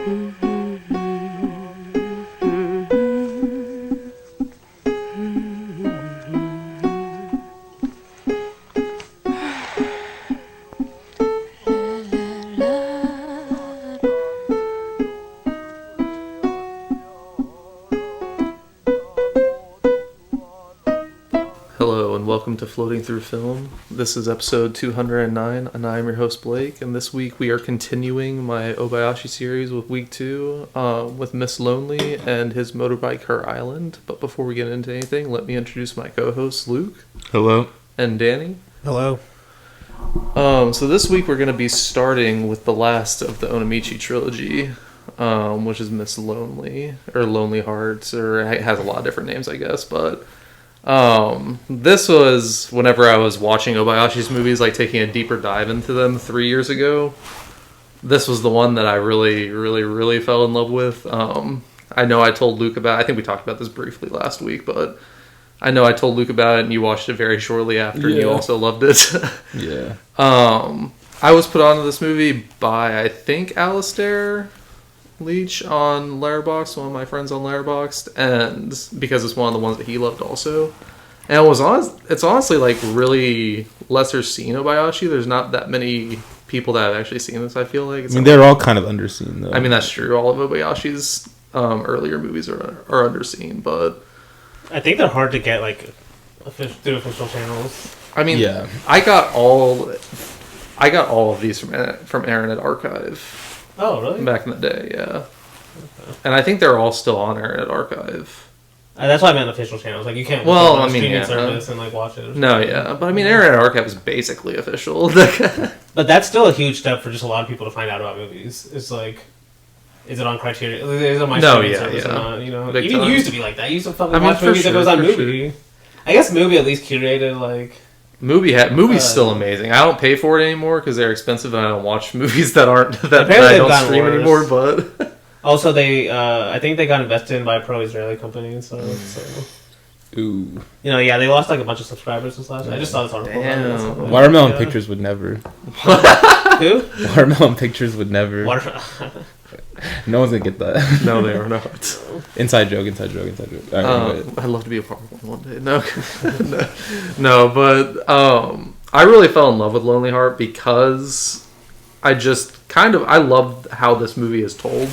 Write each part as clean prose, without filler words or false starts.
Hello and welcome to Floating Through Film. This is episode 209 and I am your host Blake, and this week we are continuing my Obayashi series with week 2 with Miss Lonely and His Motorbike, Her Island. But before we get into anything, let me introduce my co-hosts Luke. Hello. And Danny. Hello. So this week we're going to be starting with the last of the Onomichi Trilogy, which is Miss Lonely, or Lonely Hearts, or it has a lot of different names I guess, but this was whenever I was watching Obayashi's movies, like taking a deeper dive into them 3 years ago. This was the one that I really fell in love with. I know I told Luke about, I think we talked about this briefly last week, but I know I told Luke about it and you watched it very shortly after and you also loved it. Yeah. I was put onto this movie by, I think, Alistair Leach on Letterboxd, one of my friends on Letterboxd, and because it's one of the ones that he loved also. And it's honestly like really lesser seen Obayashi. There's not that many people that have actually seen this, I feel like. They're all kind of underseen though. I mean, that's true. All of Obayashi's earlier movies are underseen, but I think they're hard to get like through official channels. I mean, yeah. I got all of these from Internet Archive. Oh, really? Back in the day, yeah. Okay. And I think they're all still on Internet Archive. That's why I meant official channels. Like, you can't go on a streaming service and like watch it. No, yeah. But I mean, Internet Archive is basically official. But that's still a huge step for just a lot of people to find out about movies. It's like, is it on Criteria? Is it on my streaming service or not? You know, Big even time. Used to be like that. You used to fucking watch movies that goes on Mubi. Sure. I guess Mubi at least curated like... Mubi's still amazing. I don't pay for it anymore because they're expensive, and I don't watch movies that I don't stream anymore. But also, I think they got invested in by a pro-Israeli company. So, ooh, they lost like a bunch of subscribers this last. I just saw this article. Damn. Watermelon Pictures would never. Who? Watermelon Pictures would never. No one's gonna get that. No, they are not. Inside joke. All right, I'd love to be a part of one day. No, but I really fell in love with Lonely Heart because I love how this movie is told.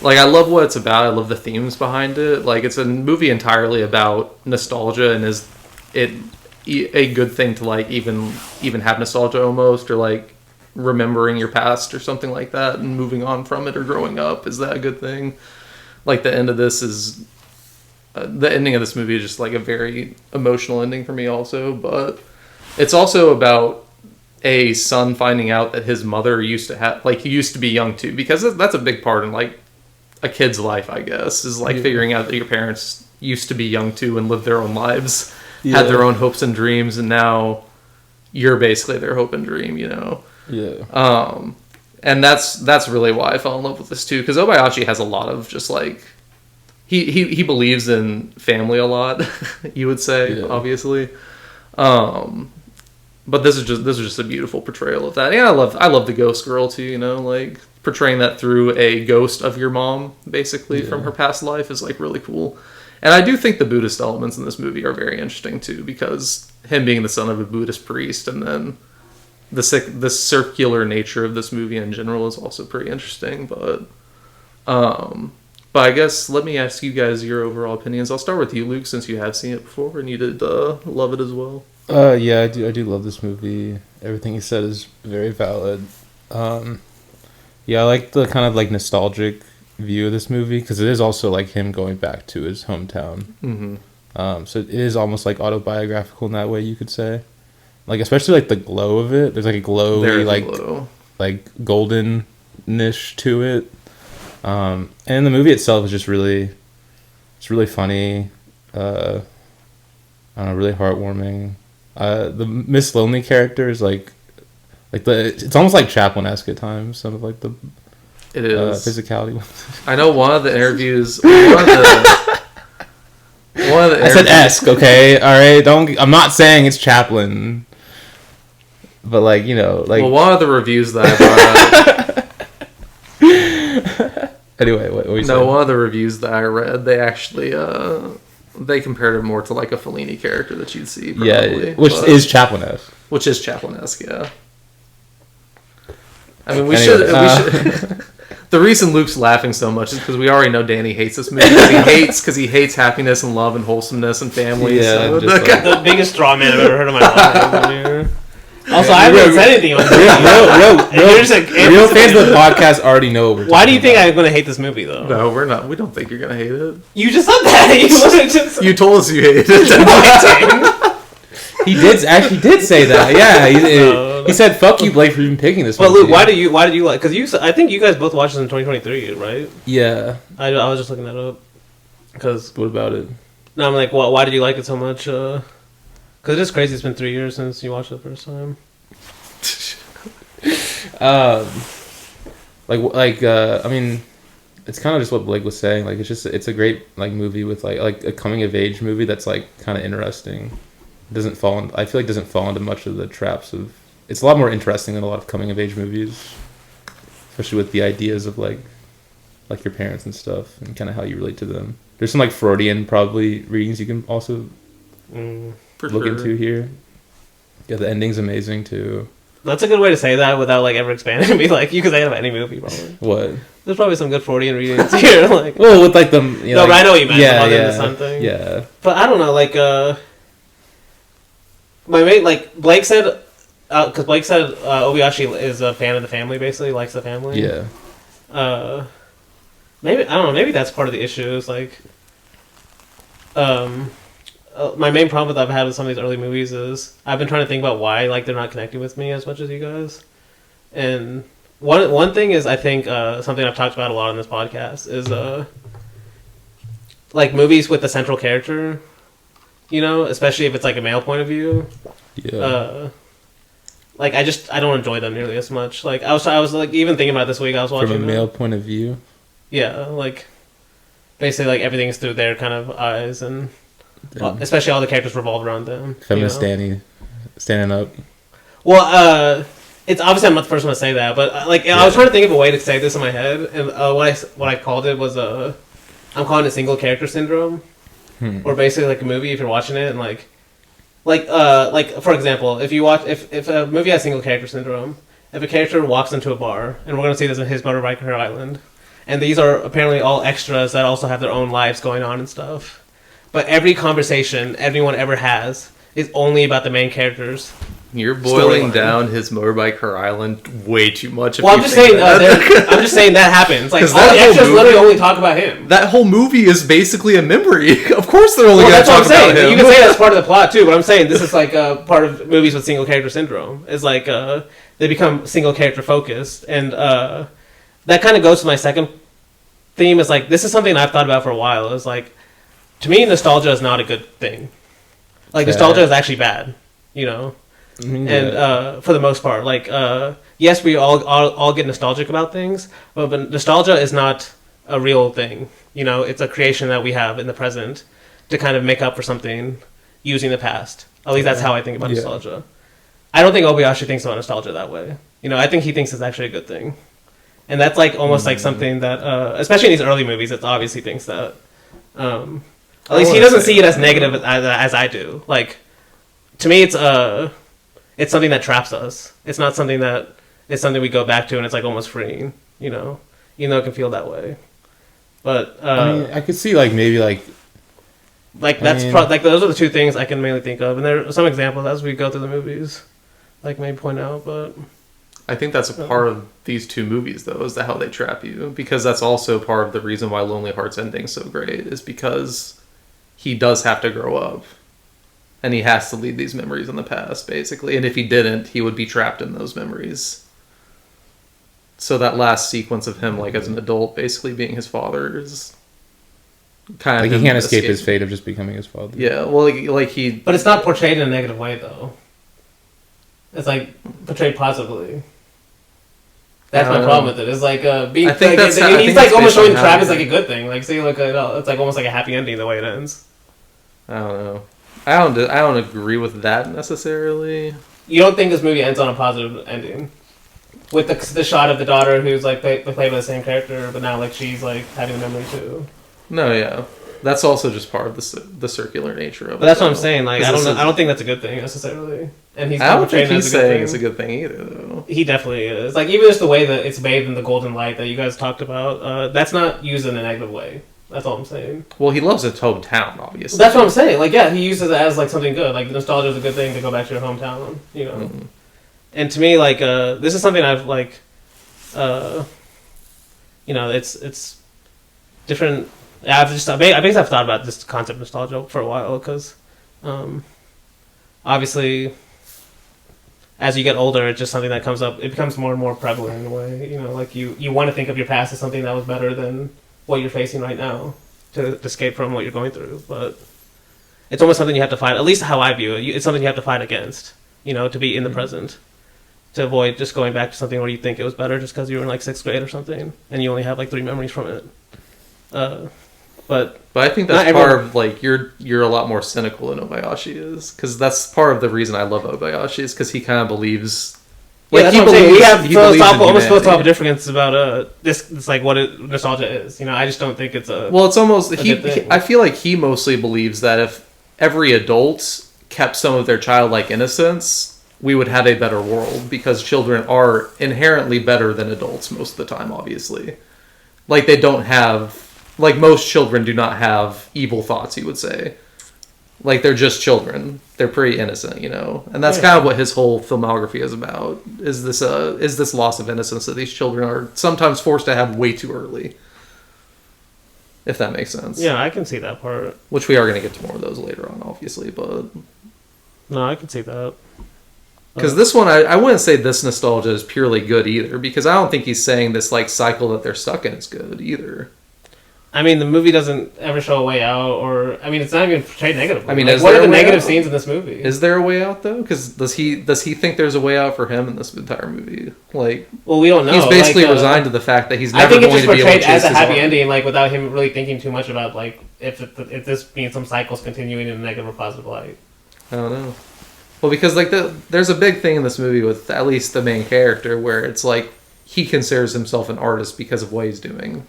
Like, I love what it's about. I love the themes behind it. Like, it's a movie entirely about nostalgia, and is it a good thing to like even have nostalgia almost, or like remembering your past or something like that and moving on from it, or growing up? Is that a good thing? Like, the ending of this movie is just like a very emotional ending for me also, but it's also about a son finding out that his mother used to be young too, because that's a big part in like a kid's life, I guess, is like figuring out that your parents used to be young too and lived their own lives, had their own hopes and dreams, and now you're basically their hope and dream, you know? Yeah. And that's really why I fell in love with this too, because Obayashi has a lot of just like he believes in family a lot, you would say, obviously. But this is just a beautiful portrayal of that. And I love the ghost girl too, you know, like portraying that through a ghost of your mom, basically, from her past life is like really cool. And I do think the Buddhist elements in this movie are very interesting too, because him being the son of a Buddhist priest, and then the circular nature of this movie in general is also pretty interesting. But I guess let me ask you guys your overall opinions. I'll start with you, Luke, since you have seen it before and you did love it as well. Yeah, I do love this movie. Everything he said is very valid. Yeah, I like the kind of like nostalgic view of this movie, because it is also like him going back to his hometown. Mm-hmm. So it is almost like autobiographical in that way, you could say. Like, especially like the glow of it. There's like a glowy, like golden-ish to it. And the movie itself is just really funny. I don't know, really heartwarming. The Miss Lonely character is it's almost like Chaplin-esque at times. Some of like the physicality. I know one of the interviews. I said esque, okay, all right. I'm not saying it's Chaplin, but like, you know, like. Well, one of the reviews that I brought up. Anyway, what were you saying? No, one of the reviews that I read, they actually they compared it more to like a Fellini character that you'd see. Probably, yeah, which is Chaplin-esque. Which is Chaplin-esque, yeah. I mean, we should. The reason Luke's laughing so much is because we already know Danny hates this movie. Because he hates happiness and love and wholesomeness and family. Yeah, so the biggest straw man I've ever heard in my life. Also, I haven't said anything on this. Real fans of the podcast already know. What we're Why do you think I'm going to hate this movie, though? No, we're not. We don't think you're going to hate it. You just said that. You told us you hated it. He did say that. Yeah, he said, "Fuck you, Blake, for even picking this." But Luke, why did you like? Because I think you guys both watched this in 2023, right? Yeah, I was just looking that up. Because what about it? No, I'm like, why did you like it so much? Because it is crazy. It's been 3 years since you watched it the first time. I mean, it's kind of just what Blake was saying. Like, it's a great like movie with like a coming of age movie that's like kind of interesting. I feel like doesn't fall into much of the traps of. It's a lot more interesting than a lot of coming of age movies, especially with the ideas of like your parents and stuff and kind of how you relate to them. There's some like Freudian probably readings you can also look into here. Yeah, the ending's amazing too. That's a good way to say that without like ever expanding. Be like, you could say that about any movie probably. What? There's probably some good Freudian readings here. Like, well, with like the but I know what you meant. The sun thing. Yeah. But I don't know, like my mate, like Blake said, because Blake said Obayashi is a fan of the family. Basically, likes the family. Yeah. Maybe I don't know. Maybe that's part of the issue. Is like, my main problem that I've had with some of these early movies is I've been trying to think about why like they're not connecting with me as much as you guys. And one thing is I think something I've talked about a lot on this podcast is like movies with the central character, you know, especially if it's like a male point of view. Yeah. Like I don't enjoy them nearly as much. Like I was like even thinking about it this week. I was watching from a male point of view. Yeah, like basically like everything's through their kind of eyes and. Especially all the characters revolve around them. Feminist Danny standing up. Well, it's obviously I'm not the first one to say that, but I was trying to think of a way to say this in my head, and what I called it was I'm calling it single character syndrome, or basically like a movie if you're watching it and like for example, if a movie has single character syndrome, if a character walks into a bar, and we're gonna see this in His Motorbike, Her Island, and these are apparently all extras that also have their own lives going on and stuff. But every conversation anyone ever has is only about the main characters. You're boiling down His Motorbike, Her Island way too much. Well, I'm just saying that happens. Like all the extras literally only talk about him. That whole movie is basically a memory. Of course, they're only going to talk about him. You can say that's part of the plot too, but I'm saying this is like part of movies with single character syndrome. Is like they become single character focused, and that kind of goes to my second theme. Is like this is something I've thought about for a while. Is like. To me, nostalgia is not a good thing. Like, nostalgia is actually bad, you know? Yeah. And for the most part. Like, yes, we all get nostalgic about things, but nostalgia is not a real thing. You know, it's a creation that we have in the present to kind of make up for something using the past. At least that's how I think about nostalgia. I don't think Obayashi thinks about nostalgia that way. You know, I think he thinks it's actually a good thing. And that's, like, almost like something that, especially in these early movies, it obviously thinks that... At least he doesn't see it as negative as I do. Like, to me, it's something that traps us. It's not something that it's something we go back to, and it's like almost freeing, you know, even though it can feel that way. But I mean, I could see like maybe like that's like those are the two things I can mainly think of, and there are some examples as we go through the movies, like maybe point out. But I think that's a part of these two movies, though, is how they trap you, because that's also part of the reason why Lonely Hearts ending is so great, is because he does have to grow up, and he has to leave these memories in the past, basically. And if he didn't, he would be trapped in those memories. So that last sequence of him, like as an adult, basically being his father, is kind of like he can't escape his fate of just becoming his father. Yeah, well, like he. But it's not portrayed in a negative way, though. It's like portrayed positively. That's my problem with it. It's like being. I think like, he's like almost showing the trap is like a good thing. Like, see, look, it's like almost like a happy ending the way it ends. I don't know. I don't agree with that necessarily. You don't think this movie ends on a positive ending? with the shot of the daughter who's like played by the same character, but now like she's like having a memory too. No, yeah, that's also just part of the circular nature of it. But that's what I'm saying. Like I don't think that's a good thing necessarily. And I don't think he's saying it's a good thing either, though. He definitely is. Like even just the way that it's bathed in the golden light that you guys talked about, that's not used in a negative way. That's all I'm saying. Well, he loves his hometown, obviously. That's what I'm saying. Like, yeah, he uses it as like something good. Like nostalgia is a good thing to go back to your hometown. You know. Mm-hmm. And to me, like, this is something I've like, you know, it's different. I basically have thought about this concept of nostalgia for a while because, obviously, as you get older, it's just something that comes up. It becomes more and more prevalent in a way. You know, like you want to think of your past as something that was better than what you're facing right now to escape from what you're going through. But it's almost something you have to fight. At least how I view it, it's something you have to fight against. You know, to be in the present. To avoid just going back to something where you think it was better just because you were in like 6th grade or something and you only have like 3 memories from it. But I think that's part of like you're a lot more cynical than Obayashi is because that's part of the reason I love Obayashi is because he kind of believes. Like, yeah, that's what I'm saying. We have almost philosophical difference about this. It's like what nostalgia is. You know, I just don't think it's a. Well, it's almost I feel like he mostly believes that if every adult kept some of their childlike innocence, we would have a better world because children are inherently better than adults most of the time, obviously. Like, they don't have... Like, most children do not have evil thoughts, you would say. Like, they're just children. They're pretty innocent, you know? And that's kind of what his whole filmography is about, is this loss of innocence that these children are sometimes forced to have way too early. If that makes sense. Yeah, I can see that part. Which we are going to get to more of those later on, obviously, but... No, I can see that. Because this one, I wouldn't say this nostalgia is purely good either, because I don't think he's saying this like cycle that they're stuck in is good either. I mean, the movie doesn't ever show a way out, or I mean, it's not even portrayed negatively. I mean, like, what are the negative scenes in this movie? Is there a way out though? Because does he think there's a way out for him in this entire movie? Like, well, we don't know. He's basically resigned to the fact that he's never going to be able to. I think it's just portrayed as a happy ending, like without him really thinking too much about like if this means some cycles continuing in a negative or positive light. I don't know. Well, because like there's a big thing in this movie with at least the main character where it's like he considers himself an artist because of what he's doing,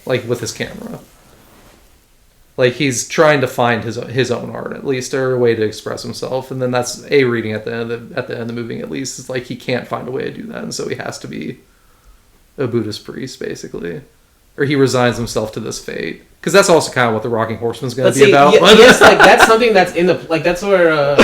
like with his camera. Like he's trying to find his own art at least, or a way to express himself, and then that's a reading at the end of the movie at least. It's like he can't find a way to do that, and so he has to be a Buddhist priest basically, or he resigns himself to this fate. Because that's also kind of what the Rocking Horseman's going to be about. Yes, like that's something that's in the like that's where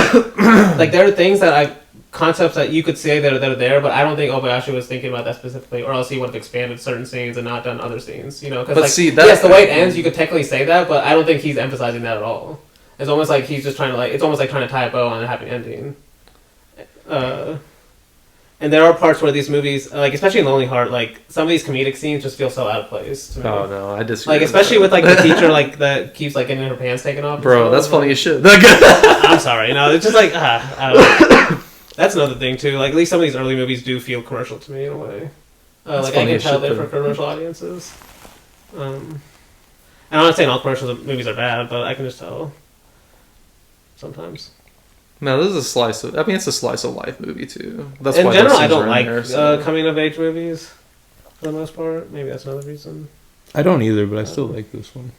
like there are things that concepts that you could say that are there, but I don't think Obayashi was thinking about that specifically, or else he would have expanded certain scenes and not done other scenes. You know, because yes, the way it ends, you could technically say that, but I don't think he's emphasizing that at all. It's almost like he's just trying to it's almost like trying to tie a bow on a happy ending. And there are parts where these movies, like especially in Lonely Heart, like some of these comedic scenes just feel so out of place to me. Oh no, I disagree. Like especially with like the teacher like that keeps like getting her pants taken off. Bro, that's funny as shit. I'm sorry, you know, it's just like that's another thing too. Like at least some of these early movies do feel commercial to me in a way. Like I can tell they're for commercial audiences. And I'm not saying all commercial movies are bad, but I can just tell sometimes. No, this is a slice of... I mean, it's a slice of life movie, too. That's in general, I don't like coming-of-age movies, for the most part. Maybe that's another reason. I don't either, but I still like this one.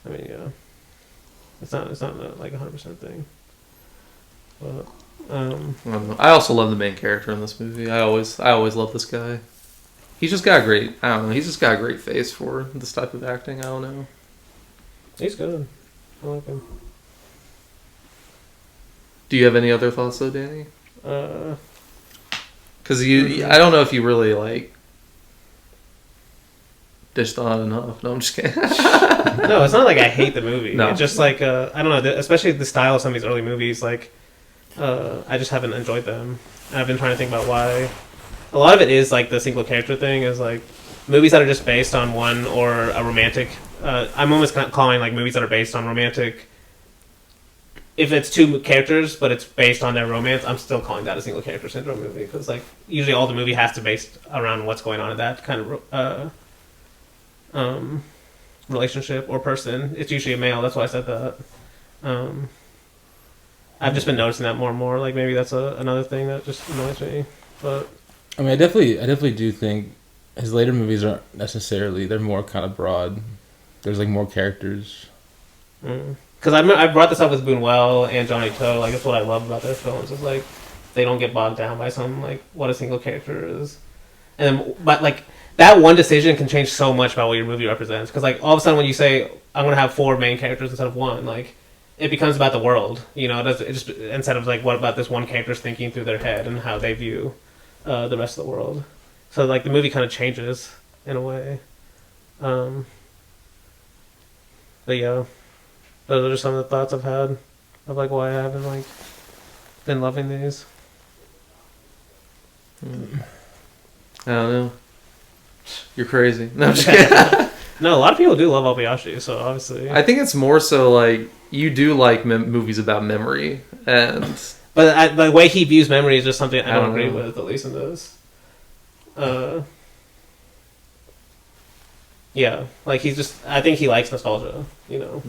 I mean, yeah. It's not like a 100% thing. But, I also love the main character in this movie. I always love this guy. He's just got a great... I don't know. He's just got a great face for this type of acting. I don't know. He's good. I like him. Do you have any other thoughts though, Danny? Because I don't know if you really like dished on enough. No, I'm just kidding. No, it's not like I hate the movie. No. It's just like I don't know, especially the style of some of these early movies. Like I just haven't enjoyed them. I've been trying to think about why. A lot of it is like the single character thing. Is like movies that are just based on one or a romantic. I'm almost calling like movies that are based on romantic. If it's two characters, but it's based on their romance, I'm still calling that a single character syndrome movie because, like, usually all the movie has to be based around what's going on in that kind of relationship or person. It's usually a male. That's why I said that. I've just been noticing that more and more. Like maybe that's another thing that just annoys me. But I mean, I definitely do think his later movies aren't necessarily. They're more kind of broad. There's like more characters. Because I brought this up with Buñuel and Johnny To. Like that's what I love about their films. Is like they don't get bogged down by some like what a single character is, but like that one decision can change so much about what your movie represents. Because like all of a sudden when you say I'm gonna have 4 main characters instead of 1, like it becomes about the world. You know, it just instead of like what about this one character's thinking through their head and how they view the rest of the world. So like the movie kind of changes in a way. But yeah, those are just some of the thoughts I've had of like why I haven't like been loving these. I don't know. You're crazy. No, I'm just kidding. No, a lot of people do love Obayashi, so obviously. I think it's more so like you do like movies about memory, and but the way he views memory is just something I don't agree know. with, at least in this. Yeah, like he's just. I think he likes nostalgia, you know,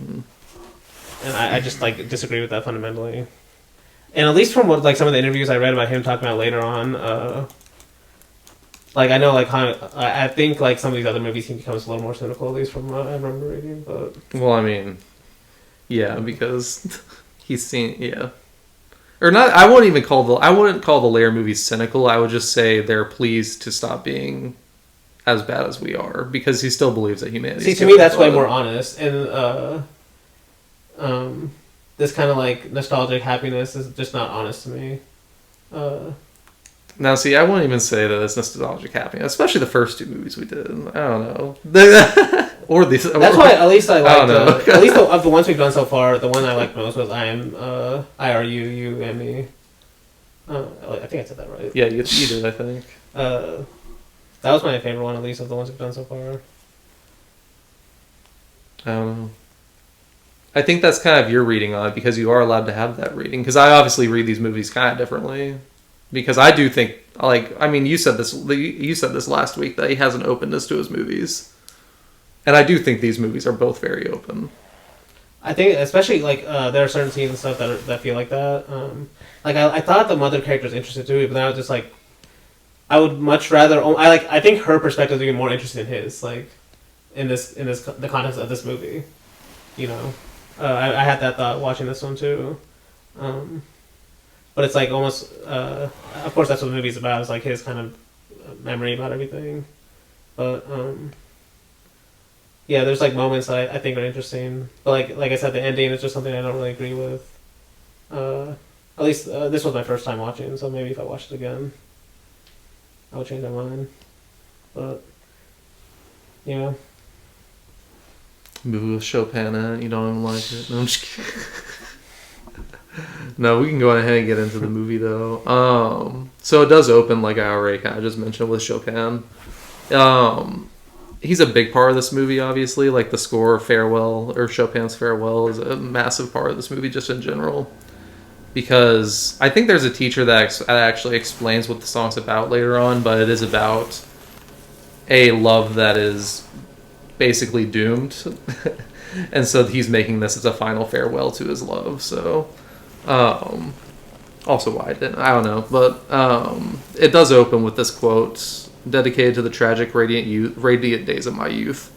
and I just like disagree with that fundamentally. And at least from what like some of the interviews I read about him talking about later on, like I know like I think like some of these other movies he becomes a little more cynical, at least from what I remember reading. But well, I mean, yeah, because he's seen, yeah, or not. I wouldn't call the later movies cynical. I would just say they're pleased to stop being as bad as we are, because he still believes that humanity. See, to me, that's way more honest, and this kind of like nostalgic happiness is just not honest to me. Now, see, I wouldn't even say that it's nostalgic happiness, especially the first 2 movies we did. I don't know, or these. That's why at least I don't liked know. at least of the ones we've done so far. The one I liked most was I am IRU, you and me. I think I said that right. Yeah, you did. I think. That was my favorite one, at least of the ones we've done so far. I don't know. I think that's kind of your reading on it, because you are allowed to have that reading. Because I obviously read these movies kind of differently. Because I do think, like, I mean, you said this last week, that he has an openness to his movies, and I do think these movies are both very open. I think, especially like there are certain scenes and stuff that feel like that. Like I thought the mother character was interested too, but then I was just like, I would much rather. I think her perspective is even more interesting in his, like, in the context of this movie. You know, I had that thought watching this one too. But it's like almost, of course, that's what the movie's about. It's like his kind of memory about everything. But yeah, there's like moments that I think are interesting. But like I said, the ending is just something I don't really agree with. At least this was my first time watching, so maybe if I watched it again, I would change my mind. But yeah. Movie with Chopin in it, you don't even like it. No, I'm just kidding. No, we can go ahead and get into the movie though. So it does open, like I already kind of just mentioned, with Chopin. He's a big part of this movie, obviously. Like the score, Farewell, or Chopin's Farewell, is a massive part of this movie just in general. Because I think there's a teacher that actually explains what the song's about later on, but it is about a love that is basically doomed. And so he's making this as a final farewell to his love. So, also why I didn't, I don't know. But it does open with this quote, dedicated to the tragic radiant days of my youth.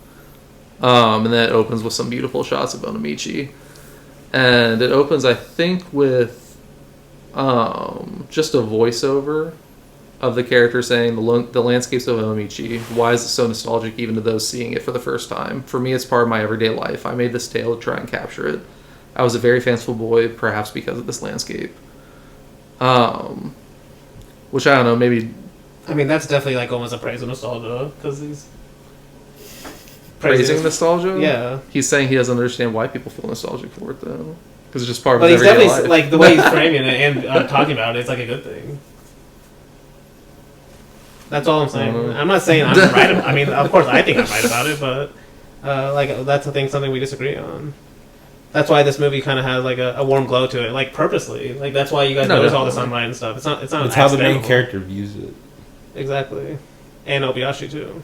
And then it opens with some beautiful shots of Onomichi. And it opens, I think, with just a voiceover of the character saying, the landscapes of Onomichi, why is it so nostalgic even to those seeing it for the first time? For me, it's part of my everyday life. I made this tale to try and capture it. I was a very fanciful boy, perhaps because of this landscape. Which, I don't know, maybe... I mean, that's definitely like almost a praise of nostalgia, because he's... Praising nostalgia? Yeah. He's saying he doesn't understand why people feel nostalgic for it, though. Because it's just part of but his he's everyday definitely, life. like, the way he's framing it and talking about it, it's like a good thing. That's all I'm saying. I'm not saying I'm right. I mean, of course, I think I'm right about it, but like that's something we disagree on. That's why this movie kind of has like a warm glow to it, like purposely. Like that's why you guys notice all the sunlight and stuff. It's not. It's how the main character views it. Exactly, and Obayashi too.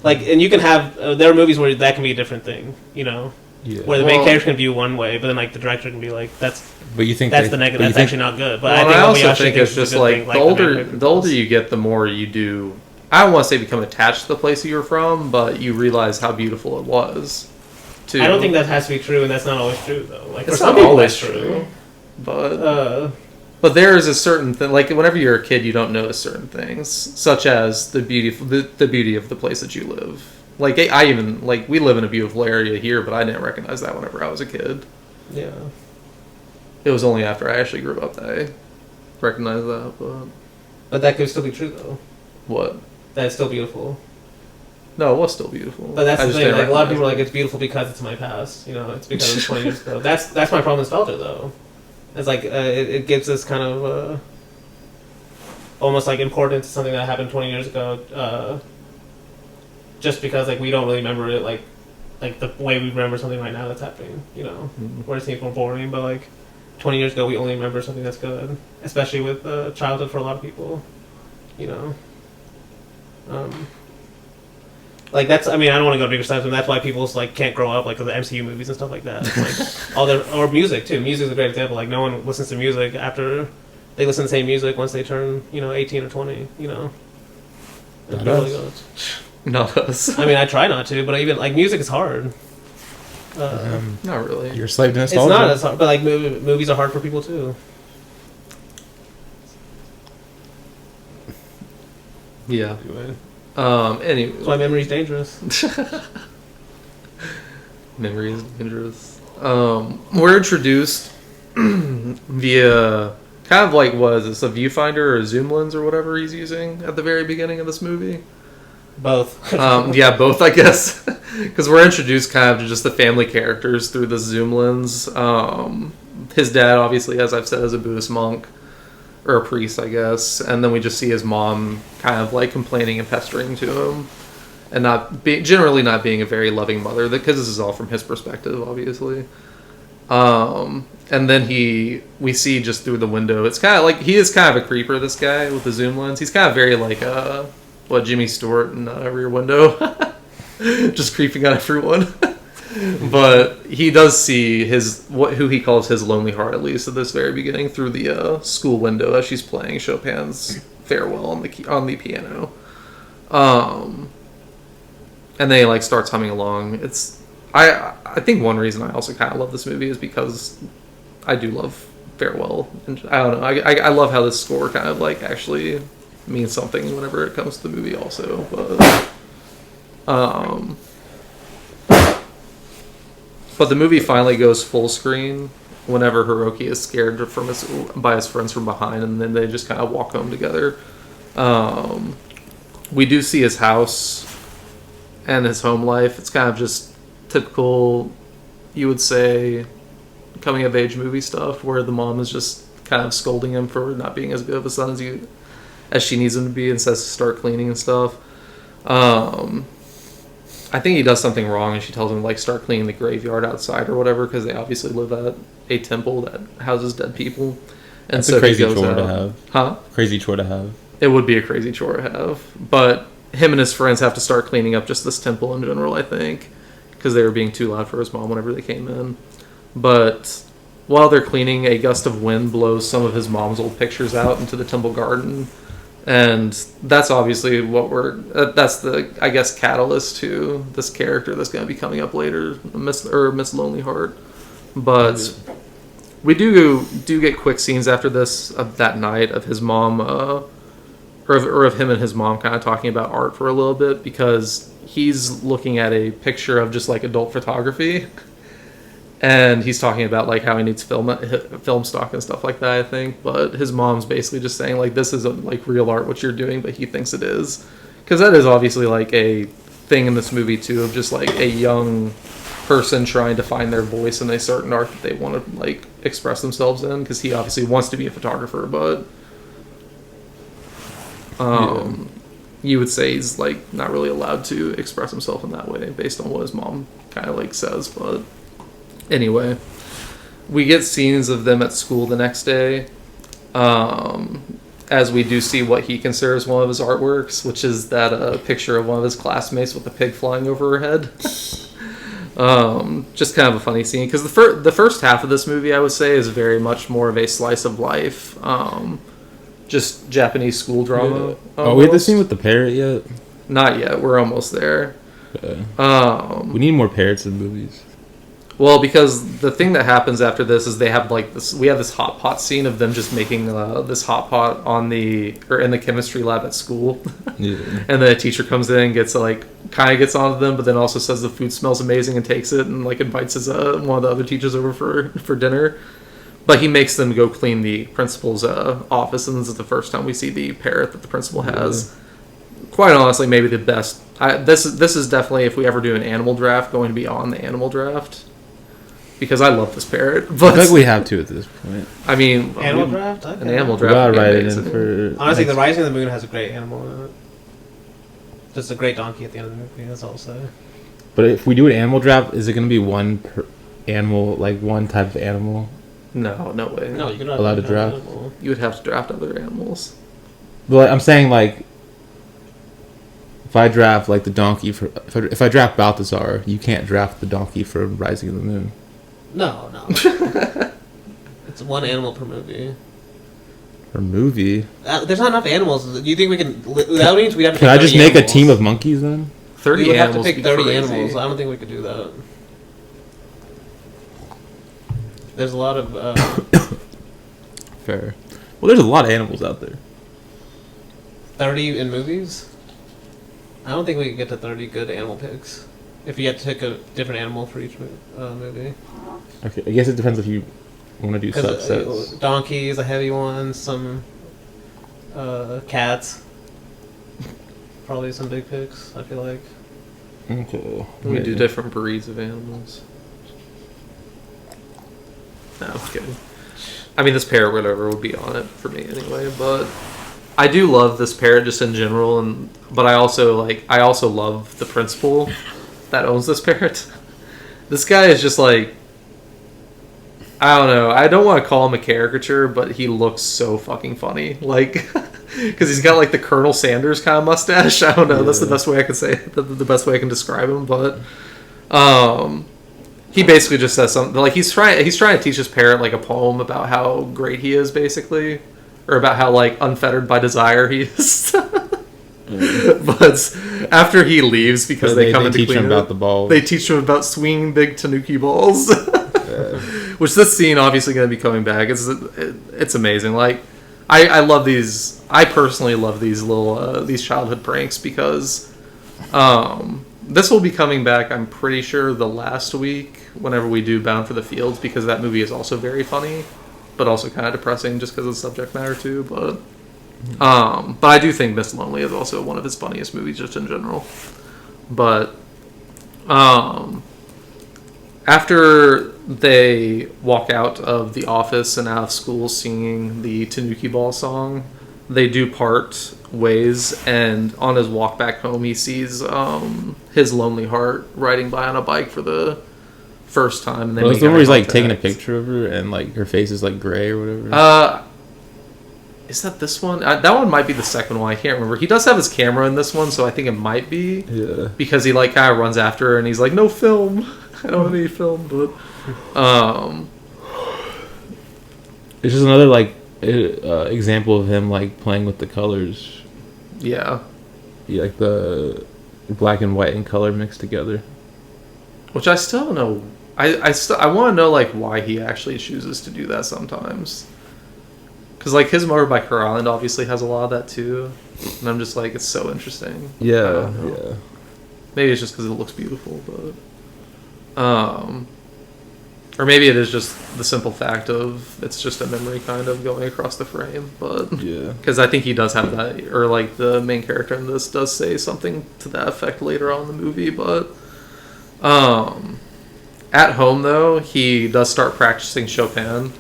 Like, and you can have there are movies where that can be a different thing, you know. Yeah. where the main character can view one way, but then like the director can be like, But you think that's the negative. That's actually not good. But Well, I also Obayashi think thinks it's just a good like thing, the older you get, the more you do. I don't want to say become attached to the place you're from, but you realize how beautiful it was. Too. I don't think that has to be true, and that's not always true though. Like It's for some not people, always that's true, But but there is a certain thing. Like whenever you're a kid, you don't notice certain things, such as the beauty of the place that you live. Like I even like we live in a beautiful area here, but I didn't recognize that whenever I was a kid. yeah. It was only after I actually grew up that I recognized that. But that could still be true though. What? That's still beautiful. No, it was still beautiful. But that's I the just thing. didn't Like a lot of people are recognize like, it's beautiful because it's my past. You know, it's because it's 20 years ago. That's my problem with nostalgia though. It's like it gives this kind of almost like importance to something that happened 20 years ago. Just because like we don't really remember it like the way we remember something right now that's happening. You know, where it seems more boring. But like 20 years ago, we only remember something that's good, especially with childhood for a lot of people. You know. Like that's, I mean, I don't want to go to bigger steps, and that's why people like can't grow up like with the MCU movies and stuff like that. Like all their or music too. Music is a great example. Like no one listens to music after they listen to the same music once they turn 18 or 20. You know, it really goes. Not us. I mean, I try not to, but even like music is hard. Not really. You're a slave to It's nostalgia. not as hard, but like movies are hard for people too. Yeah. Anyway, Anyway. that's why memory's dangerous. Memory is dangerous. We're introduced via kind of like was this a viewfinder or a zoom lens or whatever he's using at the very beginning of this movie. Both. Yeah, both I guess, because we're introduced kind of to just the family characters through the zoom lens. His dad, obviously, as I've said, is a Buddhist monk. Or a priest, I guess, and then we just see his mom kind of like complaining and pestering to him, and generally not being a very loving mother. Because this is all from his perspective, obviously. And then we see just through the window. It's kind of like he is kind of a creeper. This guy with the zoom lens. He's kind of very like Jimmy Stewart in Rear Window, just creeping on everyone. But he does see who he calls his lonely heart, at least at this very beginning, through the school window as she's playing Chopin's Farewell on the piano. And then he like starts humming along. I think one reason I also kind of love this movie is because I do love Farewell, and I don't know. I love how this score kind of like actually means something whenever it comes to the movie, also. But the movie finally goes full screen whenever Hiroki is scared by his friends from behind, and then they just kind of walk home together. We do see his house and his home life. It's kind of just typical, you would say, coming of age movie stuff, where the mom is just kind of scolding him for not being as good of a son as she needs him to be, and says to start cleaning and stuff. I think he does something wrong, and she tells him to like start cleaning the graveyard outside or whatever, because they obviously live at a temple that houses dead people. And That's so a crazy he goes chore out. to have. Huh? Crazy chore to have. It would be a crazy chore to have, but him and his friends have to start cleaning up just this temple in general, I think, because they were being too loud for his mom whenever they came in. But while they're cleaning, a gust of wind blows some of his mom's old pictures out into the temple garden. And that's obviously that's the, I guess, catalyst to this character that's going to be coming up later, Miss Lonely Heart. But we do get quick scenes after this of that night of his mom, or of him and his mom kind of talking about art for a little bit, because he's looking at a picture of just like adult photography. And he's talking about like how he needs film stock and stuff like that, I think. But his mom's basically just saying like, this isn't like real art what you're doing, but he thinks it is, because that is obviously like a thing in this movie too, of just like a young person trying to find their voice in a certain art that they want to like express themselves in. Because he obviously wants to be a photographer, but you would say he's like not really allowed to express himself in that way based on what his mom kind of like says. But anyway, we get scenes of them at school the next day, as we do see what he considers one of his artworks, which is that picture of one of his classmates with a pig flying over her head. Just kind of a funny scene because the first half of this movie, I would say, is very much more of a slice of life, just Japanese school drama. Yeah. Oh, we had the scene with the parrot yet? Not yet. We're almost there. Okay. We need more parrots in movies. Well, because the thing that happens after this is they have like this. We have this hot pot scene of them just making this hot pot in the chemistry lab at school, Yeah. and the teacher comes in and gets kind of gets onto them, but then also says the food smells amazing and takes it and like invites one of the other teachers over for dinner. But he makes them go clean the principal's office, and this is the first time we see the parrot that the principal has. Quite honestly, maybe the best. This is definitely, if we ever do an animal draft, going to be on the animal draft. Because I love this parrot. But I think we have to at this point. I mean... Animal draft? Okay. An animal We draft. gotta would be write it amazing. in for... Honestly, The Rising of the Moon has a great animal in it. Just a great donkey at the end of the movie, that's all I'll say. But if we do an animal draft, is it going to be one per animal, like one type of animal? No way. No, you can Allowed to draft? Animal. You would have to draft other animals. But I'm saying, like, if I draft, like, the donkey for... If I draft Balthazar, you can't draft the donkey for Rising of the Moon. No. It's one animal per movie. For movie? There's not enough animals. Do you think we can... That means we'd have to Can pick I just 30 make a animals. team of monkeys, then? 30 We would have to animals pick would be 30 crazy. animals. I don't think we could do that. There's a lot of... Fair. Well, there's a lot of animals out there. 30 in movies? I don't think we could get to 30 good animal picks. If you had to pick a different animal for each movie. Okay, I guess it depends if you want to do 'Cause, subsets. donkey is a heavy one. Some cats. Probably some big picks, I feel like. Okay. We do different breeds of animals. No, I'm kidding. I mean, this parrot, whatever, would be on it for me anyway. But I do love this parrot just in general, but I also love the principal that owns this parrot. This guy is just like, I don't know. I don't want to call him a caricature, but he looks so fucking funny. Like, because he's got like the Colonel Sanders kind of mustache. I don't know. Yeah. That's the best way I can say it. The best way I can describe him. But he basically just says something like he's trying to teach his parrot like a poem about how great he is, basically, or about how like unfettered by desire he is. But after he leaves, because they come in to teach clean him it, about the balls. They teach him about swinging big tanuki balls. Which this scene obviously going to be coming back. It's amazing. Like I love these. I personally love these little these childhood pranks because this will be coming back. I'm pretty sure the last week whenever we do Bound for the Fields, because that movie is also very funny, but also kind of depressing just because of the subject matter too. But I do think Miss Lonely is also one of his funniest movies just in general. But after they walk out of the office and out of school singing the Tanuki Ball song, they do part ways, and on his walk back home he sees his lonely heart riding by on a bike for the first time. And well, it's the one where he's like taking a picture of her and like her face is like gray or whatever. Is that this one? That one might be the second one. I can't remember. He does have his camera in this one, so I think it might be. Yeah. Because he like kind of runs after her and he's like, "No film. I don't have any film." But it's just another like example of him like playing with the colors. Yeah. Like the black and white and color mixed together. Which I still don't know. I want to know like why he actually chooses to do that sometimes. Because like His Motorbike Her Island obviously has a lot of that too, and I'm just like, it's so interesting. Yeah. Maybe it's just because it looks beautiful, but or maybe it is just the simple fact of it's just a memory kind of going across the frame. But yeah, because I think he does have that, or like the main character in this does say something to that effect later on in the movie. But at home though, he does start practicing Chopin.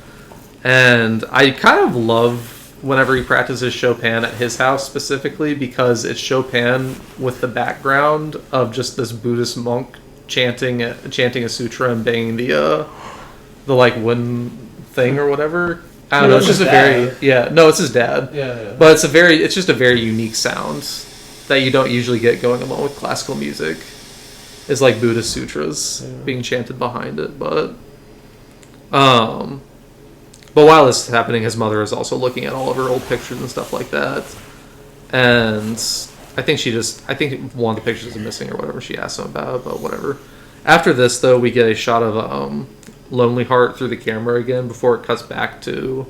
And I kind of love whenever he practices Chopin at his house specifically, because it's Chopin with the background of just this Buddhist monk chanting a sutra and banging the like wooden thing or whatever. I don't know. It's just it's his dad. Yeah. But it's just a very unique sound that you don't usually get going along with classical music. is like Buddhist sutras being chanted behind it. But while this is happening, his mother is also looking at all of her old pictures and stuff like that. And I think one of the pictures is missing or whatever. She asked him about, but whatever. After this, though, we get a shot of Lonely Heart through the camera again before it cuts back to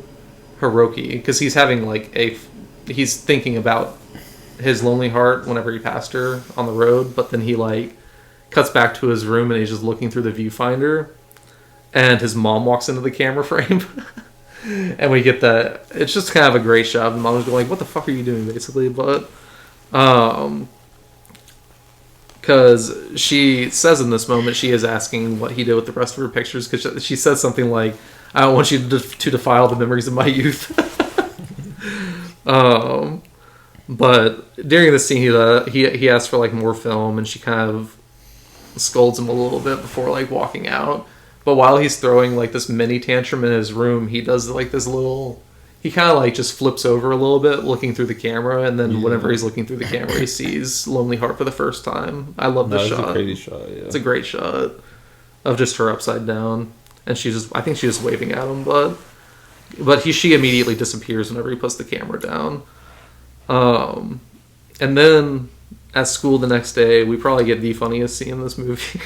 Hiroki, because he's having he's thinking about his Lonely Heart whenever he passed her on the road, but then he cuts back to his room and he's just looking through the viewfinder, and his mom walks into the camera frame. And we get that. It's just kind of a great shot. And mom's going, what the fuck are you doing, basically? But because she says in this moment she is asking what he did with the rest of her pictures, because she says something like, I don't want you to defile the memories of my youth. But during this scene, he asks for more film, and she kind of scolds him a little bit before walking out. But while he's throwing this mini tantrum in his room, he does this little. He kind of just flips over a little bit, looking through the camera, and then whenever he's looking through the camera, he sees Lonely Heart for the first time. I love this shot. It's a crazy shot. Yeah. It's a great shot of just her upside down, and I think she's just waving at him, but she immediately disappears whenever he puts the camera down. And then at school the next day, we probably get the funniest scene in this movie.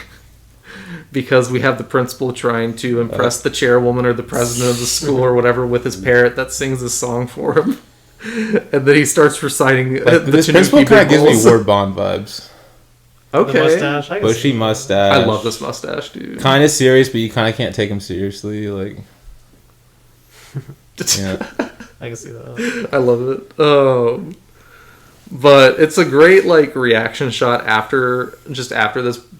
Because we have the principal trying to impress the chairwoman or the president of the school or whatever with his parrot that sings this song for him. And then he starts reciting this principal kind of gives me Ward Bond vibes. Okay. Bushy mustache. I love this mustache, dude. Kind of serious, but you kind of can't take him seriously. Yeah. I can see that. I love it. But it's a great reaction shot after this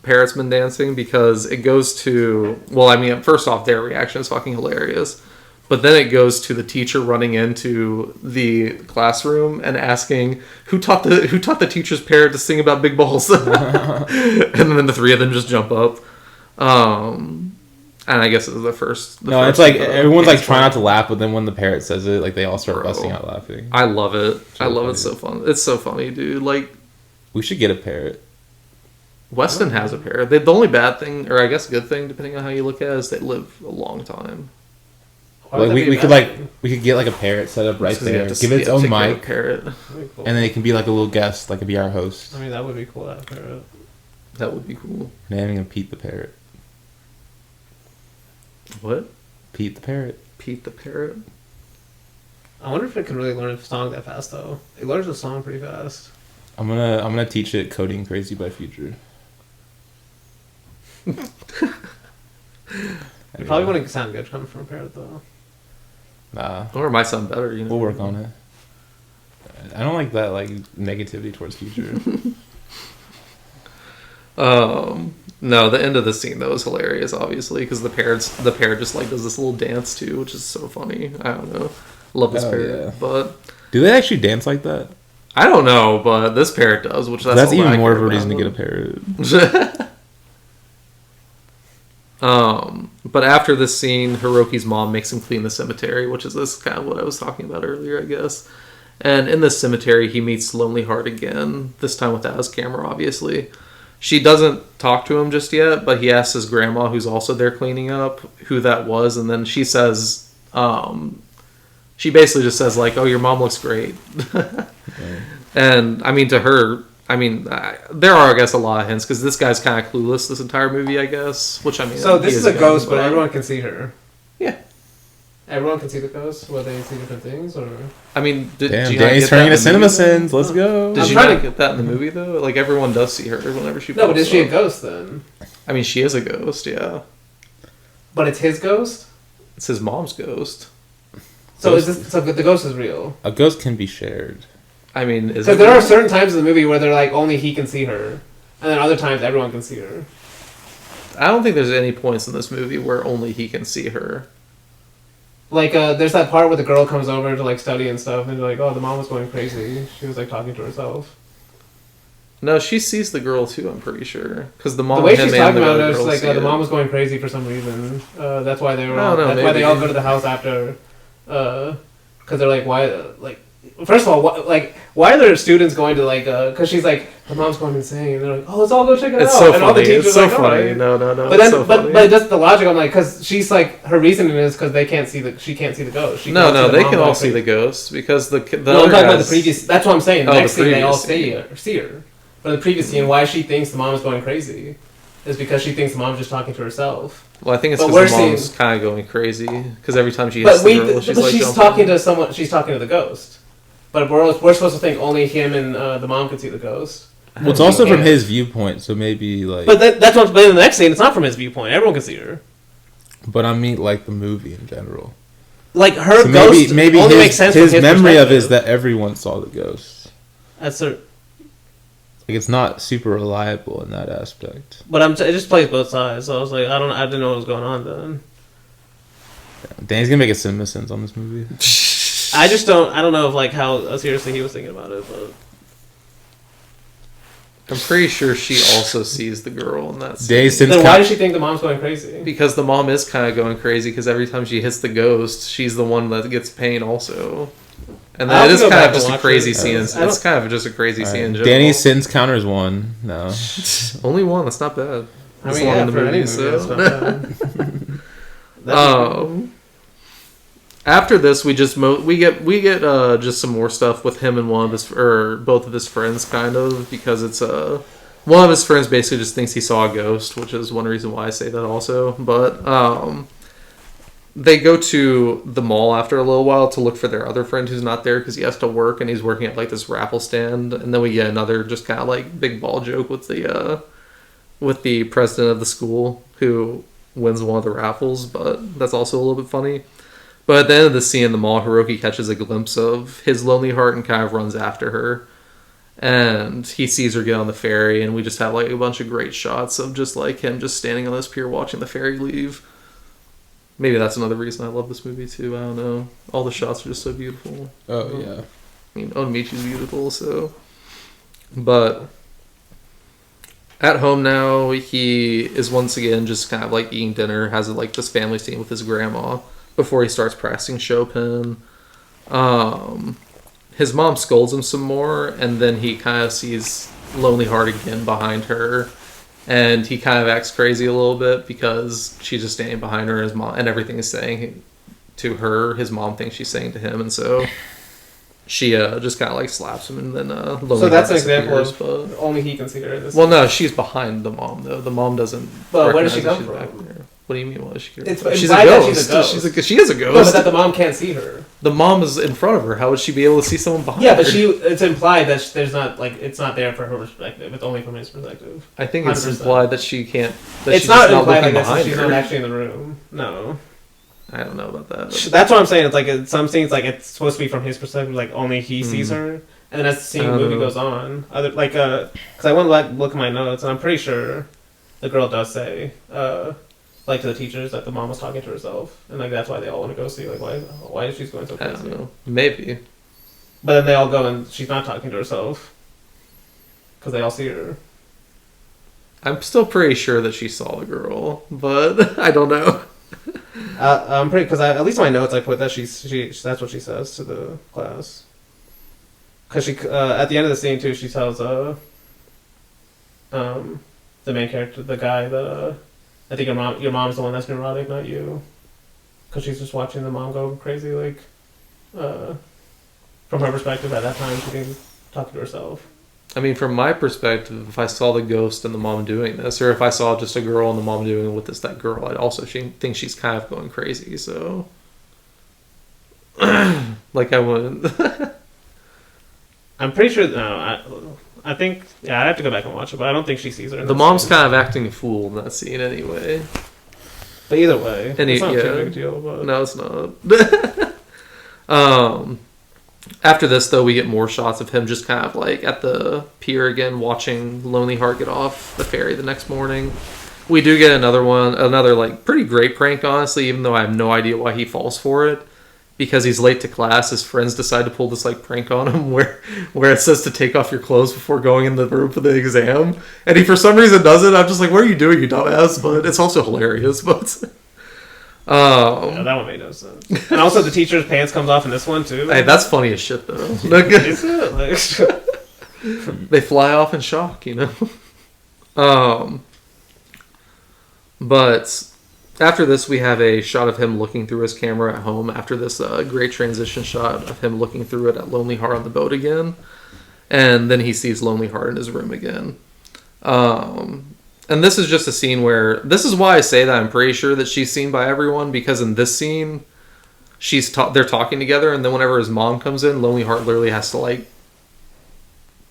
parrot's been dancing, because it goes to, first off, their reaction is fucking hilarious, but then it goes to the teacher running into the classroom and asking who taught the teacher's parrot to sing about big balls. And then the three of them just jump up. And I guess it was the first. It's everyone's trying not to laugh, but then when the parrot says it, they all start busting out laughing. I love it. I love it so fun. It's so funny, dude. We should get a parrot. Weston has a parrot. The only bad thing, or I guess good thing, depending on how you look at it, is they live a long time. We could get a parrot set up right there, give it its own mic, parrot, cool. And then it can be a little guest, it could be our host. I mean, that would be cool. That parrot. That would be cool. Naming him Pete the Parrot. What? Pete the Parrot. Pete the Parrot. I wonder if it can really learn a song that fast, though. It learns a song pretty fast. I'm gonna teach it Coding Crazy by Future. You probably wouldn't sound good coming from a parrot, though. Nah. Or it might sound better, We'll work on it. I don't like that negativity towards Future. No, the end of the scene though is hilarious, obviously, because the parrot just does this little dance too, which is so funny. I don't know, love this parrot. Yeah. But do they actually dance like that? I don't know, but this parrot does, which that's even more of a reason to get a parrot. But after this scene, Hiroki's mom makes him clean the cemetery, which is this kind of what I was talking about earlier, I guess. And in this cemetery, he meets Lonely Heart again, this time without his camera, obviously. She doesn't talk to him just yet, but he asks his grandma, who's also there cleaning up, who that was, and then she says, she basically just says, oh, your mom looks great. Okay. And, to her, there are, I guess, a lot of hints, because this guy's kind of clueless this entire movie, I guess, which, So this is a ghost, but everyone can see her. Yeah. Everyone can see the ghost, whether they see different things, or... Danny's turning into CinemaSins. Let's go. Did you not get that in the movie, though? Everyone does see her whenever she... No, but is she a ghost, then? She is a ghost, yeah. But it's his ghost? It's his mom's ghost. So the ghost is real? A ghost can be shared. Because there are certain times in the movie where they're only he can see her, and then other times everyone can see her. I don't think there's any points in this movie where only he can see her. There's that part where the girl comes over to study and stuff, and they're oh, the mom was going crazy. She was talking to herself. No, she sees the girl too. I'm pretty sure because the mom. The way she's talking about it is the mom was going crazy for some reason. That's why they were. That's why they all go to the house after. Because they're why First of all, why are there students going to because she's like, her mom's going insane. And they're like, oh, let's all go check it It's out. so and funny. all the teachers It's so are like, funny. all right. No. But then, so funny. but just the logic, I'm like, because she's like, her reasoning is because they can't see she can't see the ghost. She can't see the they mom can all going see the crazy. ghost because the No, other I'm talking about the guys- previous. That's what I'm saying. The Oh, next the scene, they all previous see her. But in the previous scene, why she thinks the mom is going crazy is because she thinks the mom's just talking to herself. Well, I think it's But because the we're mom's seeing- kind of going crazy because every time she hits But the girl, she's like she's jumping. talking to someone. She's talking to the ghost. But we're supposed to think only him and the mom can see the ghost. Well, it's also from Yeah. his viewpoint, so maybe like. But that's what. But in the next scene, it's not from his viewpoint. Everyone can see her. But I mean, like the movie in general. Like her So ghost maybe only his, makes sense. his from his memory of it is perspective. that everyone saw the ghost. That's her. Like it's not super reliable in that aspect. But it just plays both sides. So I was like, I didn't know what was going on then. Danny's gonna make a cinema sense on this movie. I just don't. I don't know if how seriously he was thinking about it. But I'm pretty sure she also sees the girl in that scene. Danny since then why does she think the mom's going crazy? Because the mom is kind of going crazy because every time she hits the ghost, she's the one that gets pain also. And I'll then it is have to go kind back of and just a watch crazy it. scene. I don't- It's kind of just a crazy scene in general. Danny's sins counters 1. No. Only one. That's not bad. I It's mean, long yeah, in the for any movie, movie, so. that's not bad. After this, we get just some more stuff with him and one of his or both of his friends, kind of, because it's one of his friends basically just thinks he saw a ghost, which is one reason why I say that also. But they go to the mall after a little while to look for their other friend who's not there because he has to work and he's working at like this raffle stand, and then we get another just kind of like big ball joke with the president of the school who wins one of the raffles, but that's also a little bit funny. But at the end of the scene in the mall, Hiroki catches a glimpse of his lonely heart and kind of runs after her. And he sees her get on the ferry, and we just have like a bunch of great shots of just like him just standing on this pier watching the ferry leave. Maybe that's another reason I love this movie too. I don't know. All the shots are just so beautiful. Oh, yeah. I mean, Onomichi's beautiful, so. But at home now, he is once again just kind of like eating dinner, has like this family scene with his grandma before he starts practicing Chopin. His mom scolds him some more, and then he kind of sees Lonely Heart again behind her, and he kind of acts crazy a little bit because she's just standing behind her, and his mom, and everything is saying to her, his mom thinks she's saying to him, and so she just kind of like slaps him, and then Lonely So that's an Heart example disappears, of only he can see her. well, no, she's behind the mom though. The mom doesn't. But where does she recognize come that she's from? back there. What do you mean? Why does she? It's She's a implied that ghost. she's a ghost. She is a No, but ghost. that the mom can't see her. The mom is in front of her. How would she be able to see someone behind Yeah, her? but it's implied that there's not it's not there for her perspective. It's only from his perspective. I think it's 100%. implied that she can't. That It's she's not just implied like looking that. So behind she's her. not actually in the room. No, I don't know about that. but- that's what I'm saying. It's like in some scenes, like it's supposed to be from his perspective, like only he sees her, and then as the scene movie goes on, because I went back look at my notes, and I'm pretty sure the girl does say like to the teachers that the mom was talking to herself, and like that's why they all want to go see like why is she going so I crazy? don't know. Maybe. But then they all go and she's not talking to herself because they all see her. I'm still pretty sure that she saw the girl, but I don't know. I'm pretty because at least in my notes I put that she that's what she says to the class. Because she at the end of the scene too, she tells the main character, the guy that I think your mom's the one that's neurotic, not you. Because she's just watching the mom go crazy, like from her perspective at that time, she didn't talk to herself. I mean, from my perspective, if I saw the ghost and the mom doing this, or if I saw just a girl and the mom doing it with that girl, I'd also think she's kind of going crazy. So, like, I wouldn't. I'm pretty sure. No, I think I have to go back and watch it, but I don't think she sees her. In The that mom's scene. kind of acting a fool in that scene anyway. But either way, And it's not yeah. too big a deal. But No, it's not. After this, though, we get more shots of him just kind of like at the pier again, watching Lonely Heart get off the ferry the next morning. We do get another like pretty great prank, honestly, even though I have no idea why he falls for it. Because he's late to class, his friends decide to pull this like prank on him where it says to take off your clothes before going in the room for the exam. And he for some reason does it. I'm just like, what are you doing, you dumbass? But it's also hilarious. But Yeah, that one made no sense. And also, the teacher's pants comes off in this one too. Hey, that's funny as shit, though. Is it? Like, They fly off in shock, you know? But after this, we have a shot of him looking through his camera at home after this great transition shot of him looking through it at Lonely Heart on the boat again. And then he sees Lonely Heart in his room again. And this is just a scene where... This is why I say that I'm pretty sure that she's seen by everyone, because in this scene, they're talking together, and then whenever his mom comes in, Lonely Heart literally has to, like,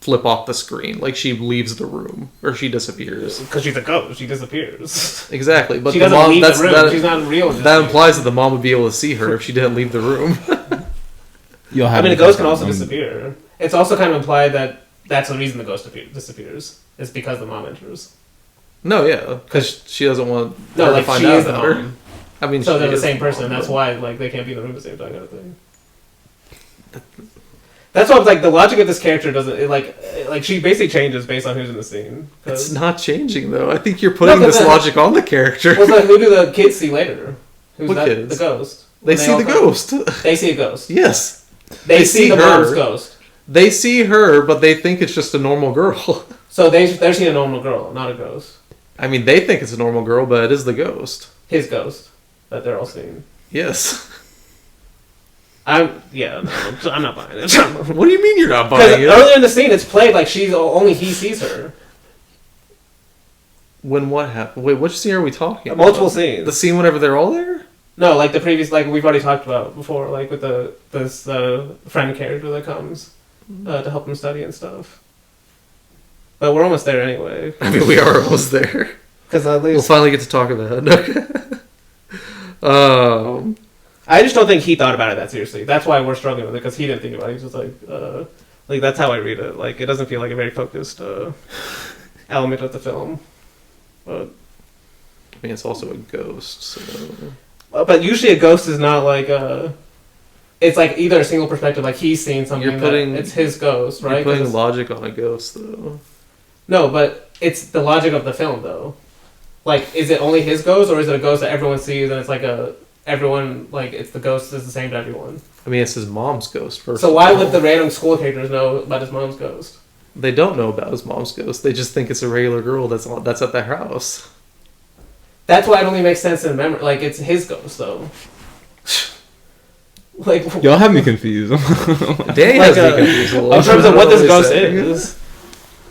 flip off the screen. Like, she leaves the room, or she disappears. because she's a ghost, she disappears. Exactly, but She the doesn't mom... leave That's, the room. that, She's not real. in this that scene. implies that the mom would be able to see her if she didn't leave the room. You'll I have mean, a to ghost think can also of them. disappear. It's also kind of implied that that's the reason the ghost disappears. It's because the mom enters. No, yeah, because she doesn't want No, her like to find she out is the about her. mom. I mean, So she they're the is same person. mom, That's but- why like they can't be in the room at the same time, kind of thing. That's why I'm like the logic of this character doesn't like she basically changes based on who's in the scene. It's not changing though. I think you're putting 'cause this then- logic on the character. Well, like, who do the kids see later? Who's What that? kids? The ghost. They When see all the come- ghost. They see a ghost. Yes, They see the her. mom's ghost. they see her, but they think it's just a normal girl. So they're seeing a normal girl, not a ghost. I mean, they think it's a normal girl, but it is the ghost. His ghost that they're all seeing. Yes. No, I'm not buying it. What do you mean you're not Because buying it? earlier in the scene, it's played like only he sees her. When what happened? Wait, which scene are we talking about? Multiple scenes. The scene whenever they're all there? No, like the previous, like we've already talked about before, like with this friend character that comes to help him study and stuff. But we're almost there anyway. I mean, we are almost there. Because at We'll least finally get to talk about it. I just don't think he thought about it that seriously. That's why we're struggling with it, because he didn't think about it. He's just like that's how I read it. Like it doesn't feel like a very focused element of the film. But I mean, it's also a ghost, so... But usually a ghost is not like it's like either a single perspective, like he's seeing something. It's his ghost, right? You're putting logic on a ghost, though. No, but it's the logic of the film, though. Like, is it only his ghost, or is it a ghost that everyone sees, and it's like everyone, like, it's the ghost is the same to everyone? I mean, it's his mom's ghost, first. So why would the random school characters know about his mom's ghost? They don't know about his mom's ghost. They just think it's a regular girl that's at their house. That's why it only makes sense in memory. Like, it's his ghost, though. Like, Y'all have me confused. Danny Like, has me confused a little in terms bit. of what this I don't know ghost he's saying. is.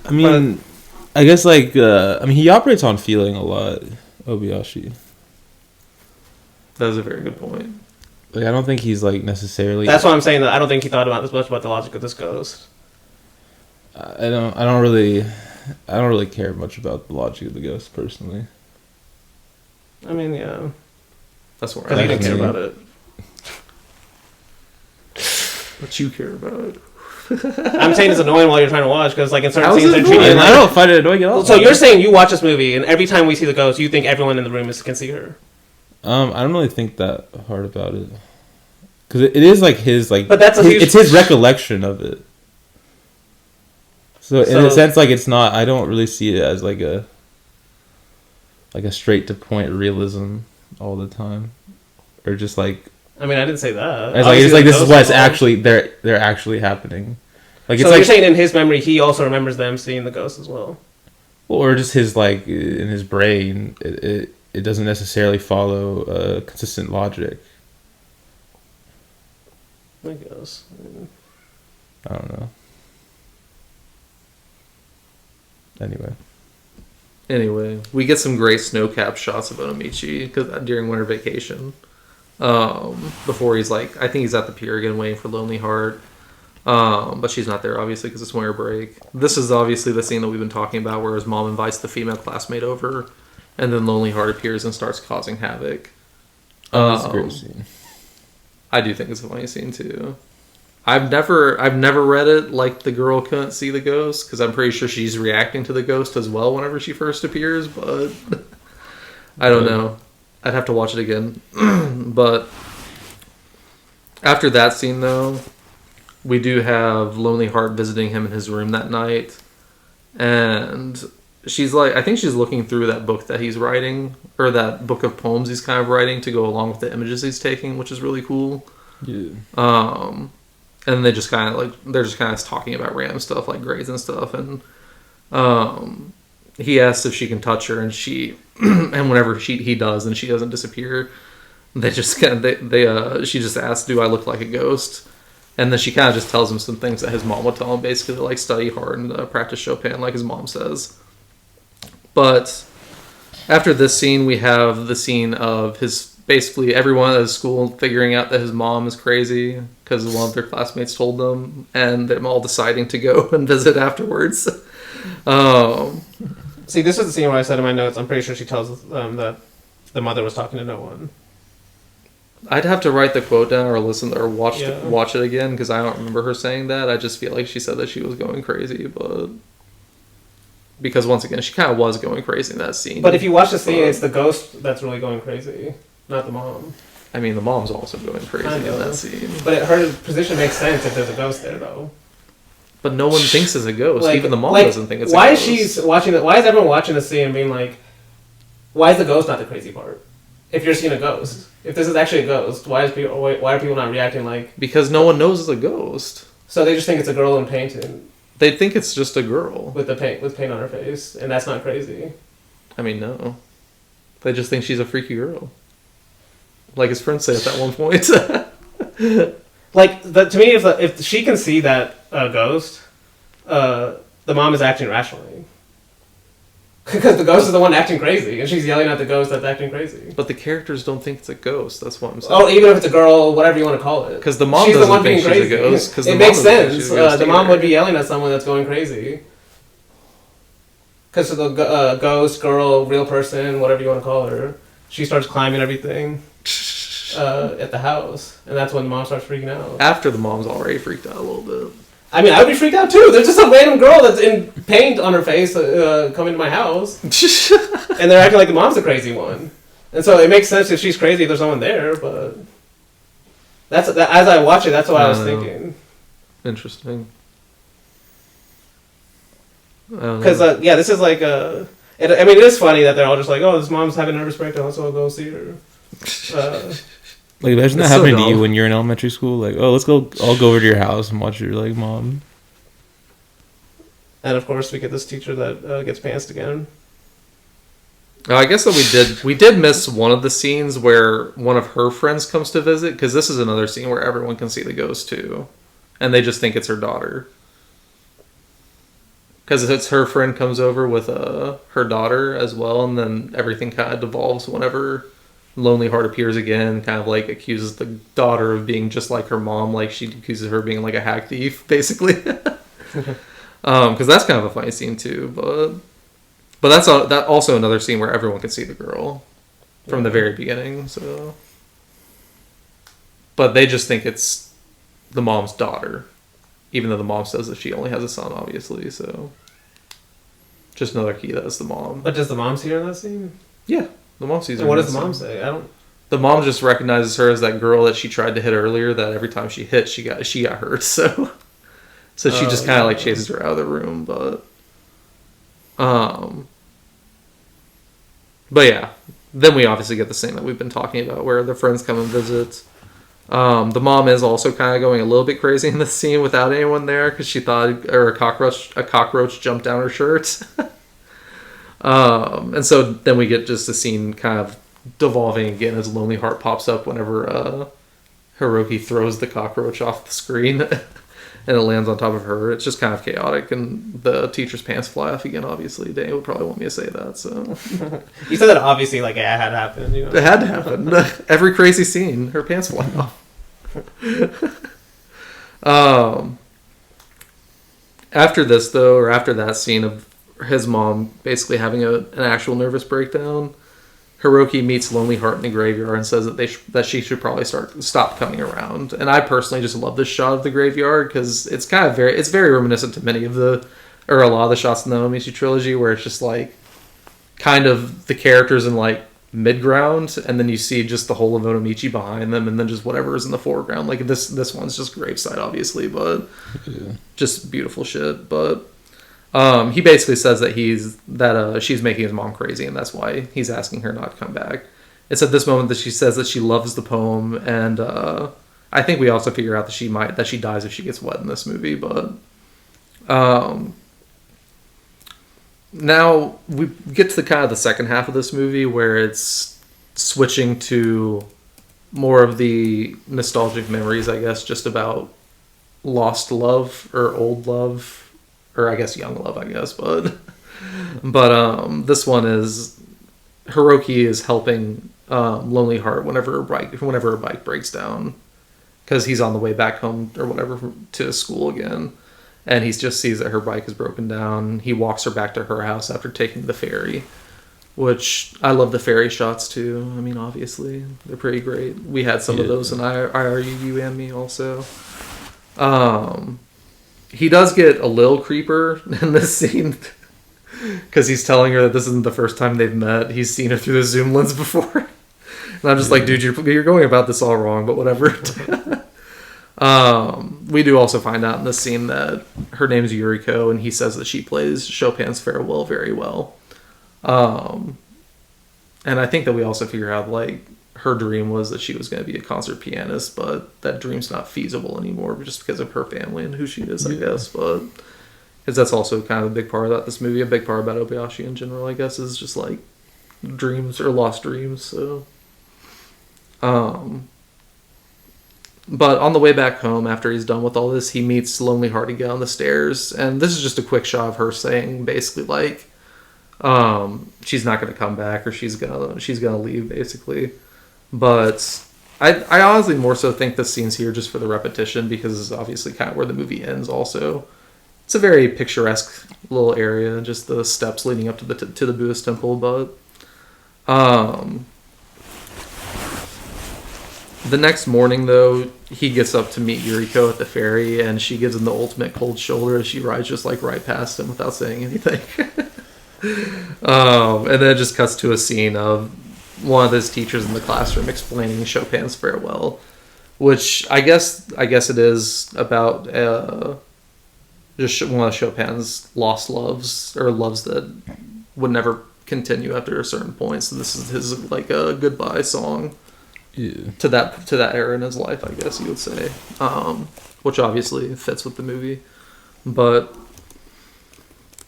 I mean, I guess like he operates on feeling a lot, Obayashi. That was a very good point. Like I don't think he's like necessarily. That's why I'm saying that I don't think he thought about as much about the logic of this ghost. I don't really care much about the logic of the ghost personally. I mean, yeah. That's where Because he didn't care Actually- about it. What you care about. I'm saying it's annoying while you're trying to watch, because, like, in certain How is scenes, it they're treating it annoying? I like... don't find it annoying at all. So you're saying you watch this movie, and every time we see the ghost, you think everyone in the room can see her? I don't really think that hard about it, because it is like his like. But that's a huge- it's his recollection of it. So in a sense, like it's not. I don't really see it as like a straight to point realism all the time, or just like I mean, I didn't say that. as like Obviously, it's like the this is ghost what's is actually they're actually happening. Like So it's you're like saying in his memory, he also remembers them seeing the ghost as well? or just his like in his brain. It doesn't necessarily follow consistent logic. I guess. I don't know. Anyway, we get some great snow-capped shots of Onomichi during winter vacation. Before he's like, I think he's at the pier again waiting for Lonely Heart. But she's not there, obviously, because it's winter break. This is obviously the scene that we've been talking about where his mom invites the female classmate over, and then Lonely Heart appears and starts causing havoc. That's a great scene. I do think it's a funny scene, too. I've never read it like the girl couldn't see the ghost, because I'm pretty sure she's reacting to the ghost as well whenever she first appears, but I don't know. I'd have to watch it again. But after that scene, though, we do have Lonely Heart visiting him in his room that night, and she's like, I think she's looking through that book that he's writing, or that book of poems he's kind of writing to go along with the images he's taking, which is really cool. Yeah. And they just kind of like, they're just kind of talking about random stuff like grades and stuff, and he asks if she can touch her, and she, and whenever he does, and she doesn't disappear, they just kind of, she just asks, "Do I look like a ghost?" And then she kind of just tells him some things that his mom would tell him, basically, like study hard and practice Chopin, like his mom says. But after this scene, we have the scene of basically everyone at his school figuring out that his mom is crazy because one of their classmates told them, and them all deciding to go and visit afterwards. See, this is the scene where I said in my notes, I'm pretty sure she tells them that the mother was talking to no one. I'd have to write the quote down or listen or watch it again, because I don't remember her saying that. I just feel like she said that she was going crazy, but because once again, she kind of was going crazy in that scene. But if you watch the scene, it's the ghost that's really going crazy, not the mom. I mean, the mom's also going crazy in that scene. But her position makes sense if there's a ghost there, though. But no one thinks it's a ghost. Like, even the mom doesn't think it's a ghost. Why is everyone watching the scene and being like, why is the ghost not the crazy part? If you're seeing a ghost. If this is actually a ghost, why are people not reacting like... Because no one knows it's a ghost. So they just think it's a girl in paint and... They think it's just a girl. With paint on her face, and that's not crazy. I mean, no. They just think she's a freaky girl. Like his friends say at that one point. Like, to me, if she can see that ghost, the mom is acting rationally. Because the ghost is the one acting crazy, and she's yelling at the ghost that's acting crazy. But the characters don't think it's a ghost. That's what I'm saying. Oh, even if it's a girl, whatever you want to call it. Because the mom doesn't think she's a ghost. It makes sense. The mom would be yelling at someone that's going crazy. Because the ghost, girl, real person, whatever you want to call her, she starts climbing everything at the house, and that's when the mom starts freaking out. After the mom's already freaked out a little bit. I mean, I would be freaked out too. There's just a random girl that's in paint on her face coming to my house. And they're acting like the mom's the crazy one. And so it makes sense if she's crazy if there's someone there, but... as I watch it, that's what I was thinking. Interesting. Because, this is like... I mean, it is funny that they're all just like, oh, this mom's having a nervous breakdown, so I'll go see her. Like, imagine that happening to you when you're in elementary school. Like, oh, I'll go over to your house and watch your, like, mom. And, of course, we get this teacher that gets pantsed again. I guess that we did miss one of the scenes where one of her friends comes to visit, because this is another scene where everyone can see the ghost, too. And they just think it's her daughter. Because it's her friend comes over with her daughter as well, and then everything kind of devolves whenever... Lonely Heart appears again, kind of like accuses the daughter of being just like her mom, like she accuses her of being like a hack thief, basically. Because that's kind of a funny scene too, but that's that also another scene where everyone can see the girl from the very beginning. So, but they just think it's the mom's daughter, even though the mom says that she only has a son, obviously. So, just another key that it's the mom. But does the mom see her in that scene? Yeah. The mom sees her. And what does the mom say? The mom just recognizes her as that girl that she tried to hit earlier. That every time she hit, she got hurt. So she just kind of like chases her out of the room. But yeah. Then we obviously get the scene that we've been talking about, where the friends come and visit. The mom is also kind of going a little bit crazy in this scene without anyone there, because she thought a cockroach jumped down her shirt. And so then we get just a scene kind of devolving again as Lonely Heart pops up whenever Hiroki throws the cockroach off the screen and it lands on top of her. It's just kind of chaotic, and the teacher's pants fly off again, obviously. Danny would probably want me to say that, so... You said that obviously, like, it had happened, you know? It had to happen. Every crazy scene, her pants fly off. After this, though, or after that scene of his mom basically having an actual nervous breakdown, Hiroki meets Lonely Heart in the graveyard and says that she should probably stop coming around. And I personally just love this shot of the graveyard, because it's very reminiscent to many of a lot of the shots in the Onomichi Trilogy, where it's just like kind of the characters in like mid-ground, and then you see just the whole of Onomichi behind them, and then just whatever is in the foreground. Like this one's just gravesite, obviously, but just beautiful shit. But He basically says that she's making his mom crazy, and that's why he's asking her not to come back. It's at this moment that she says that she loves the poem, and I think we also figure out that she dies if she gets wet in this movie. But now we get to the kind of the second half of this movie where it's switching to more of the nostalgic memories, I guess, just about lost love or old love, or I guess young love, I guess. But this one is Hiroki is helping Lonely Heart whenever her bike breaks down, because he's on the way back home or whatever to school again, and he just sees that her bike is broken down. He walks her back to her house after taking the ferry, which I love the ferry shots too. I mean, obviously they're pretty great. We had some of those in IRU, and me also. He does get a little creeper in this scene because he's telling her that this isn't the first time they've met. He's seen her through the zoom lens before. And I'm just like, dude, you're going about this all wrong, but whatever. We do also find out in this scene that her name's Yuriko, and he says that she plays Chopin's Farewell very well. And I think that we also figure out, like, her dream was that she was going to be a concert pianist, but that dream's not feasible anymore just because of her family and who she is, I guess. But because that's also kind of a big part about this movie, a big part about Obayashi in general, I guess, is just like dreams or lost dreams. So, but on the way back home, after he's done with all this, he meets Lonely Heart again on the stairs, and this is just a quick shot of her saying basically like, she's not going to come back, or she's gonna leave basically. But I honestly more so think this scene's here just for the repetition, because it's obviously kind of where the movie ends. Also, it's a very picturesque little area, just the steps leading up to the Buddhist temple. But the next morning, though, he gets up to meet Yuriko at the ferry, and she gives him the ultimate cold shoulder as she rides just like right past him without saying anything. And then it just cuts to a scene of one of his teachers in the classroom explaining Chopin's Farewell, which I guess it is about just one of Chopin's lost loves, or loves that would never continue after a certain point. So this is his like a goodbye song to that era in his life, I guess you would say, which obviously fits with the movie. But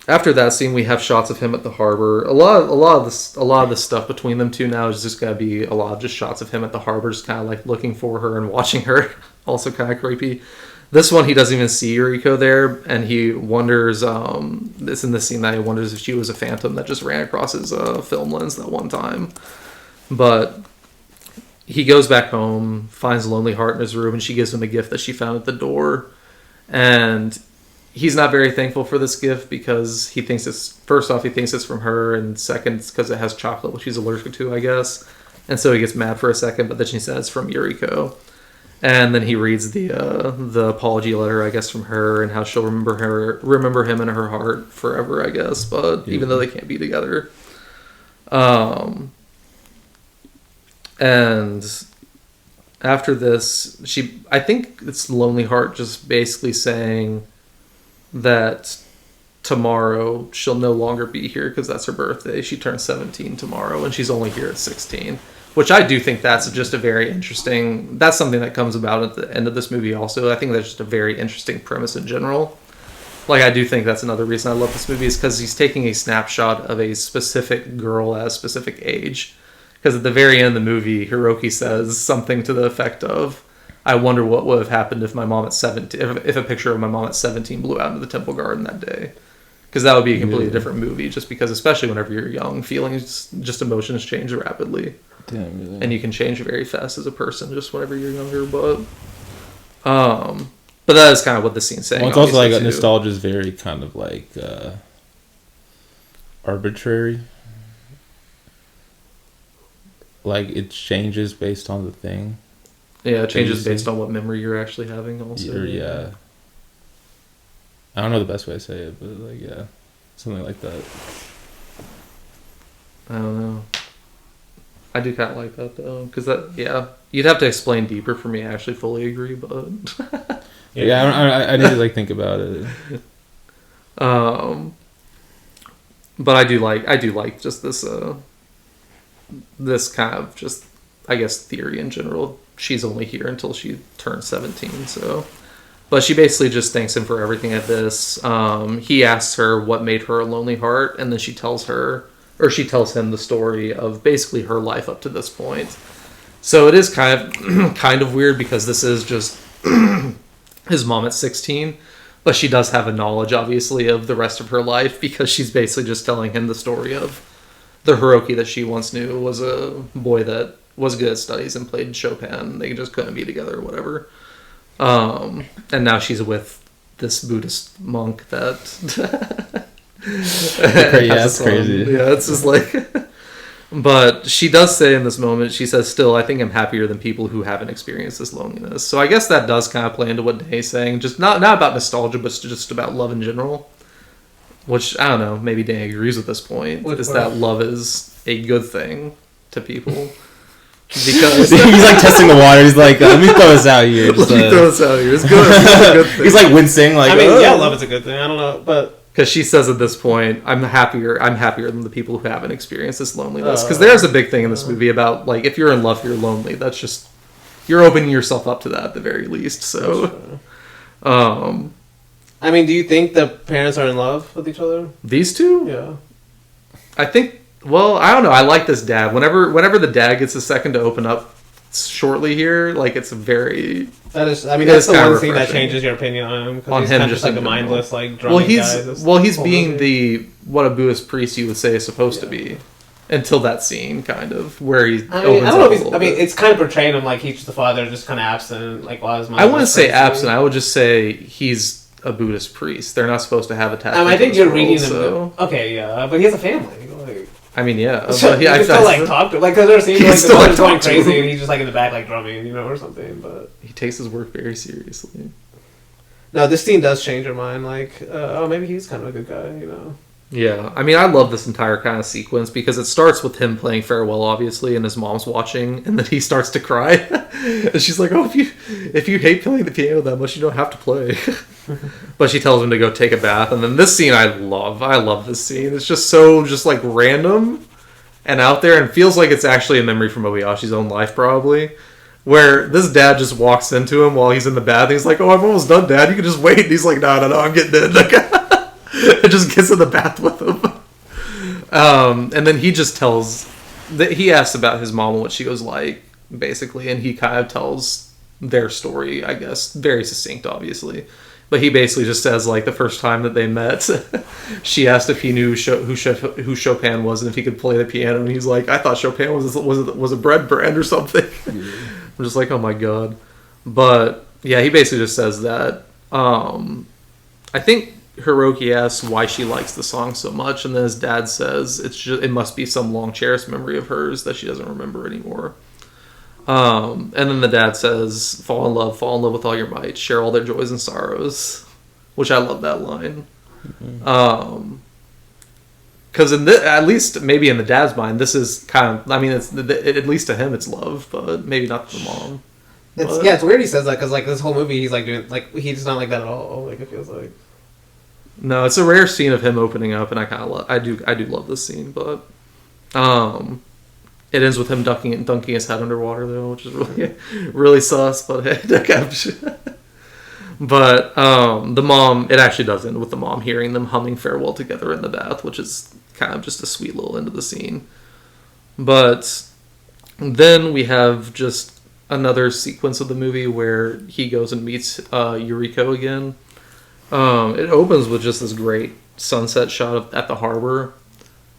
after that scene, we have shots of him at the harbor. A lot of the stuff between them two now is just gonna be a lot of just shots of him at the harbor, just kind of like looking for her and watching her. Also kind of creepy. This one, he doesn't even see Yuriko there, and he wonders. It's in the scene that he wonders if she was a phantom that just ran across his film lens that one time. But he goes back home, finds Lonely Heart in his room, and she gives him a gift that she found at the door, and he's not very thankful for this gift because he thinks it's from her, and second, it's because it has chocolate, which he's allergic to, I guess. And so he gets mad for a second, but then she says it's from Yuriko. And then he reads the apology letter, I guess, from her, and how she'll remember him in her heart forever, I guess. But even though they can't be together, and after this, I think it's Lonely Heart just basically saying that tomorrow she'll no longer be here because that's her birthday. She turns 17 tomorrow, and she's only here at 16. Which I do think that's just a very interesting... That's something that comes about at the end of this movie also. I think that's just a very interesting premise in general. Like, I do think that's another reason I love this movie, is because he's taking a snapshot of a specific girl at a specific age. Because at the very end of the movie, Hiroki says something to the effect of, I wonder what would have happened if my mom at 17... If a picture of my mom at 17 blew out into the temple garden that day. Because that would be a completely different movie, just because, especially whenever you're young, feelings, just emotions change rapidly. Damn, really. And you can change very fast as a person just whenever you're younger, but that is kind of what the scene's saying. Well, it's also like nostalgia is very kind of like arbitrary. Like, it changes based on the thing. Yeah, it changes based on what memory you're actually having also. Yeah. I don't know the best way to say it, but like, yeah, something like that. I don't know. I do kind of like that though, because you'd have to explain deeper for me to actually fully agree, but I need to like think about it. But I do like just this kind of just, I guess, theory in general. She's only here until she turns 17, so. But she basically just thanks him for everything at this. He asks her what made her a lonely heart, and then she tells him the story of basically her life up to this point. So it is kind of weird because this is just his mom at 16, but she does have a knowledge, obviously, of the rest of her life because she's basically just telling him the story of the Hiroki that she once knew was a boy that was good at studies and played Chopin. They just couldn't be together or whatever. And now she's with this Buddhist monk that that's crazy. Yeah, it's just like but she does say in this moment, she says, still, I think I'm happier than people who haven't experienced this loneliness. So I guess that does kind of play into what Dae's saying, just not about nostalgia, but just about love in general, which I don't know, maybe Dae agrees with this point, is that love is a good thing to people. Because he's like testing the water. He's like, let me throw this out here. Let me throw this out here. It's good. It's a good thing. He's like wincing. Like, I mean, yeah, love is a good thing. I don't know, but because she says at this point, I'm happier than the people who haven't experienced this loneliness. Because there's a big thing in this movie about, like, if you're in love, you're lonely. That's just, you're opening yourself up to that at the very least. So, I mean, do you think the parents are in love with each other? These two? Yeah. I think. Well, I don't know. I like this dad. Whenever the dad gets a second to open up shortly here, like, it's very. That is. I mean, that's the one thing that changes your opinion on him. On he's him, kind of just like a mindless, like drumming guy. He's being what a Buddhist priest you would say is supposed to be, until that scene, kind of where he. I don't know if he's. I mean, it's kind of portraying him like he's just the father, just kind of absent, like while his mom. I wouldn't say absent. I would just say he's a Buddhist priest. They're not supposed to have attachment. I think you're reading him. Okay, yeah, but he has a family. Like, I mean, yeah. So but he can still like talk to, like, because there are scenes like the mother's going crazy and he's just like in the back like drumming, or something. But he takes his work very seriously. No, this scene does change your mind. Like, maybe he's kind of a good guy, Yeah, I mean, I love this entire kind of sequence because it starts with him playing Farewell, obviously, and his mom's watching, and then he starts to cry, and she's like, "Oh, if you hate playing the piano that much, you don't have to play." But she tells him to go take a bath, and then this scene I love this scene. It's just so like random and out there, and feels like it's actually a memory from Obayashi's own life, probably. Where this dad just walks into him while he's in the bath. He's like, "Oh, I'm almost done, Dad. You can just wait." And he's like, "No, I'm getting in." It just gets in the bath with him. And then he just tells that he asks about his mom and what she was like, basically, and he kind of tells their story, I guess, very succinct, obviously. But he basically just says, like, the first time that they met, she asked if he knew who Chopin was and if he could play the piano, and he's like, "I thought Chopin was a bread brand or something." Yeah. I'm just like, oh my god. But yeah, he basically just says that. I think Hiroki asks why she likes the song so much, and then his dad says it must be some long cherished memory of hers that she doesn't remember anymore. And then the dad says, fall in love with all your might, share all their joys and sorrows, which I love that line. Mm-hmm. Because at least maybe in the dad's mind, this is kind of, I mean, it's at least to him it's love, but maybe not to the mom. It's weird he says that, because like this whole movie he's like doing, like, he's not like that at all. Like, it feels like. No, it's a rare scene of him opening up, and I kind of I do love this scene, but it ends with him dunking his head underwater though, which is really sus. But but the mom, it actually does end with the mom hearing them humming Farewell together in the bath, which is kind of just a sweet little end of the scene. But then we have just another sequence of the movie where he goes and meets Yuriko again. It opens with just this great sunset shot at the harbor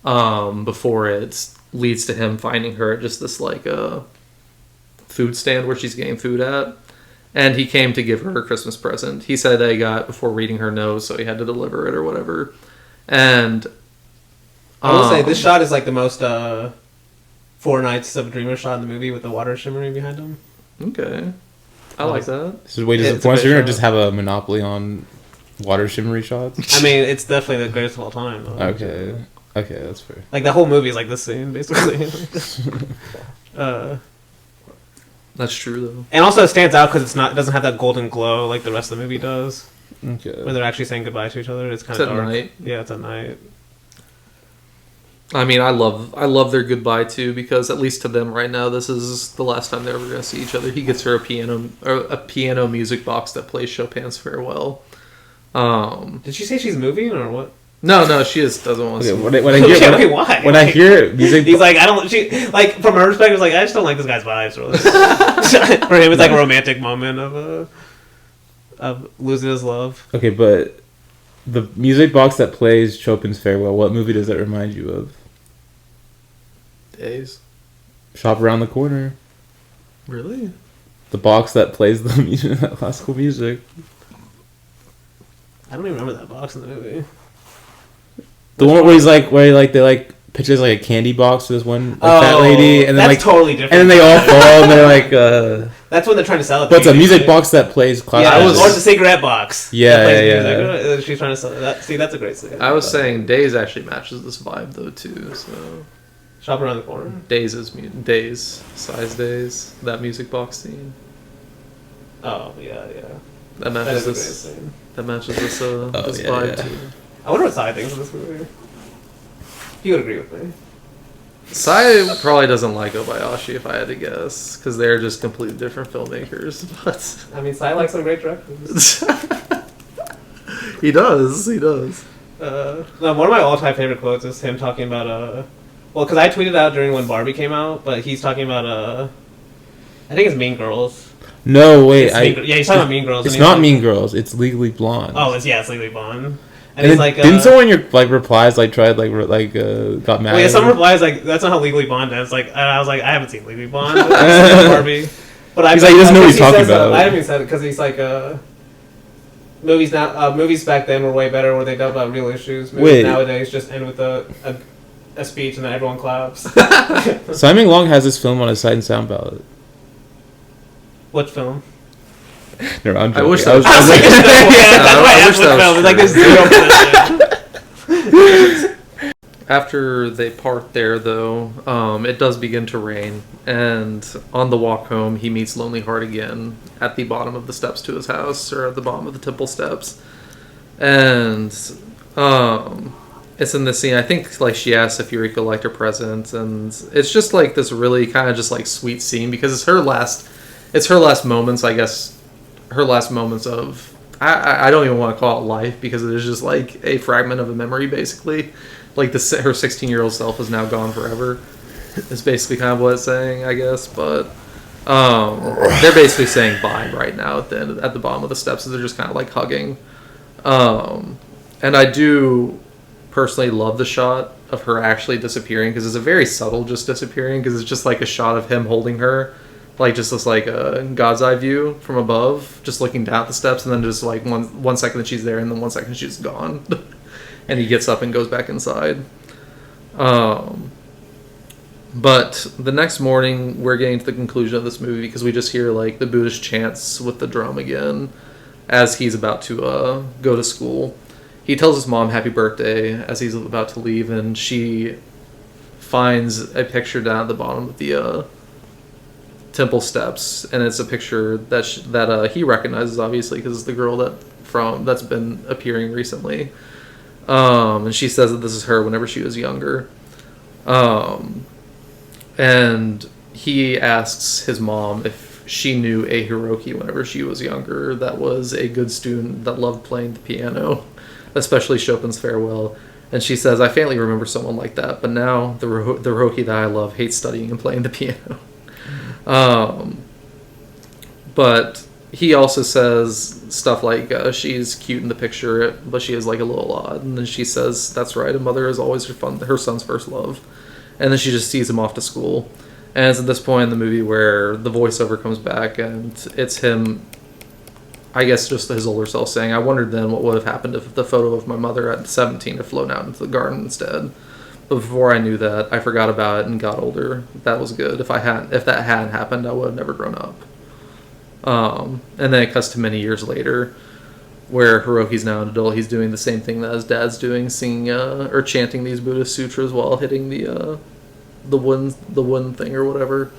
before it leads to him finding her at just this like food stand where she's getting food at. And he came to give her a Christmas present. He said that he got before reading her nose, so he had to deliver it or whatever. And I will say this shot is like the most Four Nights of a Dreamer shot in the movie with the water shimmering behind him. Okay, I like that. So wait, is it points you're gonna just have a monopoly on water shimmery shots? I mean, it's definitely the greatest of all time, though. Okay, that's fair. Like, the whole movie is like this scene, basically. That's true, though. And also it stands out because it doesn't have that golden glow like the rest of the movie does. Okay. when they're actually saying goodbye to each other. It's kind It's of at dark. night. Yeah, it's at night. I mean, I love their goodbye too, because at least to them right now, this is the last time they're ever going to see each other. He gets her a piano music box that plays Chopin's Farewell. Did she say she's moving or what? No, she just doesn't want to. Okay, see when I hear Okay, why? when I hear music, He's like, I don't. She like from her perspective, like I just don't like this guy's vibes. Really. For him, it's like a romantic moment of losing his love. okay, but the music box that plays Chopin's Farewell, what movie does that remind you of? Days. Shop Around the Corner. Really? The box that plays the music, that classical music. I don't even remember that box in the movie. The one where he's like, they like pictures like a candy box for this one fat lady, and then that's like totally different. and then they all fall, and they're like, That's when they're trying to sell it. but it's a music box that plays classical. Yeah, was- or it's a cigarette box. Yeah, that plays yeah. music. She's trying to sell it. That. See, that's a great scene. I was saying Days actually matches this vibe though too. So Shop Around the Corner. Size Days, that music box scene. Oh yeah. That That matches is a great this. scene. That matches this. This yeah, vibe yeah. too. I wonder what Sai thinks of this movie. He would agree with me. Sai probably doesn't like Obayashi, if I had to guess, because they're just completely different filmmakers. But I mean, Sai likes some great directors. he does. No, one of my all-time favorite quotes is him talking about well, because I tweeted out during when Barbie came out, but he's talking about I think it's Mean Girls. No, wait, Yeah, he's talking about Mean Girls. It's and he's not like, Mean Girls. It's Legally Blonde. Oh, it's Legally Blonde. And And he's then, like, didn't someone in your like replies like tried got mad? well, yeah, at some him? replies like that's not how Legally Blonde ends. Like, and I was like, I haven't seen Legally Blonde. I've seen Barbie, but He's like, he doesn't know what he's talking about. I haven't even said it because he's like, movies now. Movies back then were way better, where they dealt about real issues. Movies Wait. nowadays just end with a speech and then everyone claps. Simon Long has this film on his Sight and Sound ballot. What film? No, I'm I wish joking. that was- Yeah, that's why I I wish asked that what was film. It's like true. there's zero position. After they part there, though, it does begin to rain, and on the walk home, he meets Lonely Heart again at the bottom of the steps to his house, or at the bottom of the temple steps, and it's in this scene. I think like she asks if Yuriko liked her present, and it's just like this really kind of just like sweet scene because it's her last moments, I guess. Her last moments of I don't even want to call it life because it is just like a fragment of a memory basically. Like her 16-year-old self is now gone forever. Is basically kind of what it's saying, I guess. But they're basically saying bye right now at the bottom of the steps. So they're just kind of like hugging. And I do personally love the shot of her actually disappearing because it's a very subtle just disappearing because it's just like a shot of him holding her. Like just this like a God's eye view from above, just looking down at the steps, and then just like one second that she's there, and then 1 second she's gone, and he gets up and goes back inside. But the next morning, we're getting to the conclusion of this movie because we just hear like the Buddhist chants with the drum again, as he's about to go to school. He tells his mom happy birthday as he's about to leave, and she finds a picture down at the bottom of the temple steps, and it's a picture that he recognizes obviously because it's the girl that's been appearing recently, and she says that this is her whenever she was younger, and he asks his mom if she knew a Hiroki whenever she was younger that was a good student that loved playing the piano, especially Chopin's Farewell. And she says, I faintly remember someone like that, but now the Hiroki that I love hates studying and playing the piano. But he also says stuff like she's cute in the picture, but she is like a little odd. And then she says, that's right, a mother is always her son's first love. And then she just sees him off to school. And it's at this point in the movie where the voiceover comes back, and it's him, I guess just his older self saying, I wondered then what would have happened if the photo of my mother at 17 had flown out into the garden instead. But before I knew that, I forgot about it and got older. That was good. If that hadn't happened, I would have never grown up. And then it cuts to many years later, where Hiroki's now an adult. He's doing the same thing that his dad's doing, singing or chanting these Buddhist sutras while hitting the wooden thing or whatever.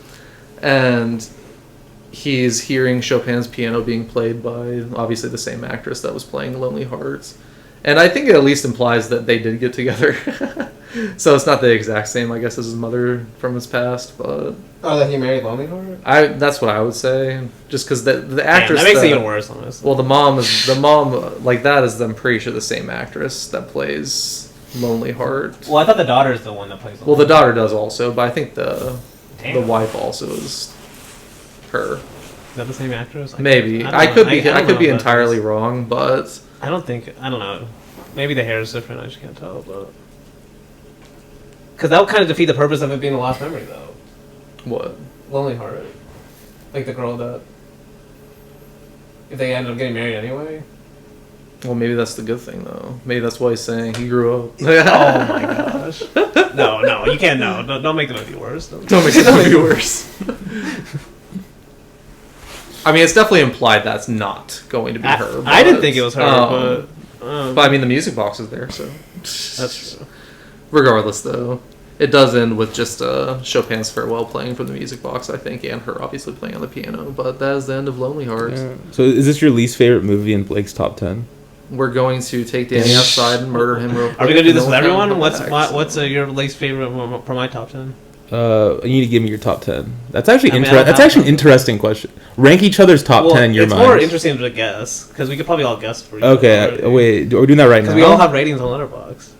And he's hearing Chopin's piano being played by obviously the same actress that was playing Lonely Hearts. And I think it at least implies that they did get together. So it's not the exact same, I guess, as his mother from his past, but... Oh, that he married Lonely Heart? That's what I would say. Just because the actress... That makes it even worse, honestly. Well, the mom, like that is, I'm pretty sure, the same actress that plays Lonely Heart. Well, I thought the daughter's the one that plays Lonely Well, the daughter does also, but I think the wife also is her. Is that the same actress? Maybe. I could be entirely wrong, but... I don't know. Maybe the hair is different, I just can't tell, but... Because that would kind of defeat the purpose of it being a lost memory, though. What? Lonely Heart. Like the girl that... If they end up getting married anyway. Well, maybe that's the good thing, though. Maybe that's why he's saying he grew up. Oh my gosh. No, you can't, no. Don't make the movie worse. Don't make the movie worse. I mean, it's definitely implied that's not going to be her. I didn't think it was her, but I mean, the music box is there, so... That's true. Regardless, though, it does end with just Chopin's farewell playing from the music box, I think, and her obviously playing on the piano. But that is the end of Lonely Hearts. Yeah. So is this your least favorite movie in Blake's top 10? We're going to take Danny outside and murder him real quick. Are we going to do this with everyone? What's your least favorite for my top 10? You need to give me your top 10. That's actually That's actually an interesting question. Rank each other's top 10 in your mind. It's more interesting to guess, because we could probably all guess for each Okay, wait, we're doing that right now. Because we all have ratings on Letterboxd.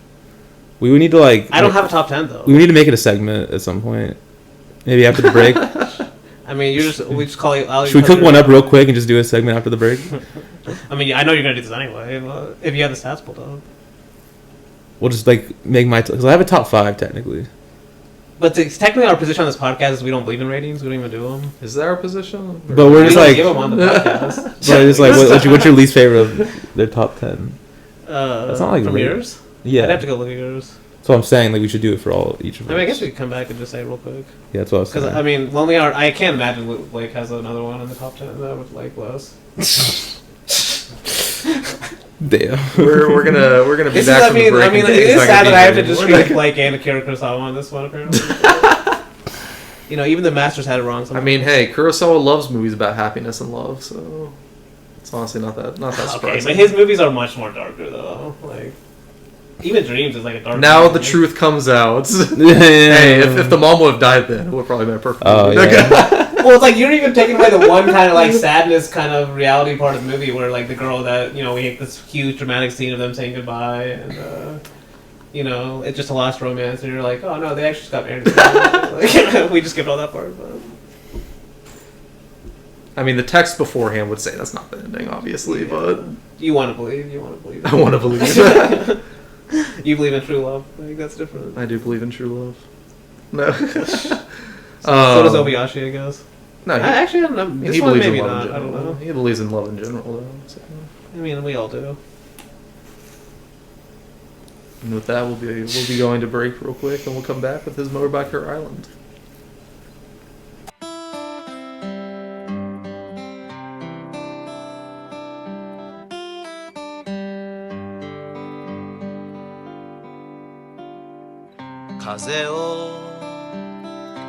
We would need to I don't have a top 10 though. We need to make it a segment at some point. Maybe after the break. I mean, we just call it. Should we cook one up real quick and just do a segment after the break? I mean, I know you're gonna do this anyway. If you have the stats pulled up, we'll just make my because I have a top 5 technically. But technically, our position on this podcast is we don't believe in ratings. We don't even do them. Is that our position? But we're just give them on the podcast. But just what's your least favorite of their top 10? That's not from yours. Yeah, I'd have to go look at yours. So I'm saying we should do it for each of us. I mean, I guess we could come back and just say real quick. Yeah, that's what I was saying. Because I mean, Lonely Heart. I can't imagine Blake has another one in the top 10 that would like less. Damn. We're gonna be back from the break. I mean, it is sad that I have to disagree Blake and Akira Kurosawa on this one. Apparently, even the masters had it wrong. Sometimes. I mean, hey, Kurosawa loves movies about happiness and love, so it's honestly not that surprising. Okay, but his movies are much more darker though. Like, even Dreams is like a dark. Now movie. the truth comes out. Hey, if the mom would have died then, it would probably been a perfect movie. Yeah. Well, it's like you're even taking away the one kind of sadness kind of reality part of the movie where the girl that we have this huge dramatic scene of them saying goodbye and it's just a lost romance and you're like, oh no, they actually just got married. We just skipped all that part. But. I mean, the text beforehand would say that's not the ending, obviously, but you want to believe. I want to believe. You believe in true love. I think that's different. I do believe in true love. No. So does Obayashi, I guess. No, actually, I don't know. He believes in love not. in general. I don't know. He believes in love in general, though. So. I mean, we all do. And with that, we'll be going to break real quick, and we'll come back with His Motorbike Island. Kaze o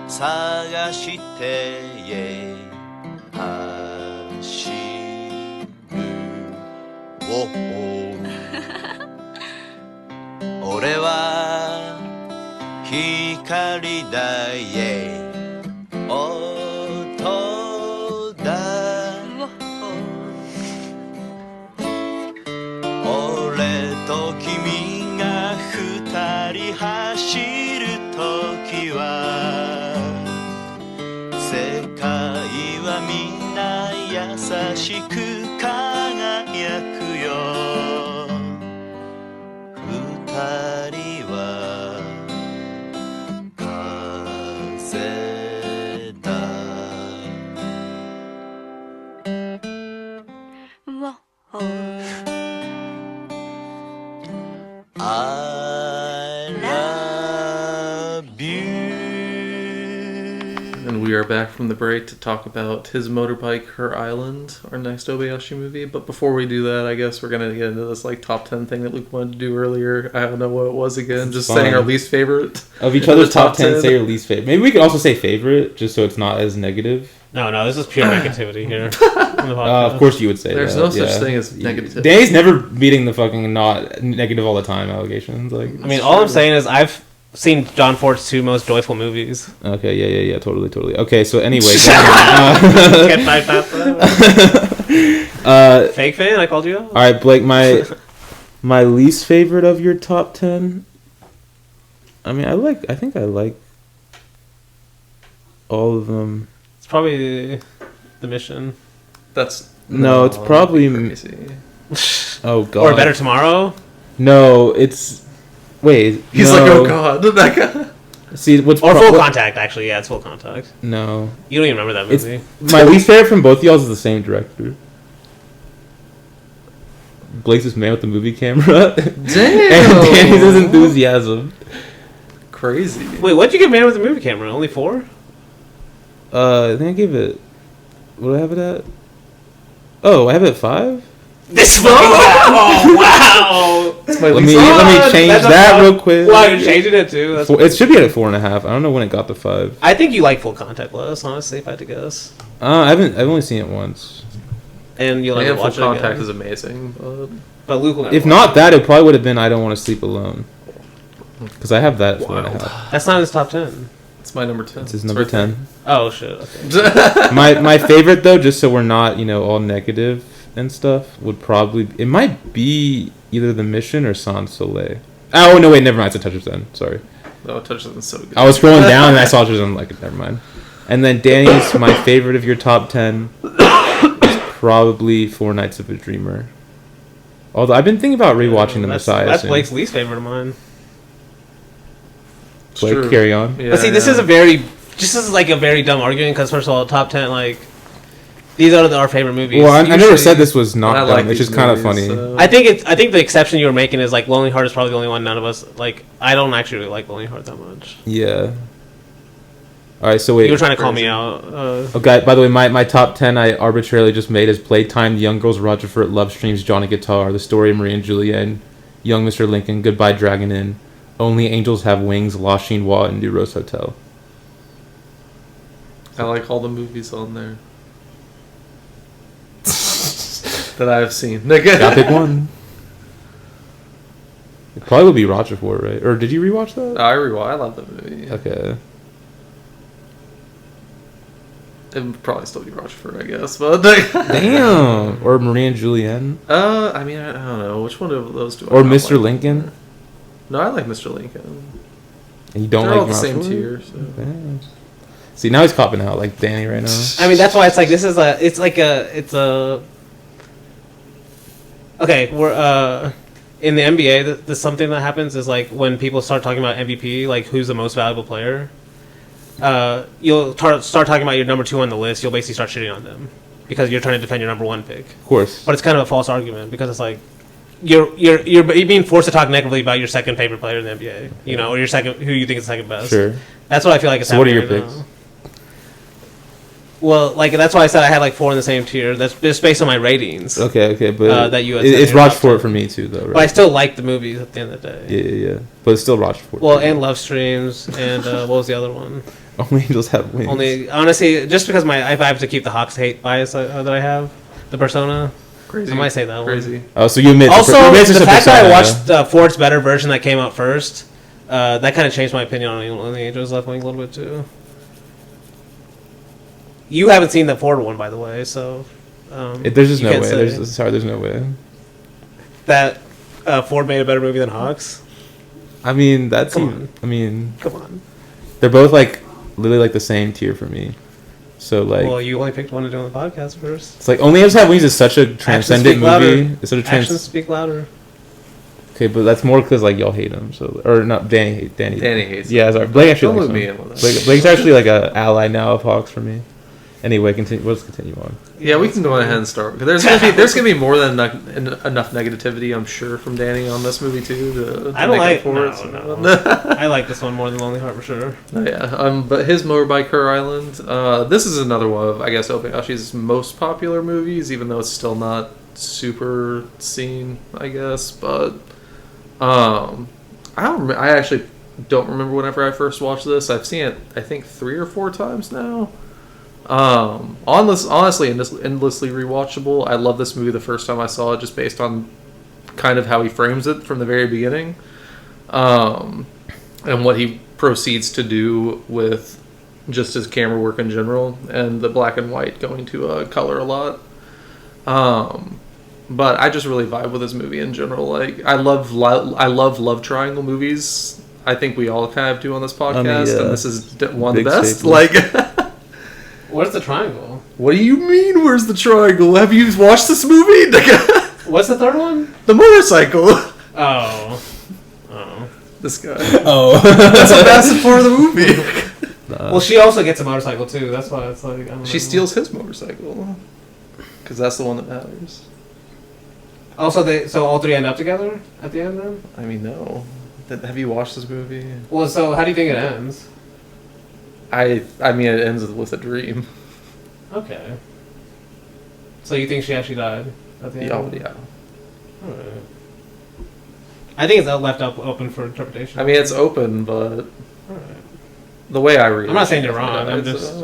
探して走る俺は光だ音だ俺と君が二人走る時は世界は皆優しく輝くよ二人は風だI love you and we are back from the break to talk about His Motorbike, Her Island, our next Obayashi movie. But before we do that, I guess we're gonna get into this like top 10 thing that Luke wanted to do earlier. I don't know what it was again. Just saying our least favorite of each other's top 10. Say your least favorite. Maybe we could also say favorite, just so it's not as negative. No, this is pure negativity here. Of course you would say there's that. no such thing as negativity. Danny's never meeting the fucking not negative all the time allegations. Like, I mean, all I'm saying is I've seen John Ford's 2 most joyful movies. Okay, yeah, totally. Okay, so anyway, Get five past that. Fake fan, I called you out. All right, Blake, my least favorite of your top 10. I mean, I think I like all of them. It's probably The Mission. It's probably crazy. Oh god. Or Better Tomorrow. No, it's wait. He's like, oh god, that guy. See, what's Full Contact? Actually, yeah, it's Full Contact. No, you don't even remember that movie. My least favorite from both of y'all is the same director. Blake's this man with the movie camera. Damn. And Danny's enthusiasm. Crazy. Wait, what'd you give Man with the Movie Camera? Only 4? I think I gave it. What do I have it at? Oh, I have it at 5. This fucking oh wow! Let me change that real quick. Wow, you're changing it too. It should be at a 4.5. I don't know when it got to 5. I think you like Full Contact less, honestly, if I had to guess. I've only seen it once. And you'll never watch Full it Contact again. is amazing, but Luke will never if not that, it probably would have been I Don't Want to Sleep Alone. Because I have that at 4.5. That's not in his top 10. It's my number 10. It's his number 10. Oh shit. Okay. my favorite though, just so we're not all negative and stuff, would probably it might be either The Mission or Sans Soleil. Oh no, wait, never mind. It's A Touch of Zen. Sorry. Oh, Touch of Zen's so good. I was scrolling down and I saw Touch of Zen. Like, never mind. And then Danny's my favorite of your top 10 is probably Four Nights of a Dreamer. Although I've been thinking about rewatching The Messiah. That's soon. Blake's least favorite of mine. Blake, true. carry on. Yeah, but see, this is a very dumb argument because first of all, top 10 like these are our favorite movies. Well, I never said this was not dumb. Like it's just kind of funny. So. I think the exception you were making is like Lonely Heart is probably the only one none of us like. I don't actually really like Lonely Heart that much. Yeah. All right, so wait. You were trying to call me out. Okay, by the way, my top 10 I arbitrarily just made is Playtime, The Young Girls, Roger Furt, Love Streams, Johnny Guitar, The Story of Marie and Juliet, Young Mr. Lincoln, Goodbye Dragon Inn, Only Angels Have Wings, La Chinois, and New Rose Hotel. I like all the movies on there that I've seen. Gotta pick one. It probably would be Roger Furt, right? Or did you rewatch that? I love that movie. Okay. It would probably still be Roger Furt, I guess. But Damn. Or Marie and Julienne. I mean, I don't know which one of those do. Or Mr. Like? Lincoln. No, I like Mr. Lincoln. And you don't They're like all the Roger same Furt? tier. So. Damn. See, now he's copping out like Danny right now. I mean, that's why it's like okay. We're in the NBA. The something that happens is like when people start talking about MVP, like who's the most valuable player. You'll start talking about your number 2 on the list. You'll basically start shitting on them because you're trying to defend your number 1 pick. Of course. But it's kind of a false argument because it's like you're being forced to talk negatively about your second favorite player in the NBA. Or your second who you think is the second best. Sure. That's what I feel like is happening. So what are your right picks? now. Well, like that's why I said I had like 4 in the same tier. That's just based on my ratings. Okay, but that you had it's said in your Roger top Furt 10. for me too, though. Right? But I still like the movies at the end of the day. Yeah. But it's still Roger Furt. Well, and Love Streams, and what was the other one? Only Angels Have Wings. Honestly, just because if I have to keep the Hawks hate bias that I have, the persona, Crazy. I might say that Crazy. one. Oh, so you admit Also, you admit the fact that I persona. watched Ford's better version that came out first, that kind of changed my opinion on the Angels Left Wing a little bit too. You haven't seen the Ford one, by the way, so There's just you no can't way. say There's no way. that Ford made a better movie than Hawks. I mean, Come on. they're both like literally like the same tier for me. So like, Well, you only picked one to do on the podcast first. it's like Only Angels Have Wings is such a transcendent speak louder. movie. It's such a Actions speak louder. Okay, but that's more because like y'all hate him. So or not Danny Danny hates. Yeah, sorry. Blake actually Don't likes loop me him. in with that. Blake's actually like a ally now of Hawks for me. Anyway, let's continue on. Yeah, we can go ahead and start. There's gonna be more than enough negativity, I'm sure, from Danny on this movie too. To I don't make like. up for No, it. no. I like this one more than Lonely Heart for sure. Yeah, but His Motorbike, Her Island. This is another one of, I guess, Obayashi's most popular movies, even though it's still not super seen, I guess. But I actually don't remember whenever I first watched this. I've seen it, I think, 3 or 4 times now. Honestly, endlessly rewatchable. I love this movie the first time I saw it, just based on kind of how he frames it from the very beginning, and what he proceeds to do with just his camera work in general, and the black and white going to color a lot. But I just really vibe with this movie in general. Like, I love love triangle movies. I think we all kind of do on this podcast, and this is one of the best. Like, what's the triangle? What do you mean? Where's the triangle? Have you watched this movie? What's the third one? The motorcycle. Oh. This guy. Oh, That's a massive part of the movie. Well, she also gets a motorcycle too. That's why it's like. I don't She know. steals his motorcycle because that's the one that matters. Also, so all three end up together at the end then? I mean, no. Have you watched this movie? Well, so how do you think it ends? I mean, it ends with a dream. Okay. So you think she actually died at the end? Yeah. Alright. I think it's left up open for interpretation. I mean, it's open, but Alright. the way I read it... I'm not saying you're wrong. I'm it's, just...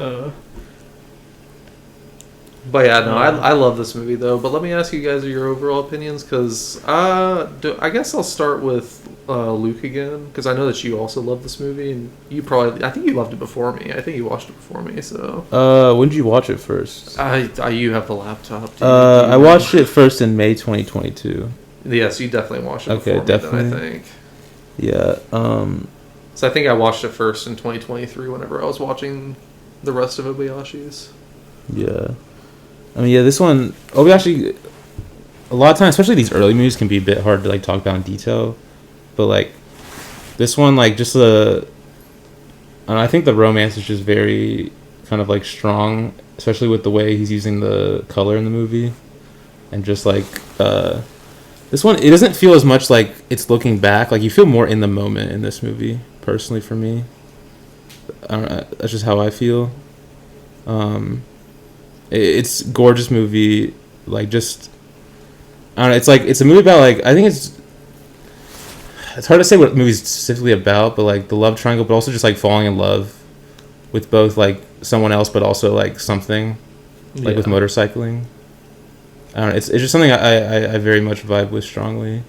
But yeah, no, I love this movie, though. But let me ask you guys your overall opinions, because I guess I'll start with Luke again, because I know that you also love this movie, and I think you loved it before me. I think you watched it before me, so... when did you watch it first? You have the laptop. I watched it first in May 2022. Yes, you definitely watched it before definitely. me, then, I think. Yeah. So I think I watched it first in 2023 whenever I was watching the rest of Obayashi's. Yeah. I mean, yeah, this one, Obayashi, a lot of times, especially these early movies, can be a bit hard to, like, talk about in detail. But, like, this one, like, just I think the romance is just very kind of, like, strong, especially with the way he's using the color in the movie. And just, like, this one, it doesn't feel as much like it's looking back. Like, you feel more in the moment in this movie, personally, for me. I don't know, that's just how I feel. It's a gorgeous movie, like, just, I don't know, it's like, it's a movie about, like, I think it's hard to say what the movie's specifically about, but, like, the love triangle, but also just, like, falling in love with both, like, someone else, but also, like, something, like, with motorcycling. I don't know, it's just something I very much vibe with strongly.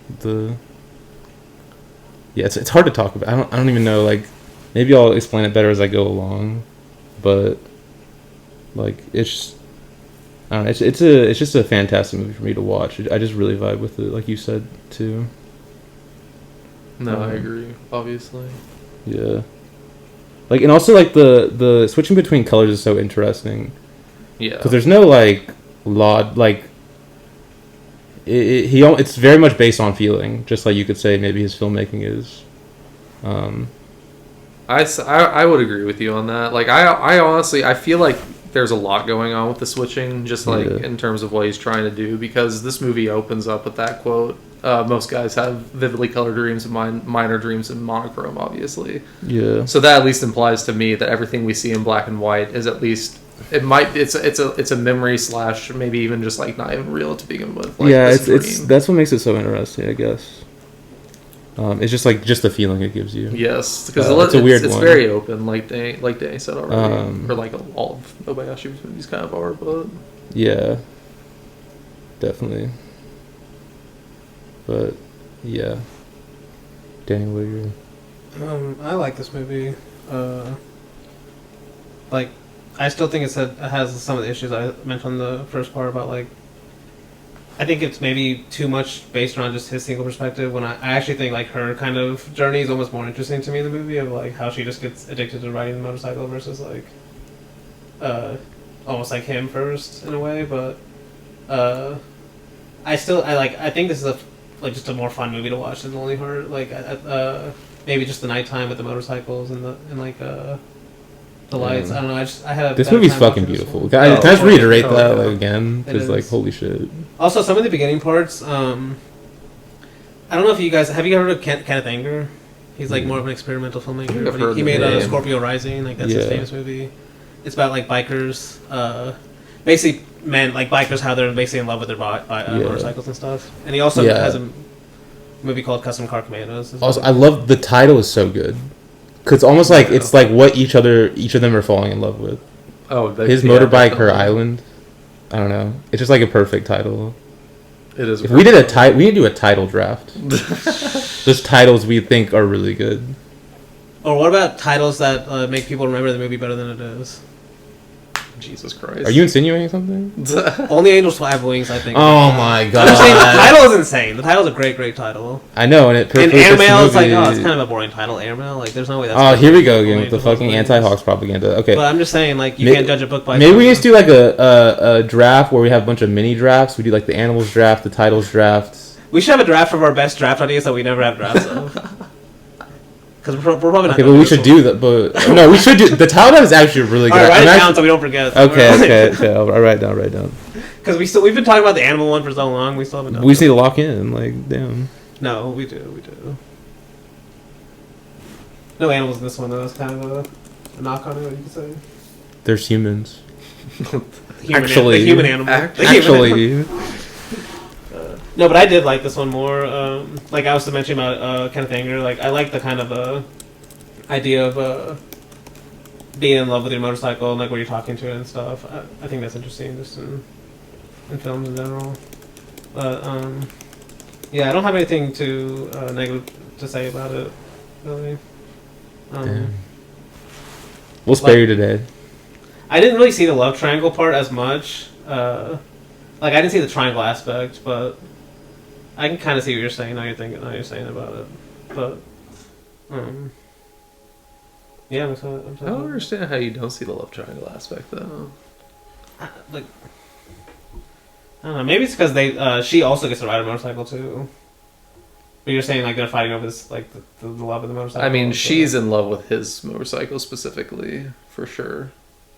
It's hard to talk about. I don't even know, like, maybe I'll explain it better as I go along, but, like, it's I don't know, it's just a fantastic movie for me to watch. I just really vibe with it, like you said too. No, I agree, obviously. Yeah. Like, and also, like, the switching between colors is so interesting. Yeah. Because there's no, like, like, it's very much based on feeling, just like you could say maybe his filmmaking is. I would agree with you on that. Like, I honestly, I feel like there's a lot going on with the switching, just like in terms of what he's trying to do, because this movie opens up with that quote, most guys have vividly colored dreams and mine are dreams in monochrome, obviously. Yeah. So that at least implies to me that everything we see in black and white is at least, it's a memory / maybe even just, like, not even real to begin with. Like, yeah, it's that's what makes it so interesting, I guess. It's just, like, just the feeling it gives you. Yes, because it's a weird one. It's very open, like Danny said already, or like all of Obayashi's movies kind of are, but yeah, definitely. But yeah, Danny, what are your? I like this movie. Like, I still think it has some of the issues I mentioned in the first part about, like, I think it's maybe too much based around just his single perspective, when I actually think, like, her kind of journey is almost more interesting to me in the movie, of, like, how she just gets addicted to riding the motorcycle versus, like, almost like him first in a way. But I think this is just a more fun movie to watch than Lonely Heart. Like, maybe just the nighttime with the motorcycles and The lights. I don't know. I had a This better movie's time fucking watching this beautiful. one. Can I just reiterate that yeah. like again? It Because like is. holy shit. Also, some of the beginning parts. I don't know if you guys have you heard of Kenneth Anger? He's like more of an experimental filmmaker. I've But heard he the made name. Scorpio Rising. Like that's his Yeah. famous movie. It's about like bikers. Basically, like bikers, how they're basically in love with their motorcycles and stuff. And he also Yeah. has a movie called Custom Car Commandos. as Also, well. I love the title is so good. Cause almost like Yeah. it's like what each of them are falling in love with. Oh, His yeah, motorbike, her definitely. island. I don't know. It's just like a perfect title. It is. If we did we need to do a title draft. Just titles we think are really good. Or what about titles that make people remember the movie better than it is? Jesus Christ. Are you insinuating something? Only Angels Fly Have Wings, I think. Oh my god! I'm saying the title is insane. The title's a great title. I know, and it And perfectly fits the Airmail is like, movie. oh, it's kind of a boring title. Airmail, like, there's no way that's. Oh, good. here we go again Only with the Angels Fly Have fucking Wings. anti-Hawks propaganda. Okay, But I'm just saying, like, you May- can't judge a book by. maybe we just do like a draft where we have a bunch of mini drafts. We do like the animals draft, the titles draft. We should have a draft of our best draft ideas that we never have drafts of. Because we're probably not. Okay, gonna but we this should one. do that. But no, we should do the title draft is actually really good. All right, write I'm it actually- down so we don't forget. Okay. I'll write down. Because we've been talking about the animal one for so long, we still haven't done. We just need to lock in. Like, damn. No, we do. No animals in this one though. That's kind of a knock on it. What you could say. There's humans. The human animal. The human animal. Actually, No, but I did like this one more. Like I was mentioning about Kenneth Anger. Like I like the kind of idea of being in love with your motorcycle and like where you're talking to it and stuff. I think that's interesting, just in films in general. But yeah, I don't have anything too negative to say about it, really. damn. We'll spare you today. I didn't really see the love triangle part as much. Like I didn't see the triangle aspect, but I can kind of see what you're saying. How you're saying about it, but yeah, I'm sorry. I don't understand how you don't see the love triangle aspect though. Like I don't know. Maybe it's because she also gets to ride a motorcycle too. But you're saying like they're fighting over this, like the love of the motorcycle. I mean, so- she's in love with his motorcycle specifically, for sure.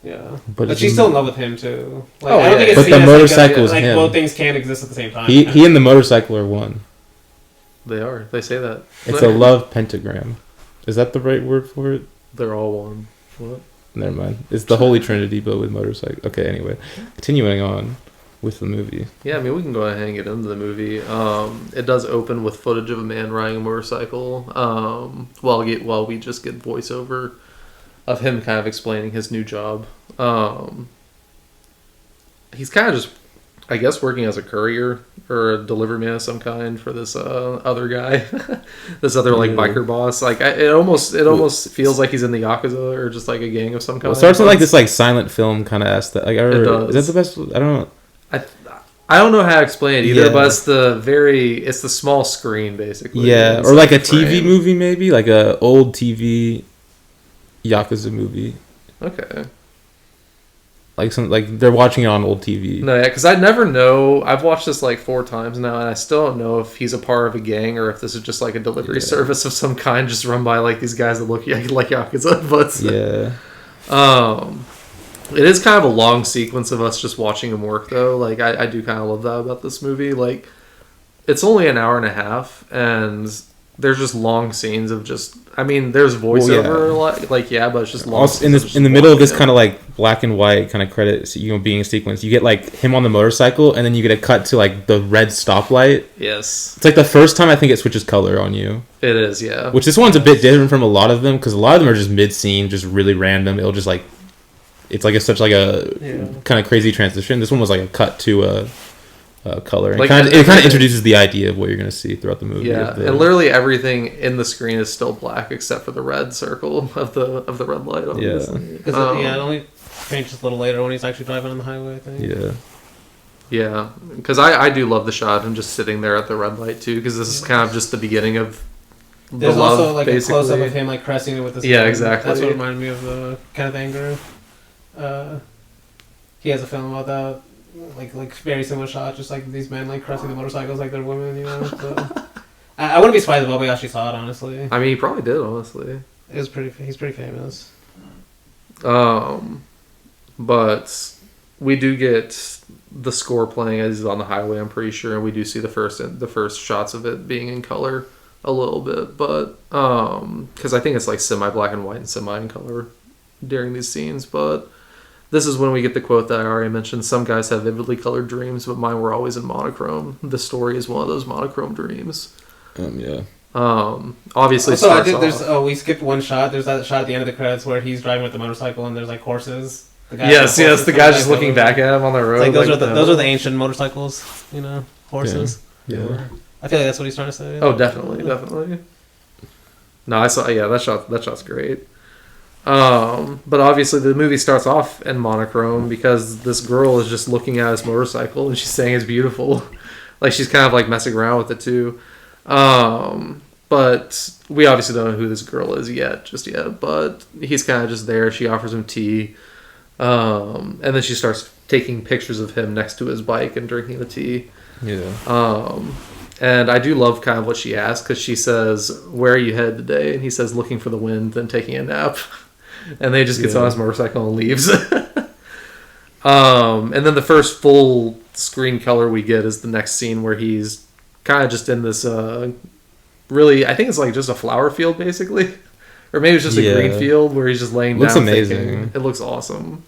yeah, But but she's still in love with him too. Like, Oh, I don't yeah, think it's but seen the as, motorcycle is like him. both things can't exist at the same time. He and the motorcycle are one. They are. They say that. It's a love pentagram. Is that the right word for it? They're all one. What? Never mind. It's the Holy Trinity, but with motorcycle. Okay, anyway. Continuing on with the movie. Yeah, I mean, we can go ahead and get into the movie. It does open with footage of a man riding a motorcycle. While we just get voiceover of him kind of explaining his new job. He's kind of just, I guess, working as a courier or a delivery man of some kind for this other guy, this other like biker boss. Like it almost feels like he's in the Yakuza or just like a gang of some kind. Well, it starts with like this like silent film kind of aesthetic. Like, It does. Is that the best? I don't know. I don't know how to explain it either, Yeah. but it's the small screen basically. Yeah, It's or like a frame. TV movie maybe, like a old TV Yakuza movie. Okay. Like they're watching it on old TV. No, yeah, because I never know. I've watched this like 4 times now, and I still don't know if he's a part of a gang or if this is just like a delivery service of some kind, just run by like these guys that look like Yakuza. But Yeah. It is kind of a long sequence of us just watching him work, though. Like I do kind of love that about this movie. Like it's only an hour and a half, and there's just long scenes of just. I mean, there's voiceover a lot, but it's just long. Also, in the middle of this kind of like black and white kind of credits, being a sequence, you get like him on the motorcycle, and then you get a cut to like the red stoplight. Yes, It's like the first time I think it switches color on you. it is. Yeah, Which this one's a bit different from a lot of them because a lot of them are just mid scene, just really random. It'll just like, it's like such like a kind of crazy transition. This one was like a cut to a color. And Like, it kind of introduces the idea of what you're going to see throughout the movie. yeah, of the- and literally everything in the screen is still black except for the red circle of the red light. Obviously. Because it only changes a little later when he's actually driving on the highway. I think. Yeah. Yeah, because I do love the shot of him just sitting there at the red light too, because this is kind of just the beginning of the There's love, also like basically. a close up of him like caressing it with his Yeah, hand. exactly. That's what reminded me of the Kenneth Anger. He has a film about that, like very similar shot, just like these men like caressing the motorcycles like they're women, you know. So, I wouldn't be surprised if Obayashi saw it. Honestly, I mean, he probably did. Honestly, he's pretty famous. But we do get the score playing as he's on the highway, I'm pretty sure, and we do see the first shots of it being in color a little bit, but because I think it's like semi black and white and semi in color during these scenes. But this is when we get the quote that I already mentioned: "Some guys have vividly colored dreams, but mine were always in monochrome." The story is one of those monochrome dreams. Yeah. Obviously, also, I think we skipped one shot. There's that shot at the end of the credits where he's driving with the motorcycle and there's like horses. Yes, the guy just looking back at him on the road. Like those are the ancient motorcycles, horses. Yeah. I feel like that's what he's trying to say. Oh, definitely. No, I saw. Yeah, that shot's great. But obviously the movie starts off in monochrome because this girl is just looking at his motorcycle and she's saying it's beautiful. Like she's kind of like messing around with it too. But we obviously don't know who this girl is just yet. But he's kind of just there. She offers him tea. And then she starts taking pictures of him next to his bike and drinking the tea. Yeah. And I do love kind of what she asks because she says, "Where are you headed today?" And he says, "Looking for the wind, then taking a nap." And then he just gets on his motorcycle and leaves. And then the first full screen color we get is the next scene where he's kind of just in this really, I think it's like just a flower field basically. Or maybe it's just a green field where he's just laying looks down. Amazing. Thinking. It looks awesome.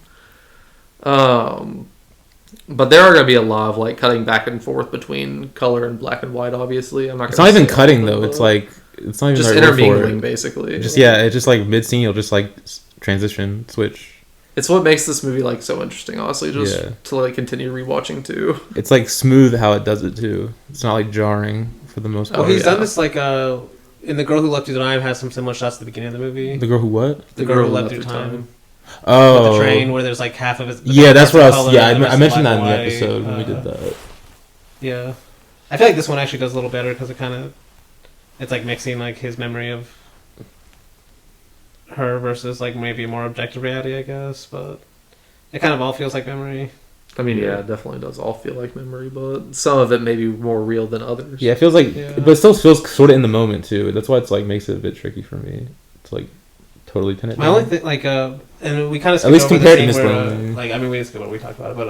But there are going to be a lot of like cutting back and forth between color and black and white. Obviously, I'm not. It's not even cutting though. It's not even just like intermingling, basically. It's just like mid scene, you'll just like transition switch. It's what makes this movie like so interesting, honestly. Just to like continue rewatching too. It's like smooth how it does it too. It's not like jarring for the most part. Oh, he's done this like in The Girl Who Left You Time has some similar shots at the beginning of the movie. The Girl Who what? The Girl Who Left You Time. Oh, with the train where there's like half of it. Yeah, that's what I was. Yeah, I mentioned that in the episode when we did that. Yeah, I feel like this one actually does a little better because it's like mixing like his memory of her versus like maybe a more objective reality, I guess. But it kind of all feels like memory. I mean, yeah, it definitely does all feel like memory, but some of it may be more real than others. Yeah, it feels like, but it still feels sort of in the moment too. That's why it's like makes it a bit tricky for me. It's like totally pin it down. My only thing, like, and we kind of at least compared to Miss where, like, I mean, we didn't skip what we talked about it, but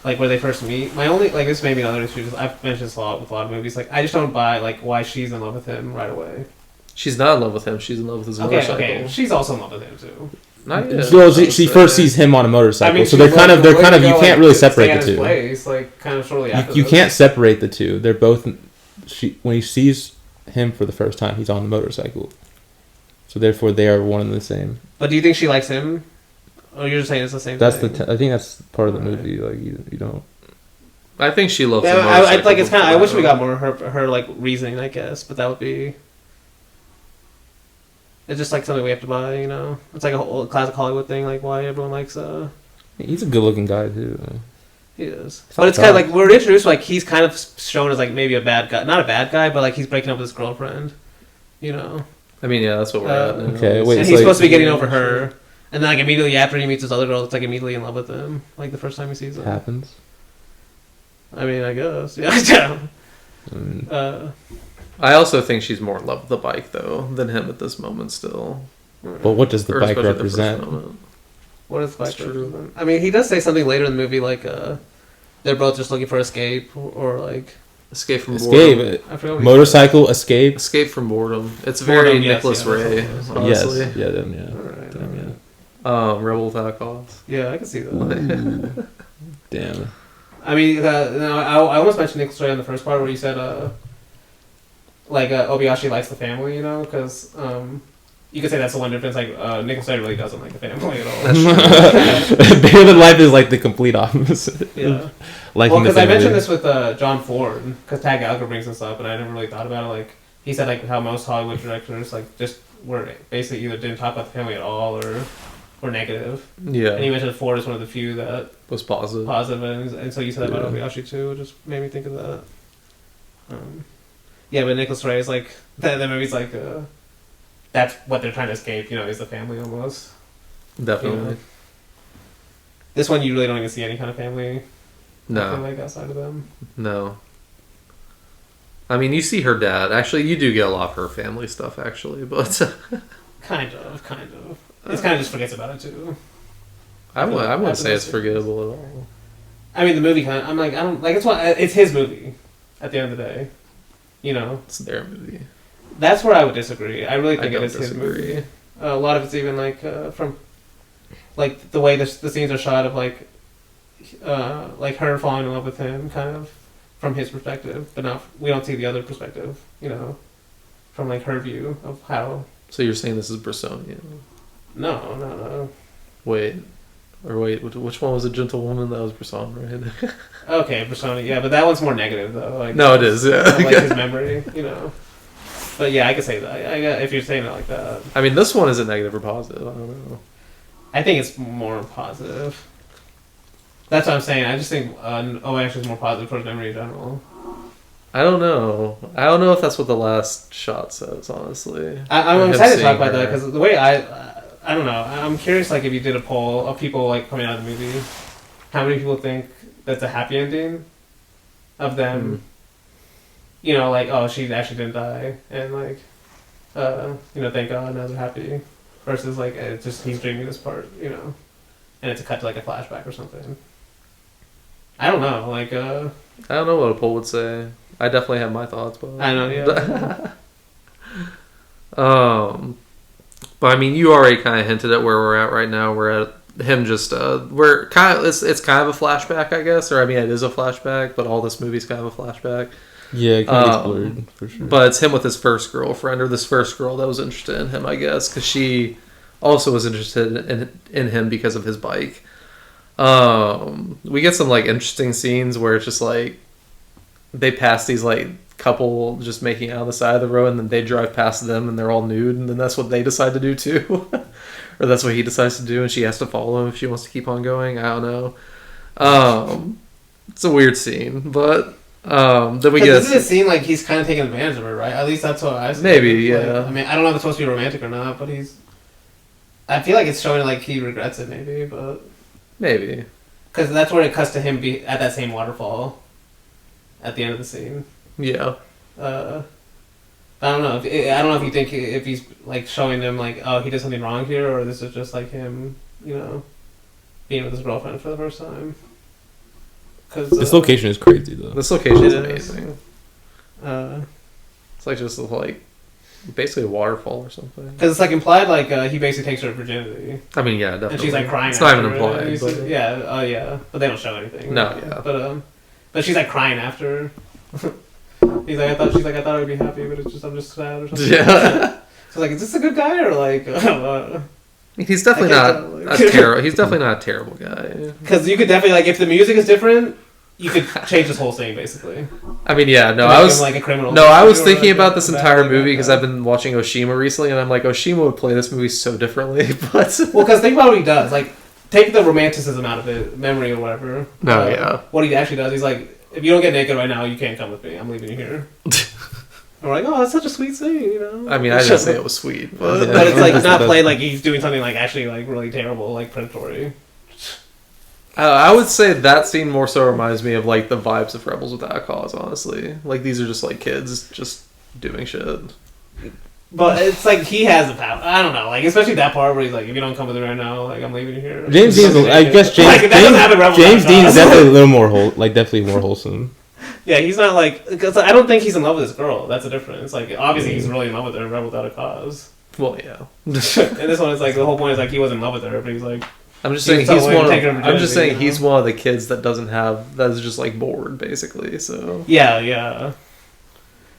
like where they first meet. My only like this may be another issue. I've mentioned this a lot with a lot of movies. Like, I just don't buy like why she's in love with him right away. She's not in love with him. She's in love with his motorcycle. Okay, she's also in love with him too. Not yet. So she first sees him on a motorcycle. I mean, so they're kind of you can't really separate the two. Place, like kind of shortly after. You can't separate the two. They're both. When he sees him for the first time, he's on the motorcycle. So therefore, they are one and the same. But do you think she likes him? Or you're just saying it's the same that's thing? I think that's part of the movie. Like you don't. I think she loves him. I like it's kind of. I wish we got more her like reasoning. I guess, but that would be. It's just like something we have to buy, you know. It's like a whole classic Hollywood thing, like why everyone likes. He's a good-looking guy too. He is, but it's kind of like we're introduced. Like he's kind of shown as like maybe a bad guy, not a bad guy, but like he's breaking up with his girlfriend, you know. I mean, yeah, that's what we're at now. Okay, wait. And he's supposed to be getting over her, and then like immediately after he meets this other girl, it's like immediately in love with him, like the first time he sees her. Happens. I mean, I guess, yeah. I also think she's more in love with the bike though than him at this moment still. But what does the bike represent? What does the bike represent? I mean, he does say something later in the movie like they're both just looking for escape or like escape from boredom. Motorcycle escape. Escape from boredom. It's very Nicholas Ray. Honestly. Yes. Yeah. Then yeah. Right, yeah. Rebel Without a Cause. Yeah, I can see that. Damn. I mean, I almost mentioned Nicholas Ray on the first part where you said Obayashi likes the family, you know, because you could say that's the one difference. Like Nicholas Ray really doesn't like the family at all. Bigger Than Life is like the complete opposite. Yeah. Because I mentioned this with John Ford, because Tag Gallagher brings this up, and I never really thought about it. Like he said, like how most Hollywood directors like just were basically either didn't talk about the family at all or were negative. Yeah. And he mentioned Ford is one of the few that was positive. And so you said that about Obayashi too. It just made me think of that. Yeah, but Nicholas Ray is like that movie's like that's what they're trying to escape, you know, is the family almost. Definitely. You know? This one you really don't even see any kind of family. No. Like outside of them. No. I mean, you see her dad. Actually, you do get a lot of her family stuff, actually, but kind of. It's kind of just forgets about it too. I wouldn't say it's forgettable at all. I mean, the movie kind of. I'm like, I don't like. It's his movie. At the end of the day, you know, It's their movie. that's where I would disagree. I really think I it is don't his disagree. movie. A lot of it's even like from, like the way the scenes are shot of like her falling in love with him, kind of from his perspective, but not we don't see the other perspective. You know, from like her view of how. So you're saying this is Bressonian? No. Wait, which one was a gentlewoman? That was Bresson, right? Okay, Persona, yeah, but that one's more negative though. Like, No, it is, yeah. like his memory, you know. But yeah, I could say that. If you're saying it like that, I mean, this one isn't negative or positive. I don't know. I think it's more positive. That's what I'm saying. I just think Obayashi is more positive towards memory in general. I don't know. I don't know if that's what the last shot says, honestly. I'm Or him excited to talk seeing about that her. because the way I don't know. I'm curious, like if you did a poll of people like coming out of the movie, how many people think that's a happy ending of them? You know, like, oh, she actually didn't die, and like, you know, thank God, now they're happy. Versus like, it's just he's dreaming this part, you know, and it's a cut to like a flashback or something. I don't know, like, I don't know what a poll would say. I definitely have my thoughts, but I know, yeah. But I mean, you already kind of hinted at where we're at right now. We're at him just we're kind of it's kind of a flashback, I guess, or I mean, it is a flashback, but all this movie's kind of a flashback. Yeah, it kind of gets blurred for sure. But it's him with his first girlfriend, or this first girl that was interested in him, I guess, because she also was interested in him because of his bike. We get some like interesting scenes where it's just like they pass these like couple just making out on the side of the road, and then they drive past them and they're all nude, and then that's what they decide to do too. Or that's what he decides to do, and she has to follow him if she wants to keep on going. I don't know. It's a weird scene, but then we get This is a scene like he's kind of taking advantage of her, right? At least that's what I see. Maybe, Like, yeah. I mean, I don't know if it's supposed to be romantic or not, but I feel like it's showing like he regrets it, maybe, but maybe. because that's where it cuts to him be at that same waterfall at the end of the scene. Yeah. I don't know. I don't know if you think if he's like showing them like, oh, he did something wrong here, or this is just like him, you know, being with his girlfriend for the first time. Cause, this location is crazy though. This location is It is. amazing. Uh, It's like just like basically a waterfall or something. Because it's like implied, like he basically takes her virginity, I mean, yeah, definitely. and she's like crying. It's not even after it, and implied. he's- But yeah, yeah, but they don't show anything. No, yeah. But she's like crying after. He's like, I thought I would be happy, but I'm just sad or something. yeah. So like, is this a good guy or like? He's definitely I not can't a tell, terrible. He's definitely not a terrible guy. Because you could definitely like if the music is different, you could change this whole thing basically. I mean, yeah, no, Make I him, was like a criminal. no, I was Or, thinking like, about this a bad entire guy, movie because yeah. I've been watching Oshima recently, and I'm like, Oshima would play this movie so differently, but Well, because think about what he does. Like, take the romanticism out of it, memory or whatever. No, yeah. What he actually does, he's like, if you don't get naked right now, you can't come with me. I'm leaving you here. And we're like, oh, that's such a sweet scene, you know. I mean, I didn't say it was sweet, but But it's like That's not the played best. like he's doing something like actually like really terrible, like predatory. I would say that scene more so reminds me of like the vibes of Rebels Without a Cause. Honestly, like these are just like kids just doing shit. But it's like he has the power. I don't know, like especially that part where he's like, if you don't come with me right now, like I'm leaving you here. James Dean's, I guess Like, that doesn't happen in Rebels James Without a Dean's Cause. definitely a little more definitely more wholesome. Yeah, he's not like because I don't think he's in love with this girl. That's the difference. Like obviously he's really in love with her, in Rebel Without a Cause. Well, yeah. And this one is like the whole point is like he wasn't in love with her, but he's like. I'm just He saying was he's totally one. taking her I'm just virginity, saying you know? he's one of the kids that doesn't have that is just like bored basically. So Yeah.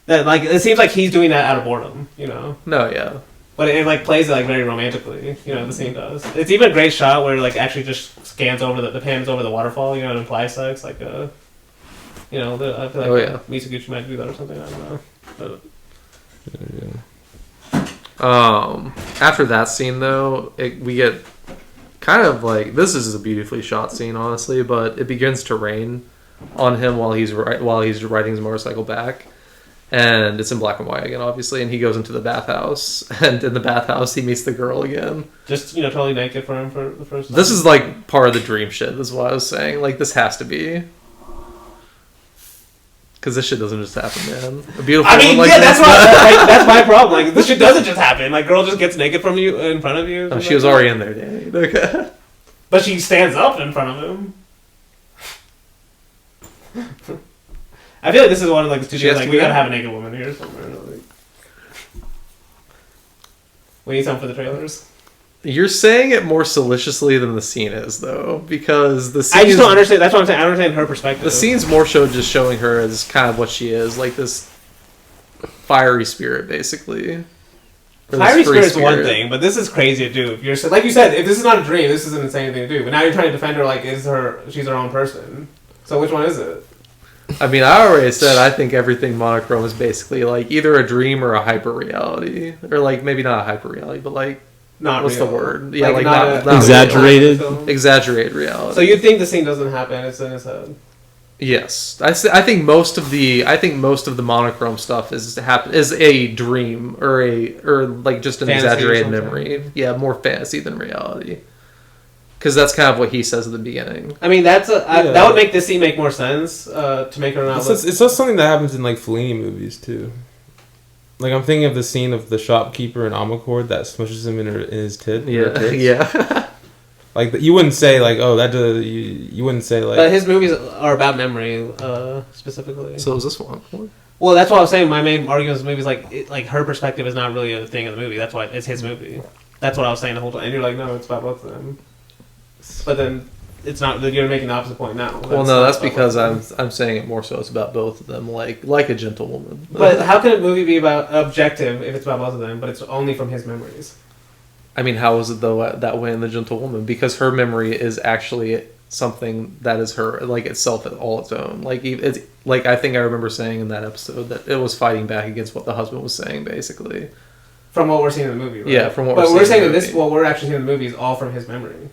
That like it seems like he's doing that out of boredom, you know. no, yeah. But it like plays it like very romantically, you know. The scene does. It's even a great shot where like actually just scans over the pans over the waterfall, you know, and implies sex, like you know. I feel like Oh, yeah. Misaguchi might do that or something. I don't know. But, After that scene though, we get kind of like this is a beautifully shot scene, honestly, but it begins to rain on him while he's riding his motorcycle back, and it's in black and white again, obviously, and he goes into the bathhouse, and in the bathhouse he meets the girl again. just totally naked for him for the first time. This is like part of the dream shit. This is what I was saying. Like this has to be. Because this shit doesn't just happen, man. A beautiful I mean, woman like yeah, this. that's my problem. Like, this shit doesn't just happen. Like, girl just gets naked from you in front of you. Oh, she was already in there, Danny. Okay. But she stands up in front of him. I feel like this is one of like the studios. Like, we gotta have a naked woman here somewhere. Like, we need something for the trailers. You're saying it more solicitously than the scene is, though, because the scene. I just don't understand. That's what I'm saying. I don't understand her perspective. The scene's more so just showing her as kind of what she is, like this fiery spirit, basically. Or Fiery this free spirit is one thing, but this is crazy to do. If you're like you said, if this is not a dream, this is an insane thing to do. But now you're trying to defend her like she's her own person. So which one is it? I mean, I already said I think everything monochrome is basically like either a dream or a hyper reality, or like maybe not a hyper reality, but like. Not what's real. the word? Yeah, like not not exaggerated. Exaggerated reality. So you think the scene doesn't happen? It's in his head. Yes, I think most of the monochrome stuff is a dream or like just an Fantasy exaggerated or something. memory. Yeah, more fantasy than reality. Because that's kind of what he says at the beginning. I mean, that would make this scene make more sense to make her not. It's just something that happens in like Fellini movies too. Like I'm thinking of the scene of the shopkeeper in Amarcord that smushes him in his tit. Yeah, yeah. Like you wouldn't say like, oh, that you wouldn't say like. But his movies are about memory specifically. So is this one? Well, that's what I was saying. My main argument with the movie is like her perspective is not really a thing in the movie. That's why it's his movie. That's what I was saying the whole time. And you're like, no, it's about both of them. But then it's not. You're making the opposite point now. Well, no, that's because I'm saying it more so. It's about both of them, like a gentlewoman. But how can a movie be about objective if it's about both of them, but it's only from his memories? I mean, how is it though that way in The Gentlewoman? Because her memory is actually something that is her, like itself, all its own. Like it's like I think I remember saying in that episode that it was fighting back against what the husband was saying, basically. From what we're seeing in the movie, right? Yeah, from what we're we're saying in the that movie. what we're actually seeing in the movie is all from his memory.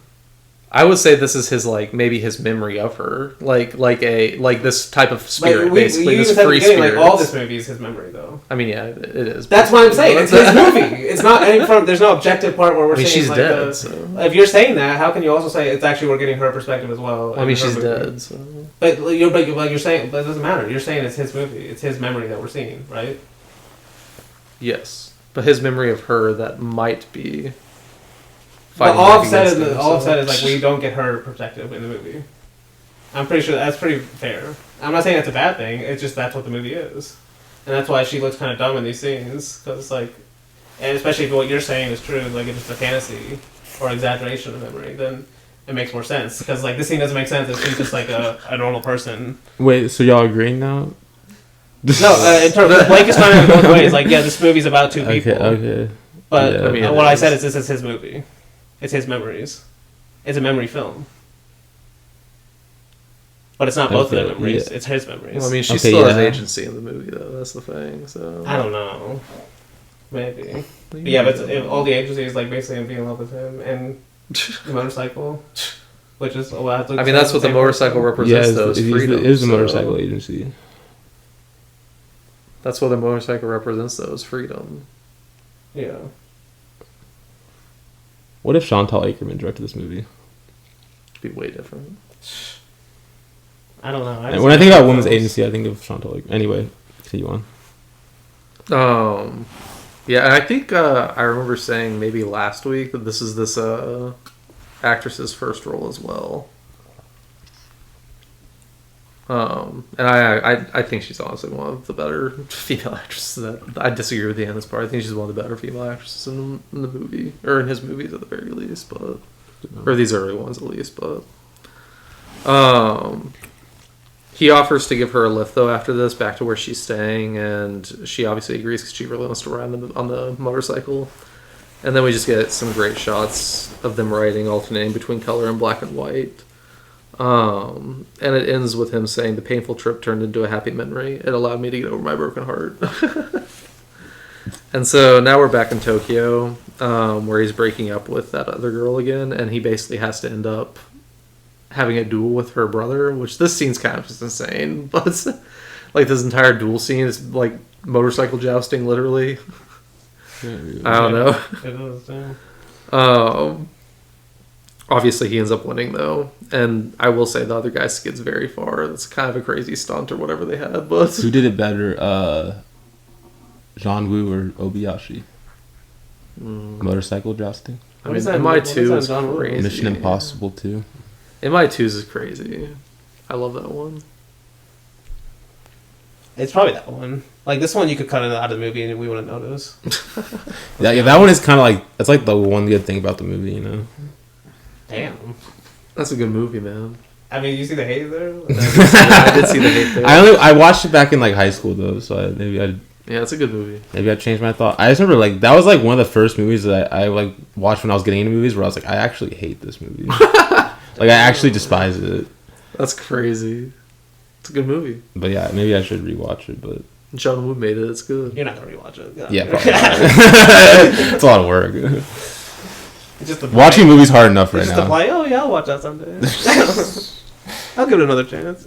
I would say this is his maybe his memory of her, like this type of spirit, Like, basically you this even said at the free beginning, spirit. like all this movie is his memory, though. I mean, yeah, it is. That's what I'm saying. It's his movie. It's not any from. There's no objective part where we're saying she's like dead. So. If you're saying that, how can you also say it's actually we're getting her perspective as well? I mean, she's movie? dead. So. But you're saying, but it doesn't matter. You're saying it's his movie. It's his memory that we're seeing, right? Yes, but his memory of her that might be. But all I've said is like we don't get her perspective in the movie. I'm pretty sure that's pretty fair. I'm not saying that's a bad thing. It's just that's what the movie is, and that's why she looks kind of dumb in these scenes because like, and especially if what you're saying is true, like if it's a fantasy or exaggeration of memory, then it makes more sense because like this scene doesn't make sense if she's just like a normal person. Wait, so y'all agreeing now? No, in terms of Blake is trying to go both ways. Like, yeah, this movie's about two people. Okay. But Yeah. I mean, what I said is this is his movie. It's his memories. It's a memory film. But it's not both of their Okay, memories. yeah. It's his memories. Well, I mean, she Okay, still has yeah. agency in the movie, though. That's the thing. So I don't know. Maybe. But yeah, but all the agency is like basically him being in love with him and the motorcycle. Which is, well, I mean, that's what the motorcycle represents, Yeah, though, is freedom. it is a so motorcycle agency. That's what the motorcycle represents, though, is freedom. Yeah. What if Chantal Akerman directed this movie? It'd be way different. I don't know. And when I think about women's agency, I think of Chantal Akerman. Anyway, continue on. Yeah, and I think I remember saying maybe last week that this is this actress's first role as well. And I think she's honestly one of the better female actresses. I disagree with you on this part. I think she's one of the better female actresses in the movie, or in his movies at the very least, but or these early ones at least. But he offers to give her a lift though after this back to where she's staying, and she obviously agrees because she really wants to ride on the motorcycle. And then we just get some great shots of them riding, alternating between color and black and white. And it ends with him saying, "The painful trip turned into a happy memory. It allowed me to get over my broken heart." And so now we're back in Tokyo, where he's breaking up with that other girl again, and he basically has to end up having a duel with her brother, which this scene's kind of just insane. But like this entire duel scene is like motorcycle jousting, literally. I don't know. It is, yeah. obviously he ends up winning though, and I will say the other guy skids very far. That's kind of a crazy stunt or whatever they had. But who did it better, John Woo or Obayashi? Motorcycle jousting. I mean, MI2 is John Woo? crazy. Mission Impossible 2. MI2's is crazy. I love that one. It's probably that one. Like this one, you could cut it out of the movie and we wouldn't notice. Yeah, that one is kind of like that's like the one good thing about the movie, you know. Damn. That's a good movie, man. I mean, you see the hate there? I did see the hate there. I watched it back in like high school though, so yeah, it's a good movie. Maybe I changed my thought. I just remember like that was like one of the first movies that I like watched when I was getting into movies where I was like, I actually hate this movie. Like I actually despise it. That's crazy. It's a good movie. But yeah, maybe I should rewatch it. But John Woo made it. It's good. You're not gonna rewatch it. yeah, probably. It's a lot of work. Just Watching movies hard enough right just now. to play. Oh yeah, I'll watch that someday. I'll give it another chance.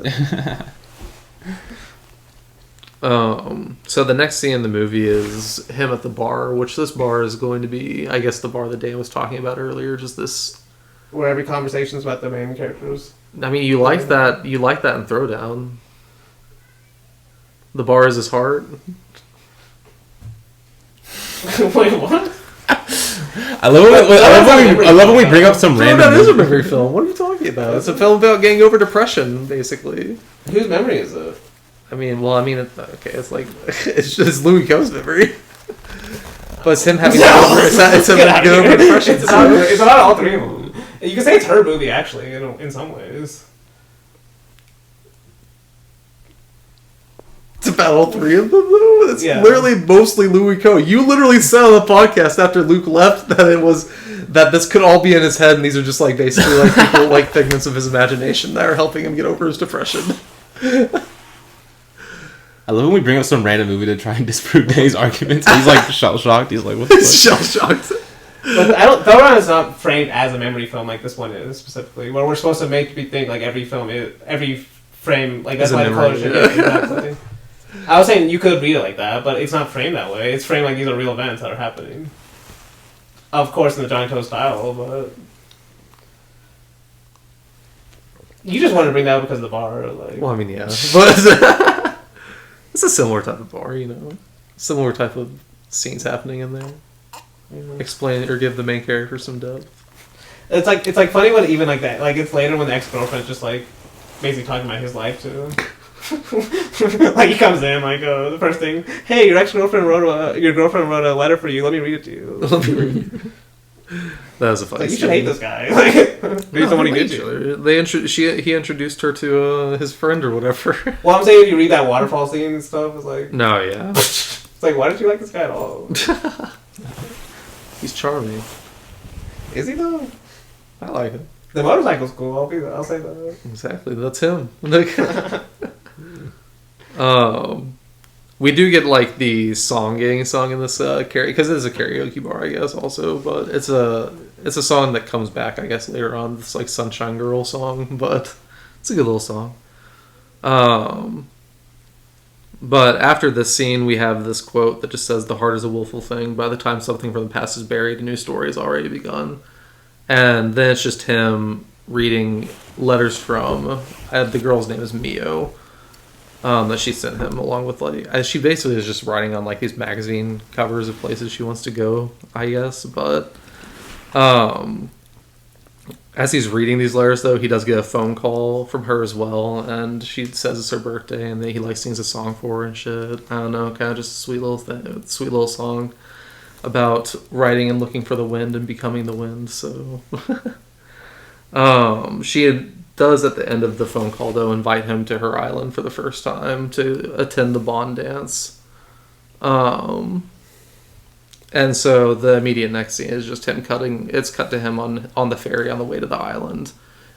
So the next scene in the movie is him at the bar, which this bar is going to be, I guess, the bar that Dan was talking about earlier. Just this, where every conversation is about the main characters. I mean, you like that in Throwdown. The bar is his heart. Wait, what? I love when we bring up some random. Throwdown is a memory film. What are you talking about? It's a film about getting over depression, basically. Whose memory is it? It's like it's just Louis Coe's memory. But it's him having it's him getting over depression. It's about all three of them. You can say it's her movie, actually, in some ways. It's about all three of them, though. It's Yeah. literally mostly Louis Coe. You literally said on the podcast after Luke left that this could all be in his head, and these are just like basically like people like figments of his imagination that are helping him get over his depression. I love when we bring up some random movie to try and disprove Dave's arguments. He's like shell shocked. He's like, what the He's fuck? shell shocked. But Throwdown is not framed as a memory film like this one is specifically. Where we're supposed to make me think like every frame like that's Is a why the memory, color should yeah. exactly. I was saying you could read it like that, but it's not framed that way. It's framed like these are real events that are happening. Of course, in the Johnny Toe style, but you just wanted to bring that up because of the bar, like. Well, I mean, yeah, but it's a similar type of bar, you know, similar type of scenes happening in there. Explain or give the main character some depth. It's like funny when even like that, like it's later when the ex-girlfriend's just like basically talking about his life too. Like he comes in like the first thing, hey, your girlfriend wrote a letter for you. Let me read it to you. That was a funny. Like, you scene. should hate this guy. Like, based on what he did to you. He introduced her to his friend or whatever. Well, I'm saying if you read that waterfall scene and stuff, it's like No, yeah, it's like why don't you like this guy at all? he's charming. Is he though? I like him. The motorcycle's cool. I'll say that. Exactly, that's him. We do get like the song in this karaoke because it is a karaoke bar, I guess, also, but it's a song that comes back, I guess, later on. It's like Sunshine Girl song, but it's a good little song. But after this scene, we have this quote that just says, "The heart is a willful thing. By the time something from the past is buried, a new story has already begun." And then it's just him reading letters from the girl's name is Mio. That she sent him along with like she basically is just writing on like these magazine covers of places she wants to go, I guess. But as he's reading these letters, though, he does get a phone call from her as well, and she says it's her birthday, and then he like sings a song for her and shit. I don't know, kind of just a sweet little song about writing and looking for the wind and becoming the wind. So does at the end of the phone call, though, invite him to her island for the first time to attend the Bond dance. And so the immediate next scene is just him cut to him on the ferry on the way to the island.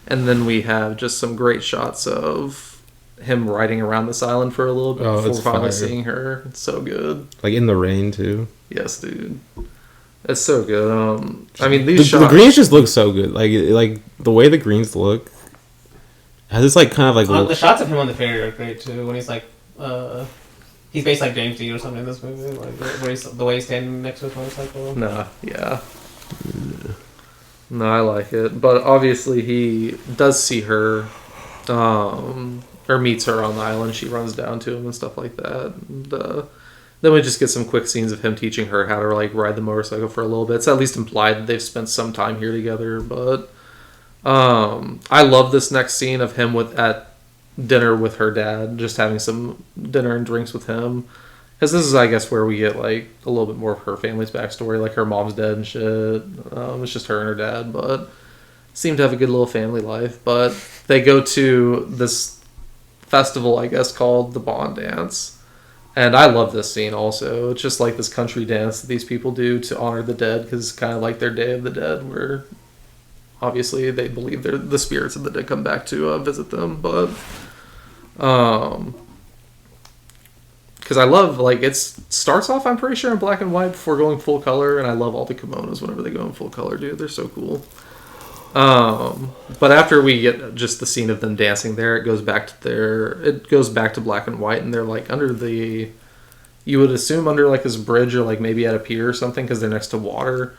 And then we have just some great shots of him riding around this island for a little bit before finally seeing her. It's so good. Like in the rain, too. Yes, dude. It's so good. I mean, these shots... The greens just look so good. Like the way the greens look... Has this like kind of like the shots of him on the ferry are great too. When he's like, he's based like James Dean or something in this movie, like where the way he's standing next to his motorcycle. Nah, yeah. No, I like it. But obviously he does see her, or meets her on the island. She runs down to him and stuff like that. And, then we just get some quick scenes of him teaching her how to like ride the motorcycle for a little bit. It's at least implied that they've spent some time here together. But I love this next scene of him at dinner with her dad, just having some dinner and drinks with him. Because this is, I guess, where we get like a little bit more of her family's backstory. Like her mom's dead and shit. It's just her and her dad, but seem to have a good little family life. But they go to this festival, I guess, called the Bond Dance. And I love this scene also. It's just like this country dance that these people do to honor the dead, because it's kind of like their Day of the Dead, where obviously they believe the spirits of the dead come back to visit them. But because I love, like, it starts off, I'm pretty sure, in black and white before going full color, and I love all the kimonos whenever they go in full color, dude. They're so cool. But after we get just the scene of them dancing there, it goes back to black and white, and they're like under you would assume under like this bridge or like maybe at a pier or something, because they're next to water.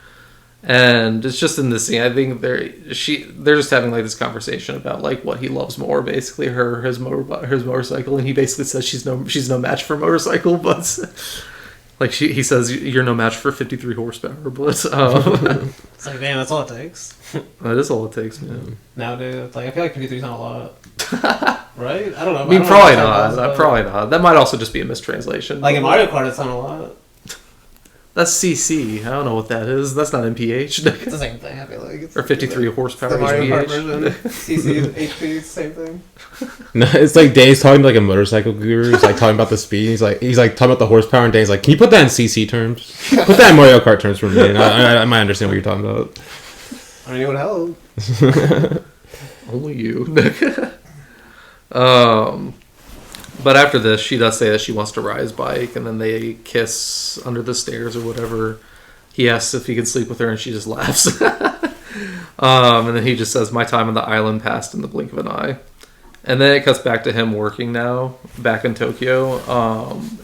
And it's just in the scene, I think they're just having like this conversation about like what he loves more, basically his motorcycle, and he basically says she's no match for a motorcycle, but like he says you're no match for 53 horsepower, but It's like, damn, that's all it takes. that is all it takes, man. Nowadays, it's like, I feel like 53 is not a lot. Right? I don't know. I mean, probably not. Probably not. That might also just be a mistranslation. Like in Mario Kart, it's not a lot. That's CC. I don't know what that is. That's not MPH. It's the same thing, I feel like. It's Or 53 horsepower the Mario Kart HPH. version. CC, HP, it's the same thing. No, it's like Dane's talking to like a motorcycle guru. He's like talking about the speed. He's like talking about the horsepower, and Dane's like, "Can you put that in CC terms? Put that in Mario Kart terms for me." And I might understand what you're talking about. I mean, it would help. Only you. But after this, she does say that she wants to ride his bike, and then they kiss under the stairs or whatever. He asks if he can sleep with her, and she just laughs. And then he just says, "My time on the island passed in the blink of an eye." And then it cuts back to him working now, back in Tokyo.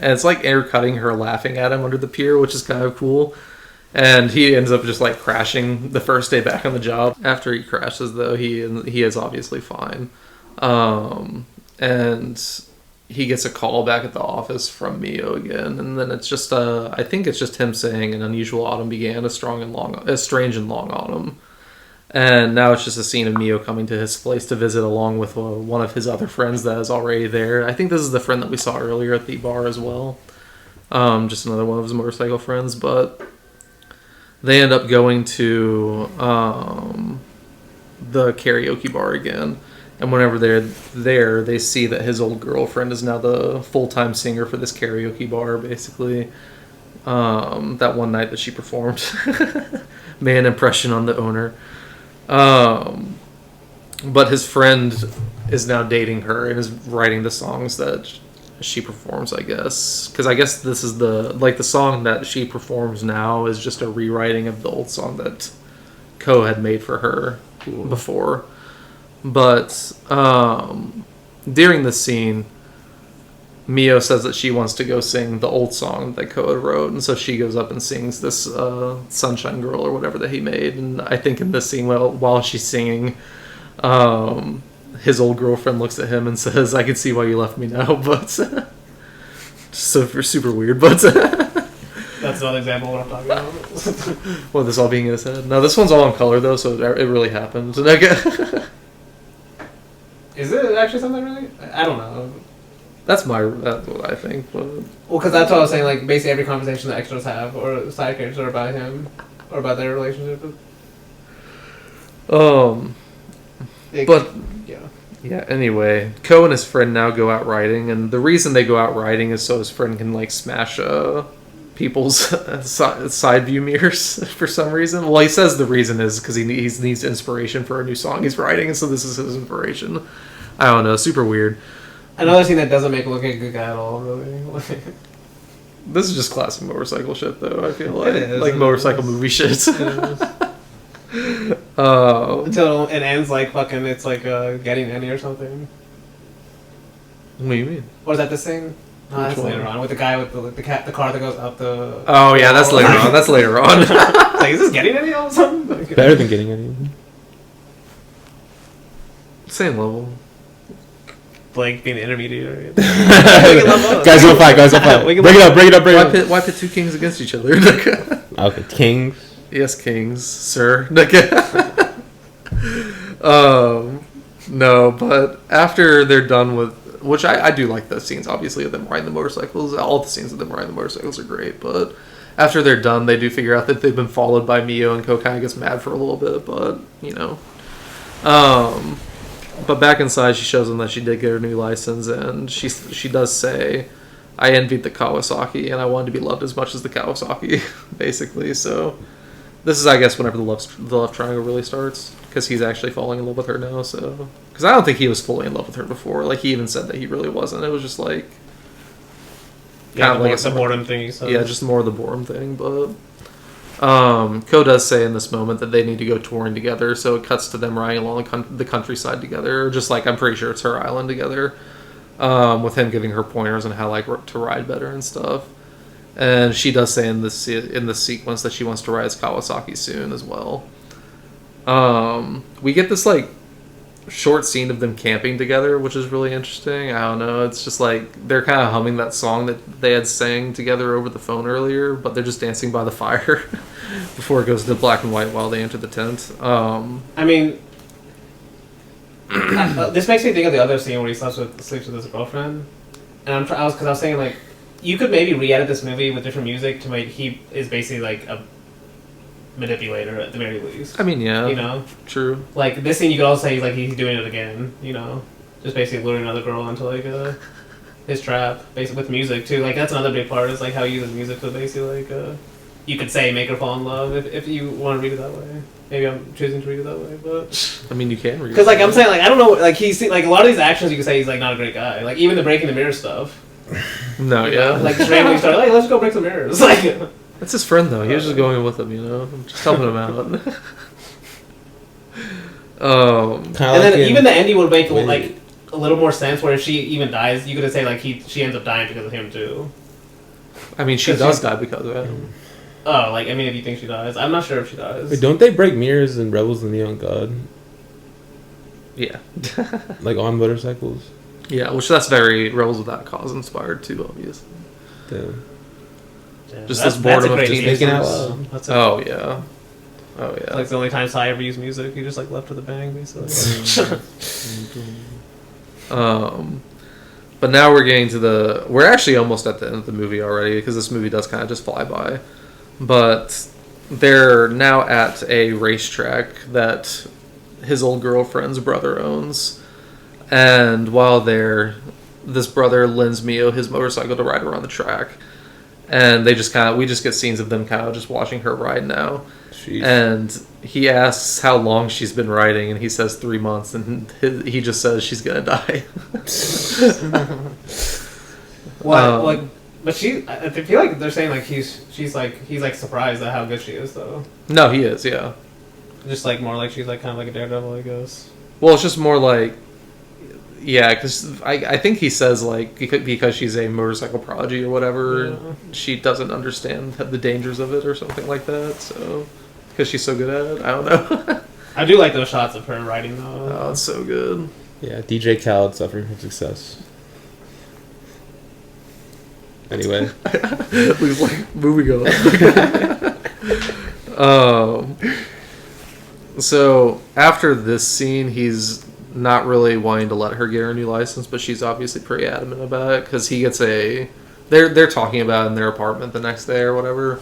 And it's like intercutting her laughing at him under the pier, which is kind of cool. And he ends up just like crashing the first day back on the job. After he crashes, though, he is obviously fine. And he gets a call back at the office from Mio again, and then it's just I think it's just him saying an unusual autumn began, a strange and long autumn. And now it's just a scene of Mio coming to his place to visit along with one of his other friends that is already there. I think this is the friend that we saw earlier at the bar as well. Just another one of his motorcycle friends, but they end up going to the karaoke bar again. And whenever they're there, they see that his old girlfriend is now the full-time singer for this karaoke bar, basically. That one night that she performed. Made an impression on the owner. But his friend is now dating her and is writing the songs that she performs, I guess. Because I guess this is the song that she performs now is just a rewriting of the old song that Ko had made for her before. But during this scene, Mio says that she wants to go sing the old song that Ko had wrote, and so she goes up and sings this Sunshine Girl or whatever that he made. And I think in this scene, while she's singing, his old girlfriend looks at him and says, "I can see why you left me now," but super weird. But That's another example of what I'm talking about. well, this all being in his head. No, this one's all in color though, so it really happened. Is it actually something really? I don't know. That's what I think. But Well, because that's what I was saying. Like, basically every conversation that extras have, or side characters, are about him, or about their relationship. But yeah. yeah. Anyway, Ko and his friend now go out riding, and the reason they go out riding is so his friend can like smash people's side view mirrors for some reason. Well, he says the reason is because he needs inspiration for a new song he's writing, and so this is his inspiration. I don't know, super weird. Another thing that doesn't make him look like a good guy at all, really. This is just classic motorcycle shit, though. I feel like It is, like motorcycle movie shit. Until it ends like fucking, it's like getting any or something. What do you mean? What is that, this thing? No, that's Which later one? on with the guy with the car that goes up the. Oh yeah, that's later on. That's later on. Like, is this getting any or something? Like, Better than getting any. Same level. Blake being the intermediary. Guys on fight. Guys on fight. We Bring can it up. Bring it up. Why pit two kings against each other? Okay, kings. Yes, kings, sir. No, but after they're done with, which I do like the scenes, obviously, of them riding the motorcycles. All the scenes of them riding the motorcycles are great, but after they're done, they do figure out that they've been followed by Mio, and Ko kind of gets mad for a little bit, but, you know. But back inside, she shows them that she did get her new license, and she does say, I envied the Kawasaki, and I wanted to be loved as much as the Kawasaki, basically, so... This is, I guess, whenever the love triangle really starts, because he's actually falling in love with her now. So, because I don't think he was fully in love with her before. Like he even said that he really wasn't. It was just like kind of like a boredom thing. Yeah, just more of the boredom thing. But Ko does say in this moment that they need to go touring together. So it cuts to them riding along the countryside together, just like I'm pretty sure it's her island together, with him giving her pointers on how like to ride better and stuff. And she does say in this sequence that she wants to ride his Kawasaki soon as well. We get this like short scene of them camping together, which is really interesting. I don't know. It's just like they're kind of humming that song that they had sang together over the phone earlier, but they're just dancing by the fire before it goes to black and white while they enter the tent. I mean, this makes me think of the other scene where he sleeps with his girlfriend, and I was saying like. You could maybe re-edit this movie with different music to make he is basically like a manipulator at the very least. I mean, yeah, you know, true. Like this scene, you could also say he's doing it again. You know, just basically luring another girl into like his trap, basically with music too. Like that's another big part is like how he uses music to basically like you could say make her fall in love if you want to read it that way. Maybe I'm choosing to read it that way, but I mean you can read it. Because like I'm saying like I don't know like he's like a lot of these actions you could say he's like not a great guy. Like even the breaking the mirror stuff. No, yeah. Like just randomly started, like, let's go break some mirrors. Like that's his friend though. He was just going with him, you know, just helping him out. And then even the ending would make like a little more sense. Where if she even dies, you could say like she ends up dying because of him too. I mean, she does die because of him. Oh, like I mean, if you think she dies, I'm not sure if she dies. Wait, don't they break mirrors in Rebels of the Neon God? Yeah. Like on motorcycles. Yeah, which that's very Rebels Without Cause inspired too, obviously. Damn. Just this boredom of teenagers. Oh yeah. Like the only time Sai ever used music, he just like left with a bang, basically. But now we're getting to we're actually almost at the end of the movie already because this movie does kind of just fly by. But they're now at a racetrack that his old girlfriend's brother owns. And while there, this brother lends Mio his motorcycle to ride around the track. And we just get scenes of them kind of just watching her ride now. Jeez. And he asks how long she's been riding, and he says 3 months, and he just says she's gonna die. But I feel like they're saying like he's like surprised at how good she is though. No, he is, yeah. Just like more like she's like kind of like a daredevil, I guess. Well, it's just more like. Yeah, because I think he says, like, because she's a motorcycle prodigy or whatever, she doesn't understand the dangers of it or something like that, so... Because she's so good at it, I don't know. I do like those shots of her riding, though. Oh, it's so good. Yeah, DJ Khaled suffering from success. Anyway. He's like, movie going. So, after this scene, he's... not really wanting to let her get her new license, but she's obviously pretty adamant about it because he gets they're talking about it in their apartment the next day or whatever,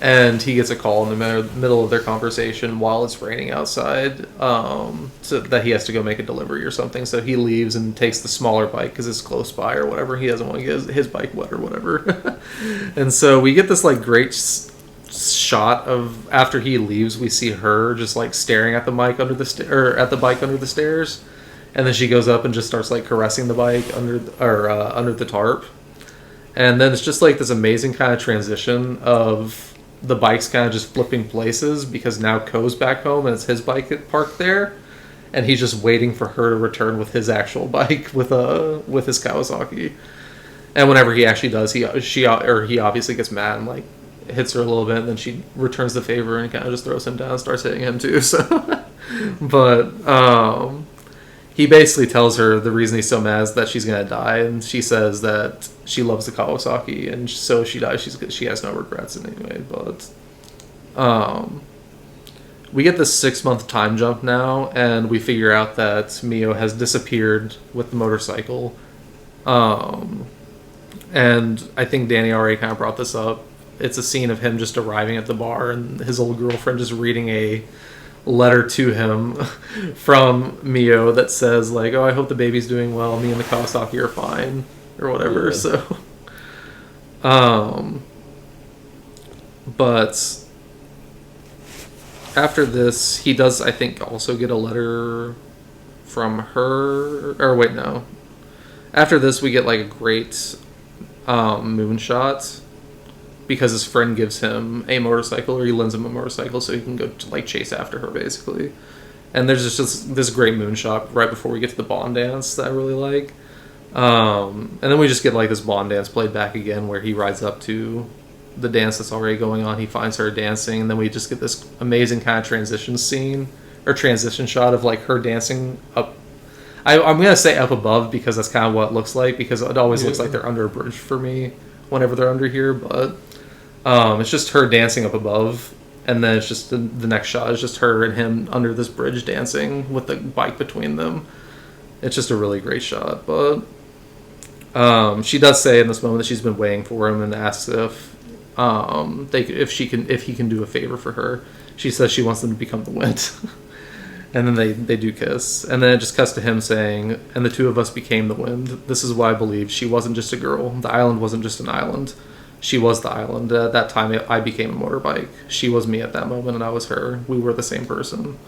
and he gets a call in the middle of their conversation while it's raining outside, so that he has to go make a delivery or something. So he leaves and takes the smaller bike because it's close by or whatever. He doesn't want to get his bike wet or whatever. And so we get this like great shot of after he leaves, we see her just like staring at the bike under the stairs, and then she goes up and just starts like caressing the bike under the tarp, and then it's just like this amazing kind of transition of the bikes kind of just flipping places because now Ko's back home and it's his bike parked there, and he's just waiting for her to return with his actual bike with his Kawasaki. And whenever he actually does, he obviously gets mad and like hits her a little bit, and then she returns the favor and kind of just throws him down and starts hitting him too. So, but he basically tells her the reason he's so mad is that she's gonna die, and she says that she loves the Kawasaki, and so she dies. She has no regrets anyway. But we get this 6-month time jump now, and we figure out that Mio has disappeared with the motorcycle. And I think Danny already kind of brought this up. It's a scene of him just arriving at the bar and his old girlfriend just reading a letter to him from Mio that says like, "Oh, I hope the baby's doing well. Me and the Kawasaki are fine," or whatever. Yeah. So, but after this, he does, I think, also get a letter from her. Or wait, no. After this, we get like a great moonshot because his friend gives him a motorcycle, or he lends him a motorcycle so he can go to like chase after her basically. And there's just this great moonshot right before we get to the Bond dance that I really like. And then we just get like this Bond dance played back again where he rides up to the dance that's already going on. He finds her dancing, and then we just get this amazing kind of transition scene or transition shot of like her dancing up. I'm gonna say up above because that's kind of what it looks like, because it always looks like they're under a bridge for me whenever they're under here, but it's just her dancing up above, and then it's just the next shot is just her and him under this bridge dancing with the bike between them. It's just a really great shot. But she does say in this moment that she's been waiting for him and asks if he can do a favor for her. She says she wants them to become the wind. And then they do kiss. And then it just cuts to him saying, "And the two of us became the wind. This is why I believe she wasn't just a girl. The island wasn't just an island. She was the island. At that time, I became a motorbike. She was me at that moment, and I was her. We were the same person."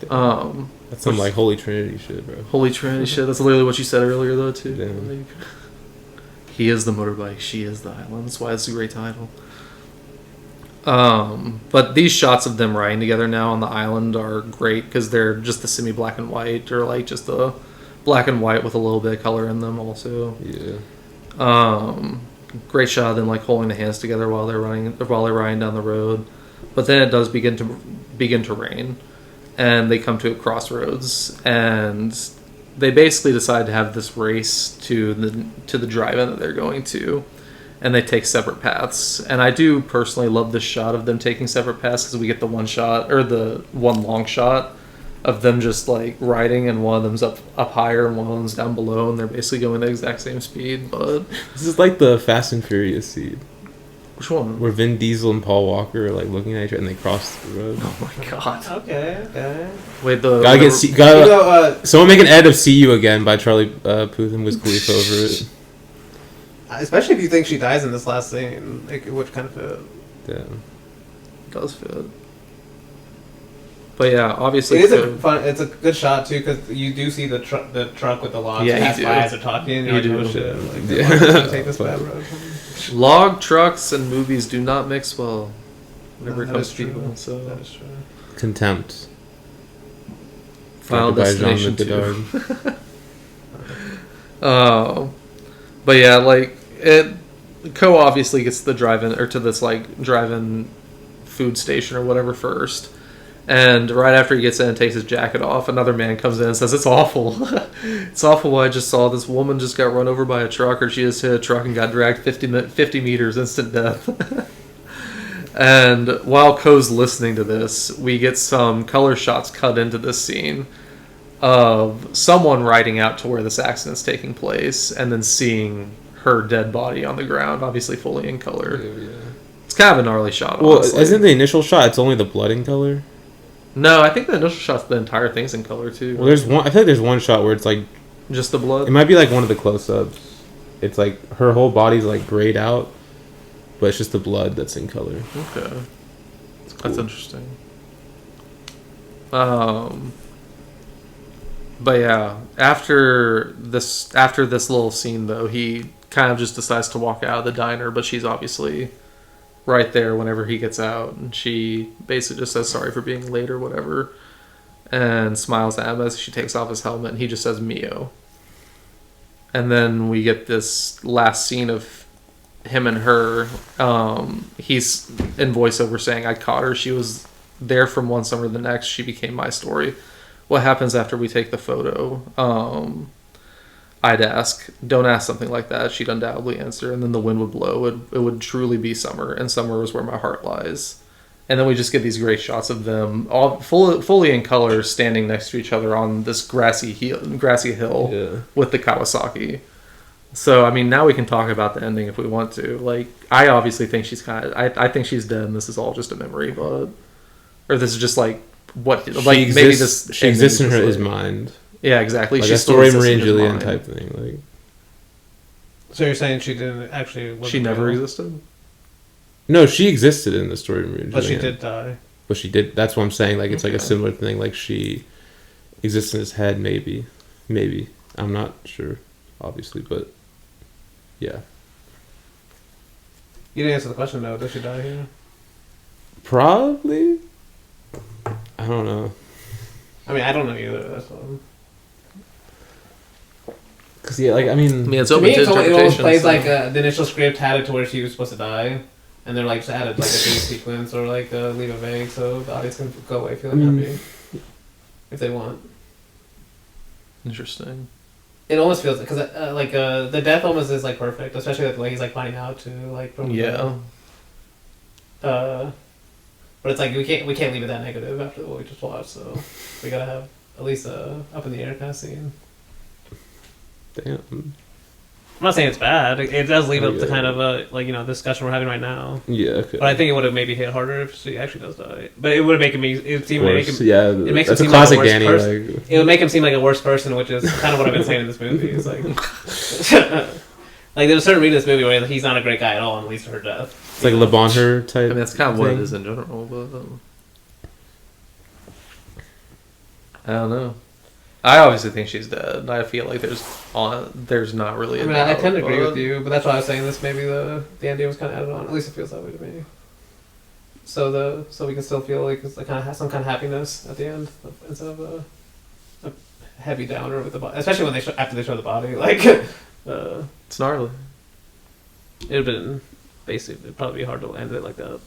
That's some like Holy Trinity shit, bro. Holy Trinity shit. That's literally what you said earlier, though, too. Damn. Like, he is the motorbike. She is the island. That's why it's a great title. But these shots of them riding together now on the island are great because they're just the semi-black and white, or like just the black and white with a little bit of color in them also. Yeah. Great shot of them like holding the hands together while they're riding down the road. But then it does begin to rain, and they come to a crossroads, and they basically decide to have this race to the drive-in that they're going to. And they take separate paths. And I do personally love this shot of them taking separate paths because we get the one shot, or the one long shot of them just like riding, and one of them's up higher and one of them's down below, and they're basically going the exact same speed. But this is like the Fast and Furious scene. Which one? Where Vin Diesel and Paul Walker are like looking at each other and they cross the road. Oh my god. Okay. Wait, someone make an edit of "See You Again" by Charlie Puth and Wiz Khalifa over it. Especially if you think she dies in this last scene, which kind of fit. Yeah. It does fit. But yeah, obviously it's a good shot too, because you do see the truck with the logs pass by as they're talking. You do. Oh, shit. Like, take this bad road. Log trucks and movies do not mix well whenever it comes to people. So that is true. Contempt. Final Destination 2. But yeah, like Ko obviously gets the drive-in, or to this like drive-in food station or whatever first. And right after he gets in and takes his jacket off, another man comes in and says, "It's awful. It's awful what I just saw. This woman just got run over by a truck, or she just hit a truck and got dragged 50 meters, instant death." And while Ko's listening to this, we get some color shots cut into this scene of someone riding out to where this accident's taking place, and then seeing her dead body on the ground, obviously fully in color. Yeah. It's kind of a gnarly shot, well, honestly. Isn't the initial shot, it's only the blood in color? No, I think the initial shot's the entire thing's in color, too. Well, I feel like there's one shot where it's like... just the blood? It might be like one of the close-ups. It's like her whole body's like grayed out, but it's just the blood that's in color. Okay. Cool. That's interesting. But yeah, after this little scene, though, he kind of just decides to walk out of the diner, but she's obviously right there whenever he gets out, and she basically just says sorry for being late or whatever, and smiles at him as she takes off his helmet, and he just says Mio. And then we get this last scene of him and her. He's in voiceover saying, "I caught her. She was there from one summer to the next. She became my story. What happens after we take the photo?" I'd ask, "Don't ask something like that." She'd undoubtedly answer, and then the wind would blow. It would truly be summer, and summer is where my heart lies. And then we just get these great shots of them all fully in color, standing next to each other on this grassy hill with the Kawasaki. So I mean, now we can talk about the ending if we want to. Like, I obviously think she's I think she's dead, and this is all just a memory, or this is just like what maybe this she exists in his mind. Yeah, exactly. Like she's a story Marie and Julian type thing. Like, so you're saying she didn't actually? She never existed. No, she existed in the story of Marie and Julian. But she did die. But she did. That's what I'm saying. Like, it's like a similar thing. Like, she exists in his head, maybe. I'm not sure, obviously, but yeah. You didn't answer the question though. Does she die here? Probably. I don't know. I mean, I don't know either. That's all. Cause yeah, like I mean it's to open me, to it almost interpretation. plays like the initial script had it to where she was supposed to die, and they're like just added like a dream sequence or like leave it vague so the audience can go away feeling happy if they want. Interesting. It almost feels because the death almost is like perfect, especially like the way he's like finding out to like from but it's like we can't leave it that negative after what we just watched, so we gotta have at least a up in the air kind of scene. Damn. I'm not saying it's bad. It does leave up to kind of a discussion we're having right now. Yeah. Okay. But I think it would have maybe hit harder if she actually does die. But it would have make him seem like it makes that's him seem a classic like a worse Danny. person. Like, It would make him seem like a worse person, which is kind of what I've been saying in this movie. It's like like there's a certain reading in this movie where he's not a great guy at all and leads to her death. it's like Le Bonheur type. I mean, that's kind of what thing. it is in general, but I don't know. I obviously think she's dead. I feel like there's not really. I mean, I tend to agree with you, but that's why I was saying this. Maybe the ending was kind of added on. At least it feels that way to me. So we can still feel like it's like kind of has some kind of happiness at the end instead of a heavy downer with the body, especially when after they show the body. Like It's gnarly. it'd been basically it'd probably be hard to end it like that.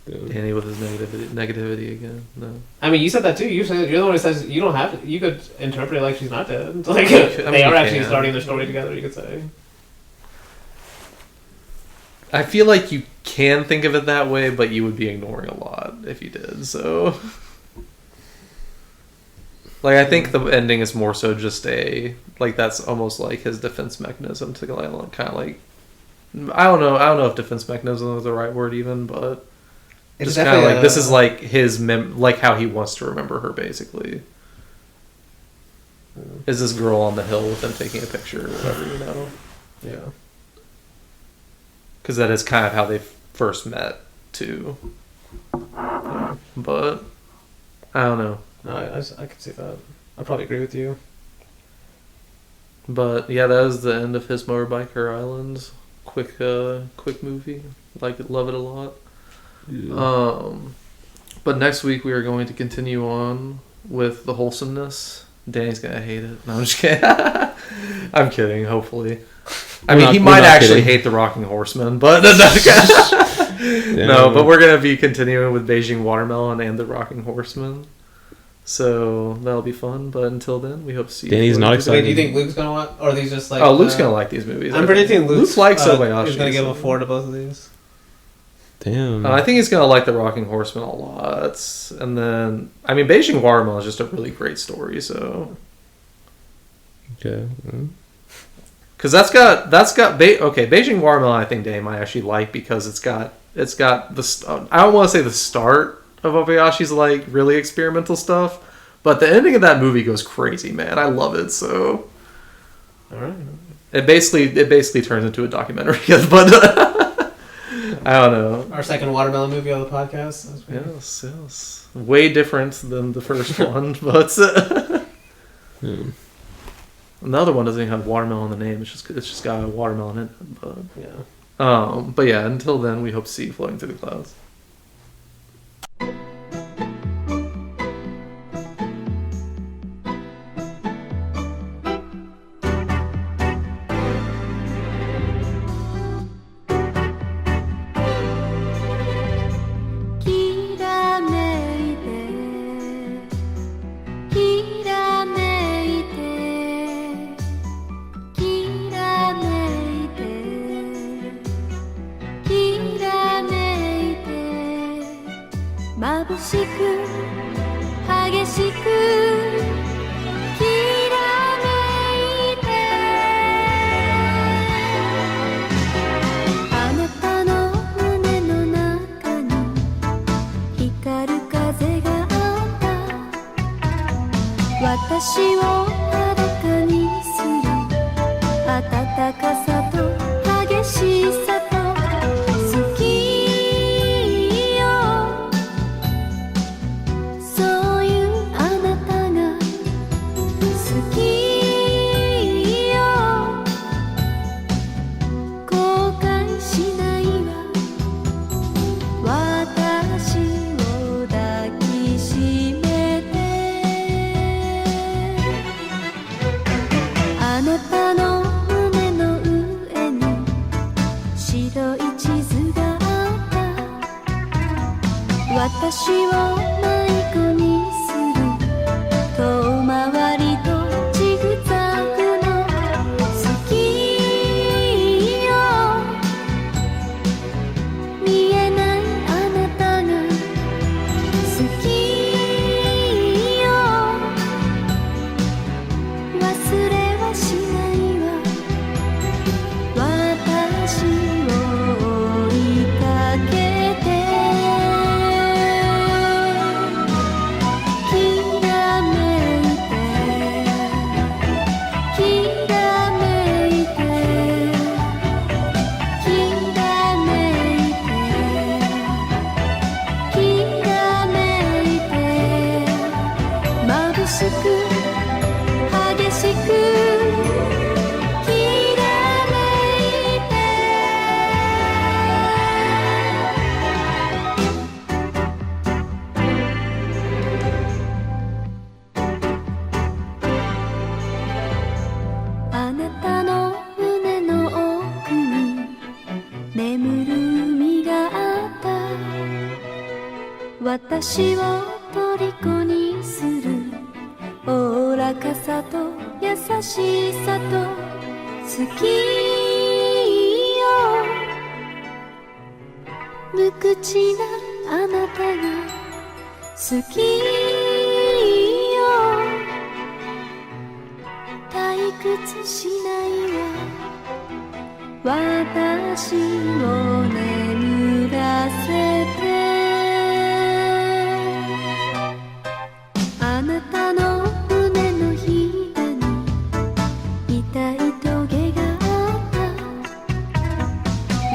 Danny with his negativity again. No. I mean, you said that too. You said you're the one who says you don't have to. You could interpret it like she's not dead. Like they are actually starting their story together. You could say. I feel like you can think of it that way, but you would be ignoring a lot if you did. So, like, I think the ending is more so just that's almost like his defense mechanism to kind of like. I don't know if defense mechanism is the right word even, but. It's just kind of like this is like his like how he wants to remember her basically. Is this girl on the hill with him taking a picture or whatever, Yeah. Because that is kind of how they first met too. But I don't know. No, I could see that. I probably agree with you. But yeah, that is the end of His Motorbike, Her Island. Quick movie. Love it a lot. Yeah. But next week we are going to continue on with the wholesomeness. Danny's gonna hate it. No, I'm just kidding. I'm kidding. Hopefully, he might actually hate the Rocking Horseman, but no. But we're gonna be continuing with Beijing Watermelon and the Rocking Horseman, so that'll be fun. But until then, we hope to see. Danny's not excited. Wait, do you think Luke's gonna want, or are these just like? Oh, Luke's gonna like these movies. I'm predicting Luke likes Obayashi. He's gonna give a 4 to both of these. Damn. I think he's gonna like the Rocking Horseman a lot, and then Beijing Watermelon is just a really great story. So, okay, because Beijing Watermelon, I think Danny might actually like because it's got the I don't want to say the start of Obayashi's like really experimental stuff, but the ending of that movie goes crazy, man. I love it. So, all right, it basically turns into a documentary, but. I don't know. Our second watermelon movie on the podcast. Yes. Way different than the first one, but the other one doesn't even have watermelon in the name. It's just got a watermelon in it. But yeah. But yeah. Until then, we hope to see you floating through the clouds. 私を裸にする暖かさと激しさと好きよ、そういうあなたが好きよ、後悔しないわ、私を抱きしめて、あなたの胸の上に白い地図があった、私を迷子にする遠回りとジグザグの好きよ、見えないあなたが好きよ、忘れはしないわ、私を追いかけて、きらめいてきらめいてきらめいてきらめいて、眩しく激しくきらめいて、あなたの胸の奥に眠る海があった、私を虜にするおおらかさと優しさと好きよ、無口なあなたが好きよ、退屈しないわ、私を眠らせて、あなたの胸のひだに痛いトゲがあった、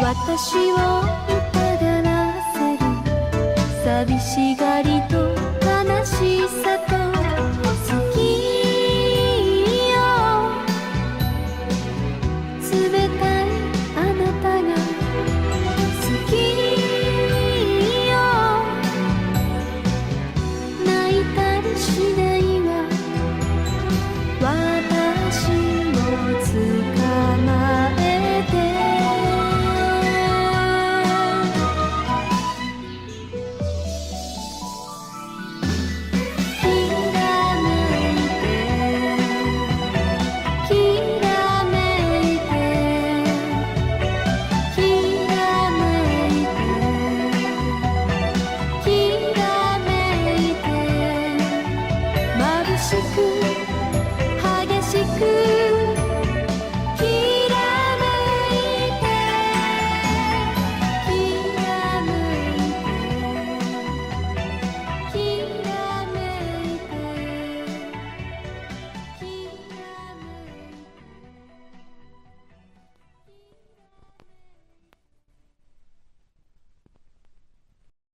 私を痛がらせる寂しがりと